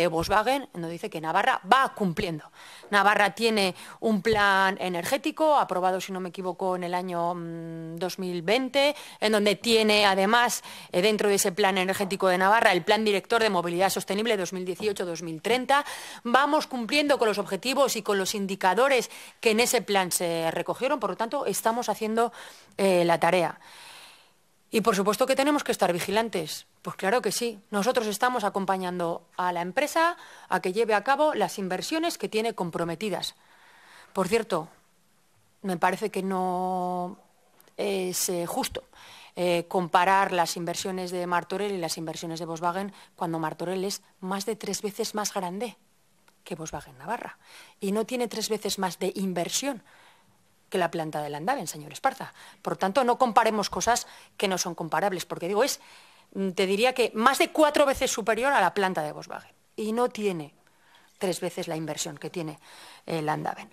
Volkswagen, donde dice que Navarra va cumpliendo. Navarra tiene un plan energético aprobado, si no me equivoco, en el año 2020, en donde tiene además, dentro de ese plan energético de Navarra, el Plan Director de Movilidad Sostenible 2018-2030. Vamos cumpliendo con los objetivos y con los indicadores que en ese plan se recogieron, por lo tanto, estamos haciendo la tarea. Y por supuesto que tenemos que estar vigilantes. Pues claro que sí. Nosotros estamos acompañando a la empresa a que lleve a cabo las inversiones que tiene comprometidas. Por cierto, me parece que no es justo comparar las inversiones de Martorell y las inversiones de Volkswagen cuando Martorell es más de 3 veces más grande que Volkswagen Navarra y no tiene 3 veces más de inversión que la planta de Landaven, señor Esparza. Por tanto, no comparemos cosas que no son comparables, porque digo, te diría que más de 4 veces superior a la planta de Volkswagen y no tiene 3 veces la inversión que tiene Landaven.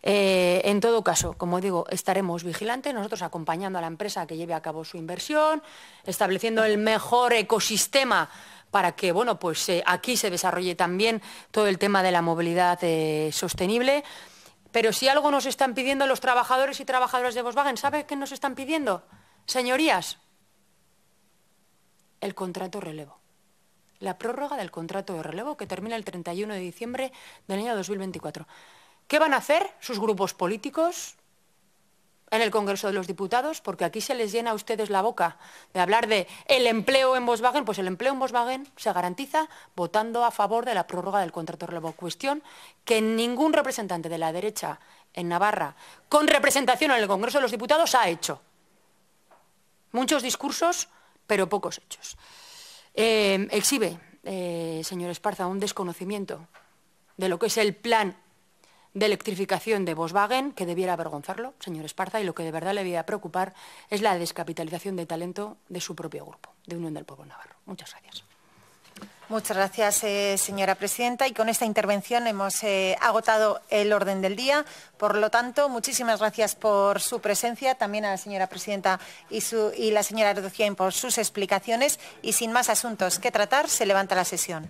En todo caso, como digo, estaremos vigilantes, nosotros acompañando a la empresa a que lleve a cabo su inversión, estableciendo el mejor ecosistema para que aquí se desarrolle también todo el tema de la movilidad sostenible. Pero si algo nos están pidiendo los trabajadores y trabajadoras de Volkswagen, ¿sabe qué nos están pidiendo? Señorías, el contrato relevo. La prórroga del contrato de relevo que termina el 31 de diciembre del año 2024. ¿Qué van a hacer sus grupos políticos en el Congreso de los Diputados? Porque aquí se les llena a ustedes la boca de hablar de el empleo en Volkswagen. Pues el empleo en Volkswagen se garantiza votando a favor de la prórroga del contrato de relevo. Cuestión que ningún representante de la derecha en Navarra, con representación en el Congreso de los Diputados, ha hecho. Muchos discursos, pero pocos hechos. exhibe, señor Esparza, un desconocimiento de lo que es el plan de electrificación de Volkswagen, que debiera avergonzarlo, señor Esparza, y lo que de verdad le debiera preocupar es la descapitalización de talento de su propio grupo, de Unión del Pueblo Navarro. Muchas gracias. Muchas gracias, señora presidenta. Y con esta intervención hemos agotado el orden del día. Por lo tanto, muchísimas gracias por su presencia, también a la señora presidenta y la señora Reducién por sus explicaciones. Y sin más asuntos que tratar, se levanta la sesión.